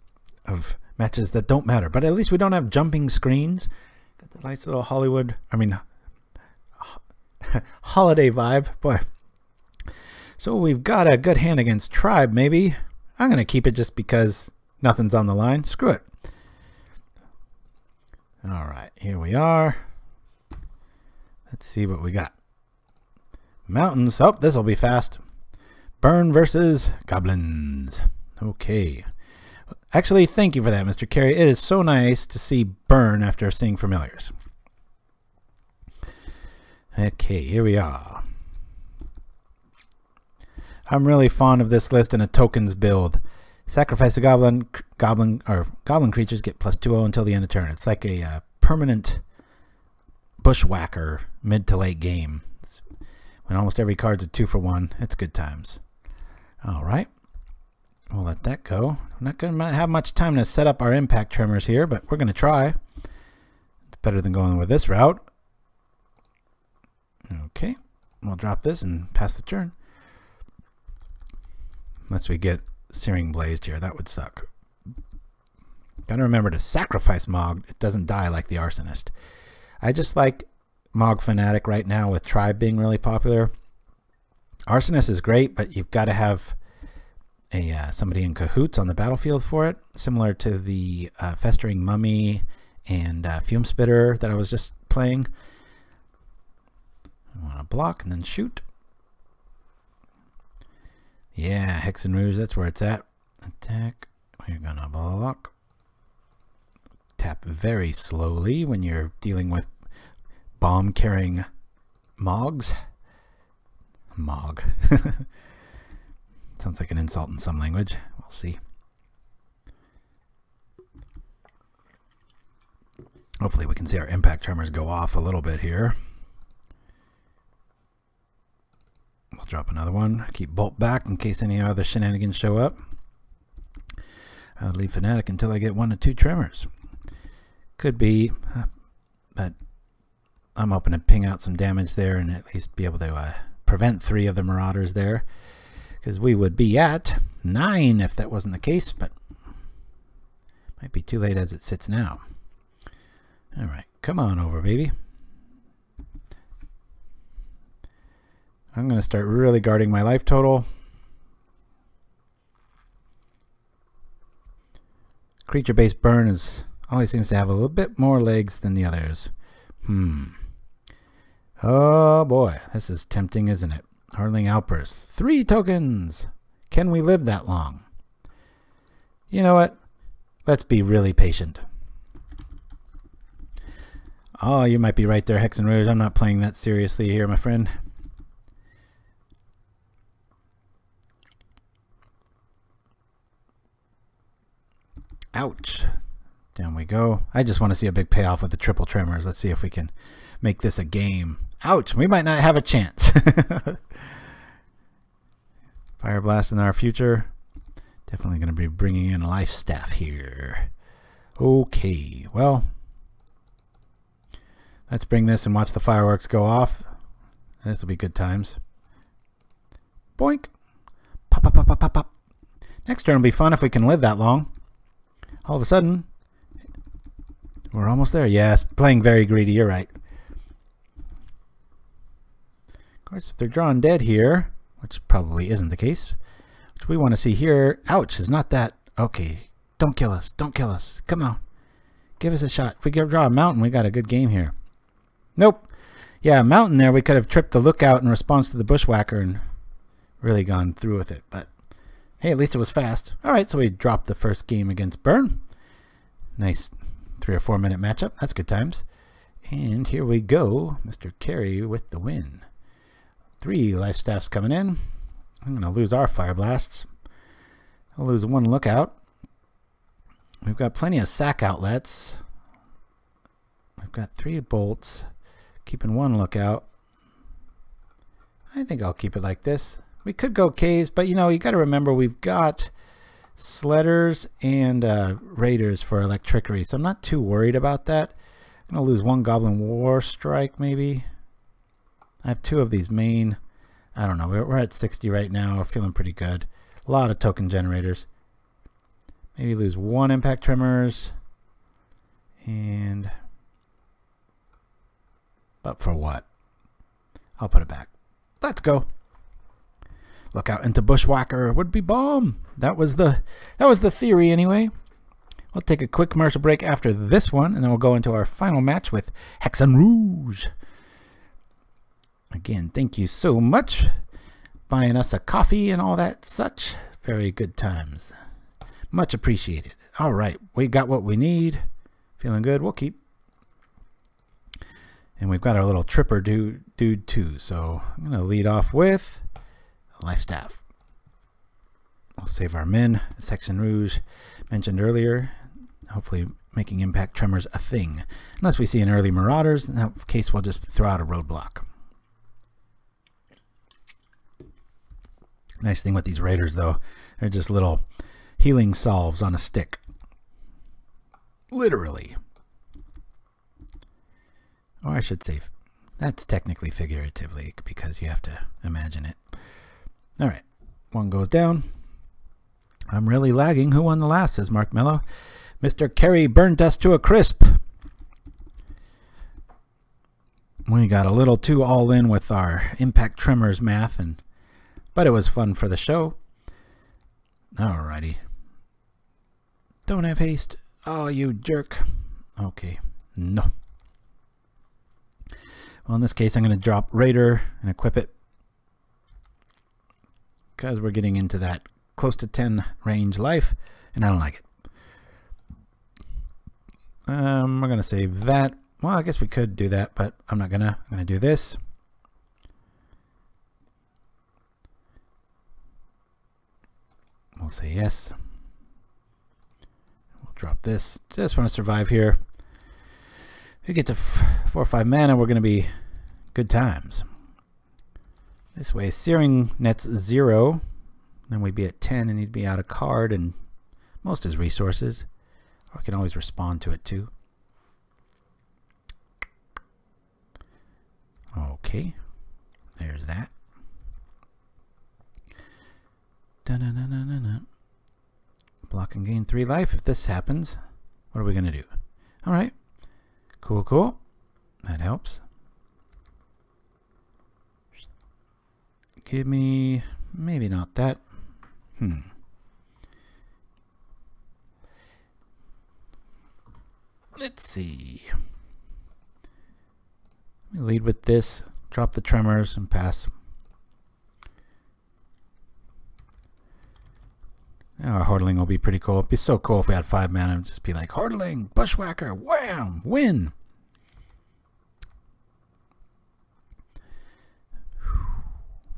of matches that don't matter, but at least we don't have jumping screens Got the nice little Hollywood, holiday vibe. Boy. So we've got a good hand against Tribe, maybe. I'm going to keep it just because nothing's on the line. Screw it. All right, here we are. Let's see what we got. Mountains. Oh, this will be fast. Burn versus Goblins. Okay. Actually, thank you for that, Mr. Carey. It is so nice to see Burn after seeing Familiars. Okay, here we are. I'm really fond of this list in a tokens build. Sacrifice a goblin creatures get +2/0 until the end of turn. It's like a permanent bushwhacker mid to late game. When almost every card's a 2-for-1, it's good times. All right, we'll let that go. I'm not going to have much time to set up our impact tremors here, but we're going to try. It's better than going with this route. Okay, we'll drop this and pass the turn. Unless we get Searing Blazed here, that would suck. Gotta remember to sacrifice Mog. It doesn't die like the Arsonist. I just like Mog Fanatic right now with Tribe being really popular. Arsonist is great, but you've got to have a somebody in cahoots on the battlefield for it, similar to the Festering Mummy and Fume Spitter that I was just playing. I want to block and then shoot. Yeah, Hex and Rouge, that's where it's at. Attack. We're gonna block. Tap very slowly when you're dealing with bomb-carrying Mogs. Mog. Sounds like an insult in some language. We'll see. Hopefully we can see our impact tremors go off a little bit here. We'll drop another one. Keep Bolt back in case any other shenanigans show up. I'll leave Fanatic until I get 1 to 2 tremors. Could be, but I'm hoping to ping out some damage there and at least be able to prevent 3 of the Marauders there. Because we would be at 9 if that wasn't the case, but might be too late as it sits now. Alright, come on over, baby. I'm going to start really guarding my life total. Creature-based burn always seems to have a little bit more legs than the others. Oh boy, this is tempting, isn't it? Hurling Outburst. 3 tokens! Can we live that long? You know what? Let's be really patient. Oh, you might be right there, Hex and Rouge. I'm not playing that seriously here, my friend. Ouch. Down we go. I just want to see a big payoff with the triple tremors. Let's see if we can make this a game. Ouch. We might not have a chance. Fire Blast in our future. Definitely going to be bringing in Life Staff here. Okay. Well, let's bring this and watch the fireworks go off. This will be good times. Boink. Pop, pop, pop, pop, pop, pop. Next turn will be fun if we can live that long. All of a sudden, we're almost there. Yes, playing very greedy, you're right. Of course, if they're drawn dead here, which probably isn't the case, which we want to see here. Ouch, is not that. Okay, don't kill us. Don't kill us. Come on. Give us a shot. If we draw a mountain, we got a good game here. Nope. Yeah, mountain there, we could have tripped the lookout in response to the bushwhacker and really gone through with it, but hey, at least it was fast. All right, so we dropped the first game against Burn. Nice 3 or 4 minute matchup. That's good times. And here we go. Mr. Carey with the win. 3 life staffs coming in. I'm going to lose our fire blasts. I'll lose 1 lookout. We've got plenty of sack outlets. I've got 3 bolts. Keeping 1 lookout. I think I'll keep it like this. We could go caves, but you know, you got to remember we've got Sledders and Raiders for Electrickery, so I'm not too worried about that. I'm going to lose 1 Goblin War Strike, maybe. I have 2 of these main. I don't know. We're at 60 right now. We're feeling pretty good. A lot of token generators. Maybe lose 1 Impact Tremors. And But for what? I'll put it back. Let's go. Look out into Bushwhacker would be bomb. That was the theory anyway. We'll take a quick commercial break after this one, and then we'll go into our final match with Hex and Rouge. Again, thank you so much. Buying us a coffee and all that such. Very good times. Much appreciated. All right, we got what we need. Feeling good. We'll keep. And we've got our little tripper dude too. So I'm going to lead off with Life Staff. We'll save our men. Hex and Rouge mentioned earlier. Hopefully making impact tremors a thing. Unless we see an early Marauders. In that case, we'll just throw out a roadblock. Nice thing with these raiders, though, they're just little healing salves on a stick. Literally. Or I should say, that's technically figuratively, because you have to imagine it. All right, one goes down. I'm really lagging. Who won the last, says Mark Mello. Mr. Kerry burnt us to a crisp. We got a little too all in with our impact tremors math, but it was fun for the show. Alrighty. Don't have haste. Oh, you jerk. Okay. No. Well, in this case, I'm going to drop Raider and equip it, because we're getting into that close to 10 range life, and I don't like it. We're going to save that. Well, I guess we could do that, but I'm not going to. I'm going to do this. We'll say yes. We'll drop this. Just want to survive here. If we get to 4 or 5 mana, we're going to be good times. This way, Searing nets 0. Then we'd be at 10, and he'd be out a card and most of his resources. Or we can always respond to it too. Okay, there's that. Da-na-na-na-na-na. Block and gain 3 life. If this happens, what are we going to do? All right, cool, cool. That helps. Give me, maybe not that. Let's see. Let me lead with this, drop the tremors, and pass. Now our Hordling will be pretty cool. It'd be so cool if we had 5 mana and just be like, Hordling, Bushwhacker, wham, win.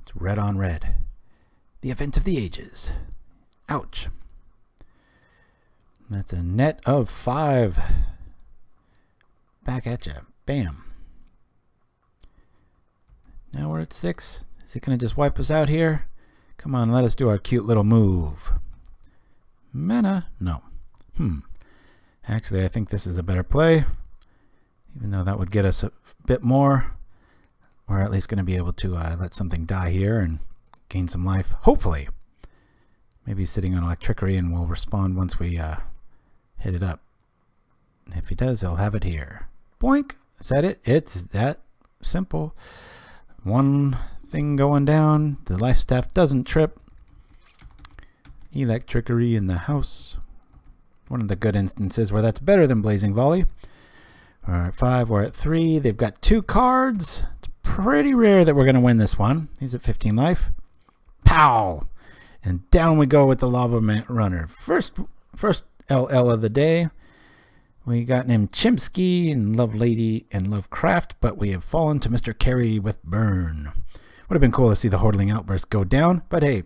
It's red on red. The event of the ages. Ouch. That's a net of 5. Back at you. Bam. Now we're at 6. Is it going to just wipe us out here? Come on, let us do our cute little move. Mana? No. Actually, I think this is a better play. Even though that would get us a bit more. We're at least going to be able to let something die here and gain some life. Hopefully. Maybe sitting on Electricity and we'll respond once we hit it up. If he does, he'll have it here. Boink! Is that it? It's that simple. One thing going down. The life staff doesn't trip. Electricity in the house. One of the good instances where that's better than Blazing Volley. We're at 5. We're at 3. They've got 2 cards. It's pretty rare that we're going to win this one. He's at 15 life. Pow! And down we go with the Lava Runner. First LL of the day. We got named Chimsky and Love Lady and Lovecraft, but we have fallen to Mr. Carey with Burn. Would have been cool to see the Hordling Outburst go down, but hey,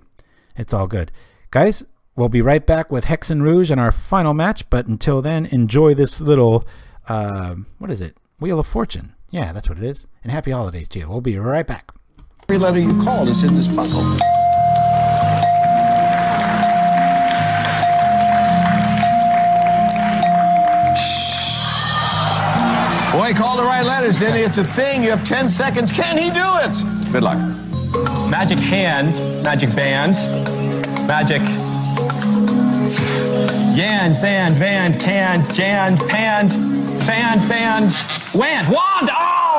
it's all good. Guys, we'll be right back with Hex and Rouge in our final match, but until then, enjoy this little, what is it? Wheel of Fortune. Yeah, that's what it is. And happy holidays to you. We'll be right back. Every letter you called is in this puzzle. Boy, call the right letters, didn't he? It's a thing. You have 10 seconds. Can he do it? Good luck. Magic hand, magic band, magic yan, sand, van, canned, jan, panned, fan, band, wand, wand! Oh!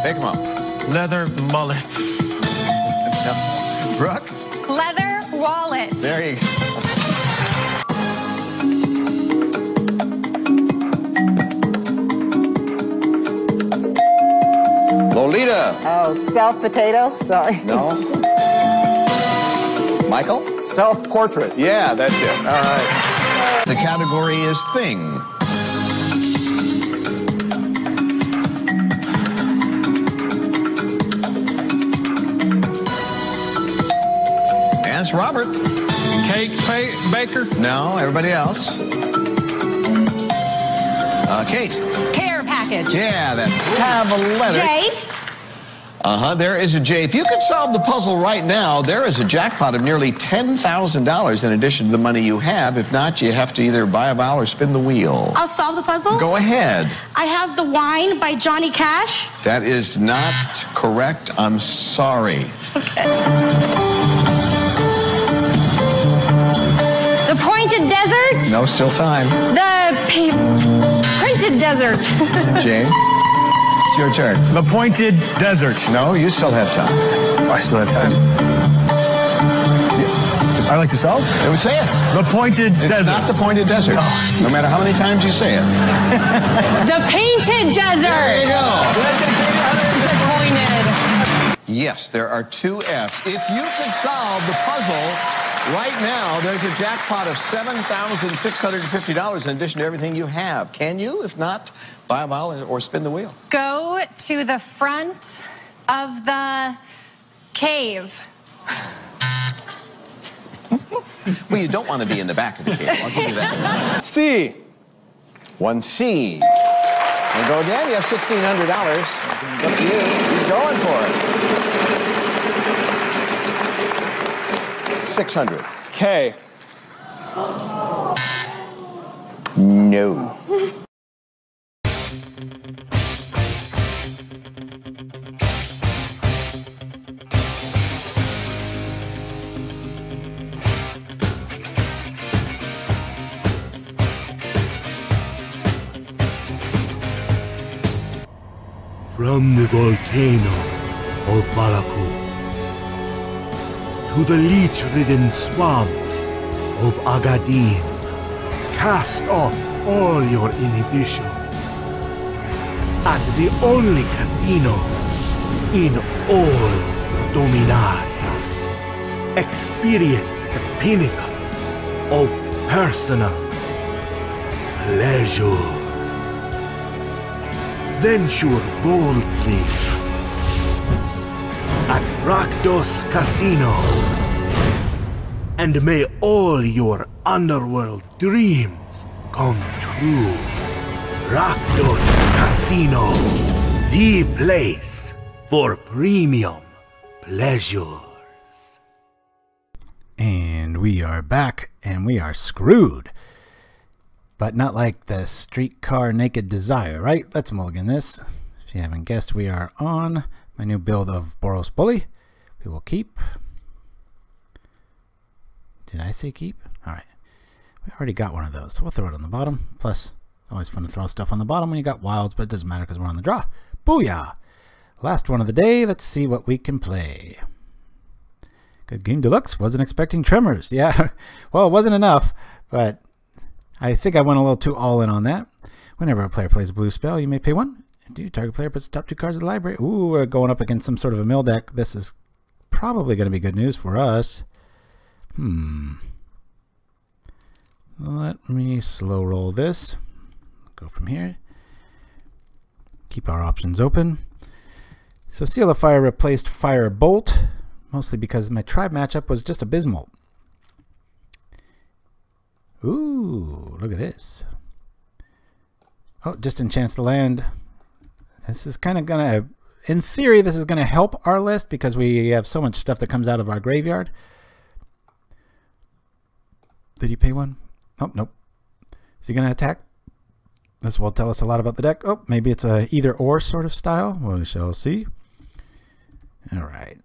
Pick 'em up. Leather mullets. Brooke? Leather wallet. There you go. Lolita. Oh, self potato? Sorry. No. Michael? Self-portrait. Yeah, that's it. All right. The category is thing. And it's Robert. Cake baker. No, everybody else. Kate. Care package. Yeah, that's have a letter. J. There is a J. If you could solve the puzzle right now, there is a jackpot of nearly $10,000 in addition to the money you have. If not, you have to either buy a vowel or spin the wheel. I'll solve the puzzle. Go ahead. I have The Wine by Johnny Cash. That is not correct. I'm sorry. Okay. The Pointed Desert. No, still time. The Printed Desert. James, it's your turn. The Pointed Desert. No, you still have time. I still have time. I like to solve. Say it. The Pointed It's Desert. not the Pointed Desert. No matter how many times you say it. The Painted Desert. There you go. Pointed. Yes, there are two F's. If you could solve the puzzle right now, there's a jackpot of $7,650 in addition to everything you have. Can you? If not, buy a vowel or spin the wheel. Go to the front of the cave. Well, you don't want to be in the back of the cave. I'll give you that. C. One C. And go again. You have $1,600. It's up to you. He's going for it. 600. K. No. From the volcano of Balaku to the leech-ridden swamps of Agadir, cast off all your inhibition at the only casino in all Dominaria. Experience the pinnacle of personal pleasure. Venture boldly at Rakdos Casino, and may all your underworld dreams come true. Rakdos Casino, the place for premium pleasures. And we are back, and we are screwed. But not like the Streetcar Naked Desire, right? Let's mulligan this. If you haven't guessed, we are on my new build of Boros Bully. We will keep. Did I say keep? Alright. We already got one of those, so we'll throw it on the bottom. Plus, it's always fun to throw stuff on the bottom when you got wilds, but it doesn't matter because we're on the draw. Booyah! Last one of the day. Let's see what we can play. Good game deluxe. Wasn't expecting tremors. Yeah, well, it wasn't enough, but I think I went a little too all in on that. Whenever a player plays a blue spell, you may pay one. Do target player puts the top 2 cards of the library. Ooh, we're going up against some sort of a mill deck. This is probably going to be good news for us. Let me slow roll this. Go from here. Keep our options open. So Seal of Fire replaced Fire Bolt, mostly because my tribe matchup was just abysmal. Ooh, look at this. Oh, just enchants the land. This is kind of going to, in theory, this is going to help our list because we have so much stuff that comes out of our graveyard. Did he pay one? Oh, nope. Is he going to attack? This will tell us a lot about the deck. Oh, maybe it's a either or sort of style. We shall see. All right.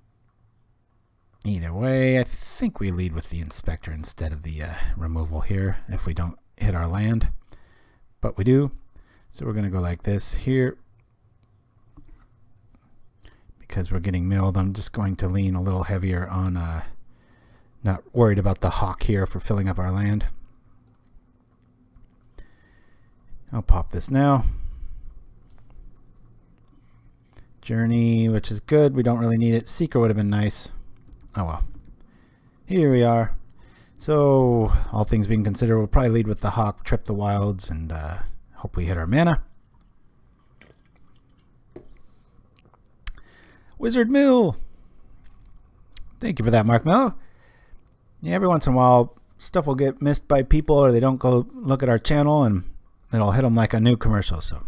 Either way, I think we lead with the inspector instead of the removal here if we don't hit our land. But we do. So we're going to go like this here. Because we're getting milled, I'm just going to lean a little heavier on not worried about the hawk here for filling up our land. I'll pop this now. Journey, which is good. We don't really need it. Seeker would have been nice. Oh well. Here we are. So, all things being considered, we'll probably lead with the hawk, trip the wilds, and hope we hit our mana. Wizard Mill! Thank you for that, Mark Mello. Yeah, every once in a while, stuff will get missed by people, or they don't go look at our channel, and it'll hit them like a new commercial, so.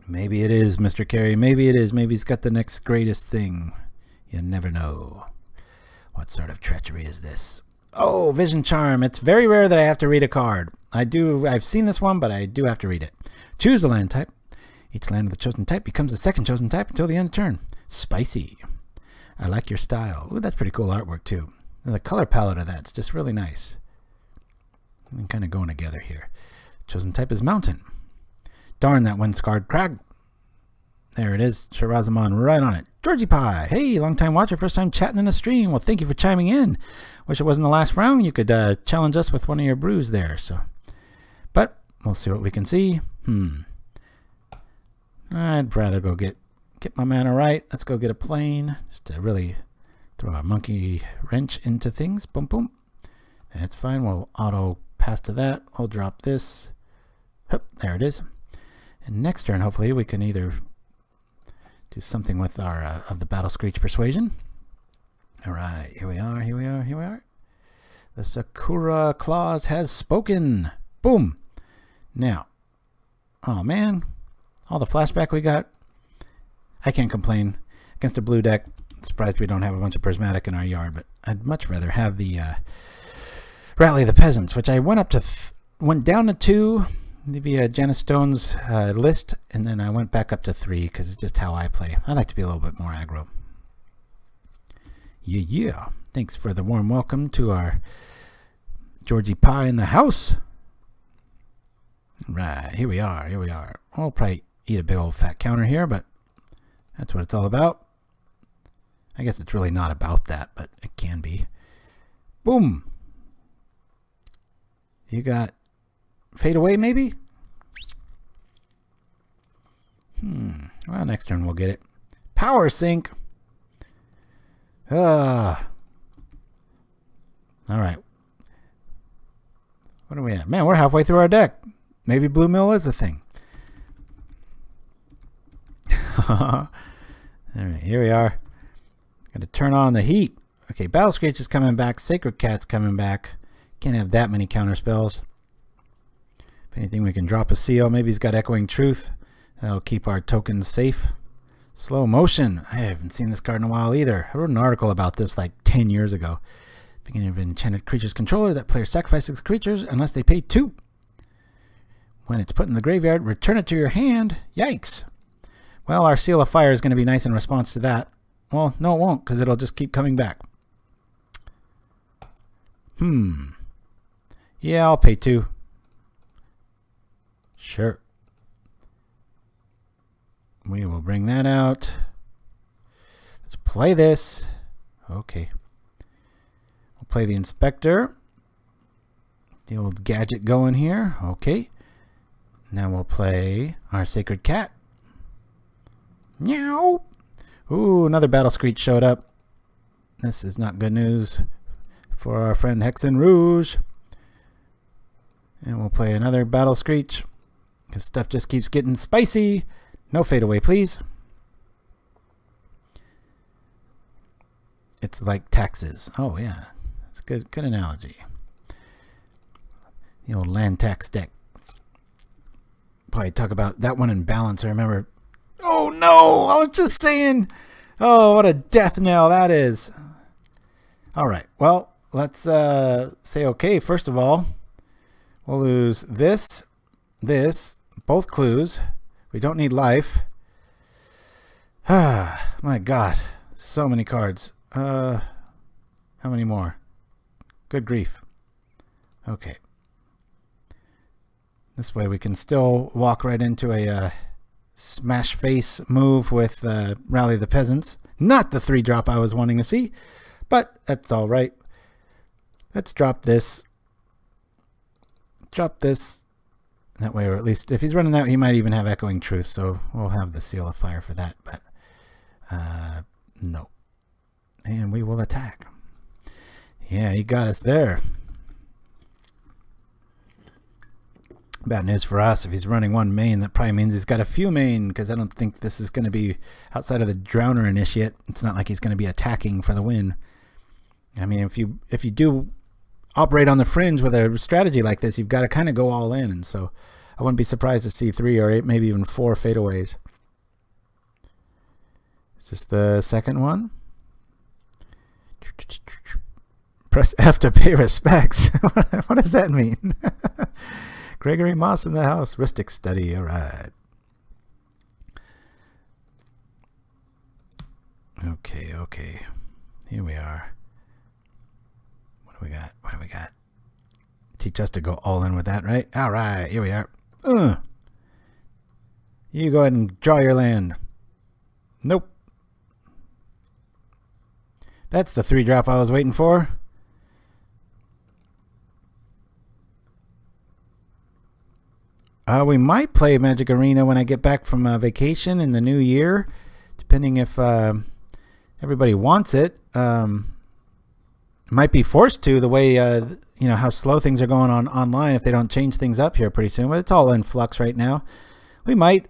Maybe it is, Mr. Carey. Maybe it is. Maybe he's got the next greatest thing. You never know. What sort of treachery is this? Oh, Vision Charm. It's very rare that I have to read a card. I've seen this one, but I do have to read it. Choose a land type. Each land of the chosen type becomes the second chosen type until the end of turn. Spicy. I like your style. Ooh, that's pretty cool artwork, too. And the color palette of that's just really nice. I'm kind of going together here. Chosen type is mountain. Darn that one-scarred crag. There it is. Shirazamon right on it. Georgie Pie. Hey, long-time watcher, first time chatting in a stream. Well, thank you for chiming in. Wish it wasn't the last round. You could challenge us with one of your brews there. So, but we'll see what we can see. I'd rather go get my mana right. Let's go get a plane. Just to really throw a monkey wrench into things. Boom, boom. That's fine. We'll auto pass to that. We'll drop this. Hup, there it is. And next turn, hopefully, we can either do something with our of the Battle Screech Persuasion. All right, here we are, here we are, here we are. The Sakura Clause has spoken. Boom. Now, oh man, all the flashback we got. I can't complain. Against a blue deck, surprised we don't have a bunch of Prismatic in our yard, but I'd much rather have the Rally the Peasants, which I went up to, went down to 2. Via Janice Stone's list, and then I went back up to 3 because it's just how I play. I like to be a little bit more aggro. Yeah. Thanks for the warm welcome to our Georgie Pie in the house. Right, here we are, here we are. I'll probably eat a big old fat counter here, but that's what it's all about. I guess it's really not about that, but it can be. Boom. You got Fade Away, maybe? Well, next turn we'll get it. Power Sink. Alright. What are we at? Man, we're halfway through our deck. Maybe Blue Mill is a thing. Alright, here we are. Got to turn on the heat. Okay, Battle Screech is coming back. Sacred Cat's coming back. Can't have that many counter spells. If anything, we can drop a seal. Maybe he's got Echoing Truth. That'll keep our tokens safe. Slow Motion. I haven't seen this card in a while either. I wrote an article about this like 10 years ago. Beginning of Enchanted Creatures Controller. That player sacrifices creatures unless they pay 2. When it's put in the graveyard, return it to your hand. Yikes. Well, our Seal of Fire is going to be nice in response to that. Well, no it won't, because it'll just keep coming back. Yeah, I'll pay 2. Sure. We will bring that out. Let's play this. Okay. We'll play the Inspector. The old gadget going here. Okay. Now we'll play our Sacred Cat. Meow. Ooh, another Battle Screech showed up. This is not good news for our friend Hexen Rouge. And we'll play another Battle Screech. Because stuff just keeps getting spicy. No Fade Away, please. It's like taxes. Oh, yeah. That's a good analogy. The old land tax deck. Probably talk about that one in balance. I remember. Oh, no. I was just saying. Oh, what a death knell that is. All right. Well, let's say okay. First of all, we'll lose this, both clues. We don't need life. Ah, my God. So many cards. How many more? Good grief. Okay. This way we can still walk right into a smash face move with Rally the Peasants. Not the 3-drop I was wanting to see, but that's all right. Let's drop this. Drop this. That way, or at least if he's running that, he might even have Echoing Truth, so we'll have the Seal of Fire for that, but no. And we will attack. Yeah, he got us there. Bad news for us. If he's running one main, that probably means he's got a few main, because I don't think this is going to be outside of the Drowner Initiate. It's not like he's going to be attacking for the win. I mean, if you do operate on the fringe with a strategy like this, you've got to kind of go all in, and so I wouldn't be surprised to see 3 or 8, maybe even 4 fadeaways. Is this the second one? Press F to pay respects. What does that mean? Gregory Moss in the house. Ristic study. All right. Okay, okay. Here we are. What do we got? What do we got? Teach us to go all in with that, right? All right. Here we are. You go ahead and draw your land. Nope. That's the 3-drop I was waiting for. We might play Magic Arena when I get back from vacation in the new year, depending if everybody wants it. Might be forced to, the way you know how slow things are going on online if they don't change things up here pretty soon. But it's all in flux right now. We might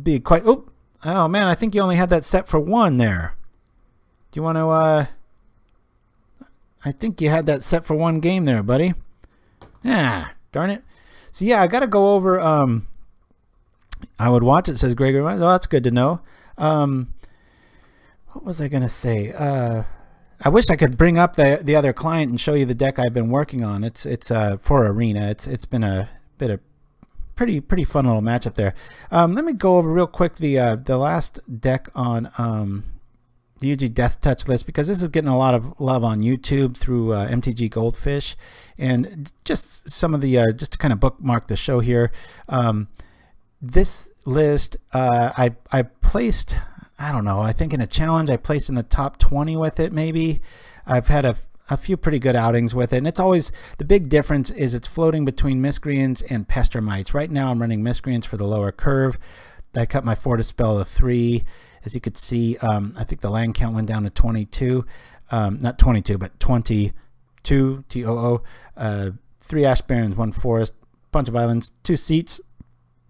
be quite. Oh man, I think you only had that set for 1 there. Do you want to? I think you had that set for 1 game there, buddy. Yeah, darn it. So yeah, I got to go over. I would watch it, says Gregory. Well, that's good to know. What was I gonna say? I wish I could bring up the other client and show you the deck I've been working on. It's for Arena. It's been a bit of pretty fun little matchup there. Let me go over real quick the last deck on the UG Death Touch list, because this is getting a lot of love on YouTube through MTG Goldfish, and just some of the just to kind of bookmark the show here. This list I placed, I don't know, I think in a challenge I placed in the top 20 with it. Maybe I've had a few pretty good outings with it, and it's always, the big difference is it's floating between Miscreants and Pestermites. Right now I'm running Miscreants for the lower curve. I cut my 4 Dispel to 3. As you could see, I think the land count went down to 22. Not 22, but 22, TOO. 3 Ash Barrens, 1 Forest, bunch of islands, 2 seats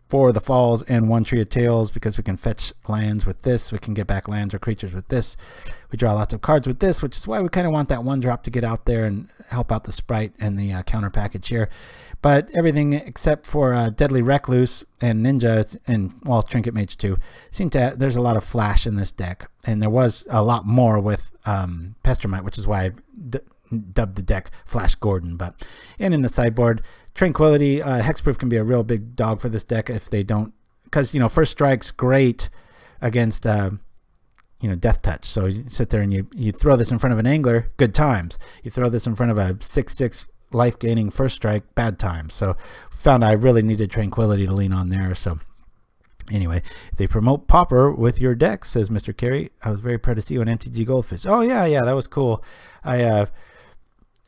for the Falls, and 1 Tree of Tales, because we can fetch lands with this. We can get back lands or creatures with this. We draw lots of cards with this, which is why we kind of want that 1-drop to get out there and help out the Sprite and the counter package here. But everything except for Deadly Recluse and Ninja, and well, Trinket Mage too, seem to, there's a lot of flash in this deck, and there was a lot more with Pestermite, which is why I dubbed the deck Flash Gordon. But and in the sideboard, Tranquility, Hexproof can be a real big dog for this deck if they don't, because you know First Strike's great against you know Death Touch. So you sit there and you throw this in front of an Angler, good times. You throw this in front of a 6/6 life gaining First Strike, bad times. So found I really needed Tranquility to lean on there. So anyway, if they promote Pauper with your deck, says Mr. Carey. I was very proud to see you on MTG Goldfish. Oh yeah, that was cool. I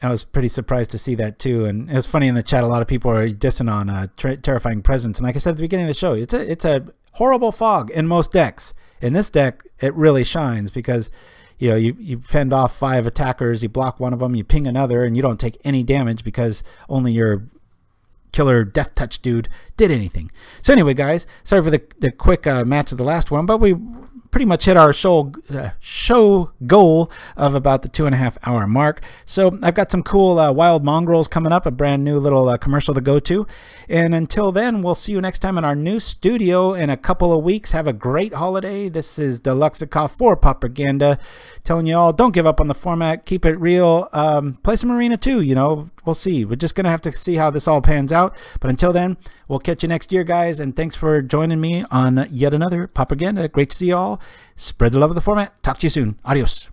was pretty surprised to see that too, and it was funny in the chat. A lot of people are dissing on Terrifying Presence, and like I said at the beginning of the show, it's a horrible fog in most decks. In this deck, it really shines because you know you fend off 5 attackers, you block one of them, you ping another, and you don't take any damage because only your killer Death Touch dude did anything. So anyway, guys, sorry for the quick match of the last one, but we pretty much hit our show goal of about the 2.5-hour mark. So I've got some cool Wild Mongrels coming up, a brand new little commercial to go to. And until then, we'll see you next time in our new studio in a couple of weeks. Have a great holiday. This is Deluxecoff for Pauperganda, telling you all, don't give up on the format. Keep it real. Play some Arena too, you know. We'll see. We're just going to have to see how this all pans out. But until then, we'll catch you next year, guys. And thanks for joining me on yet another Pauperganda. Great to see you all. Spread the love of the format. Talk to you soon. Adios.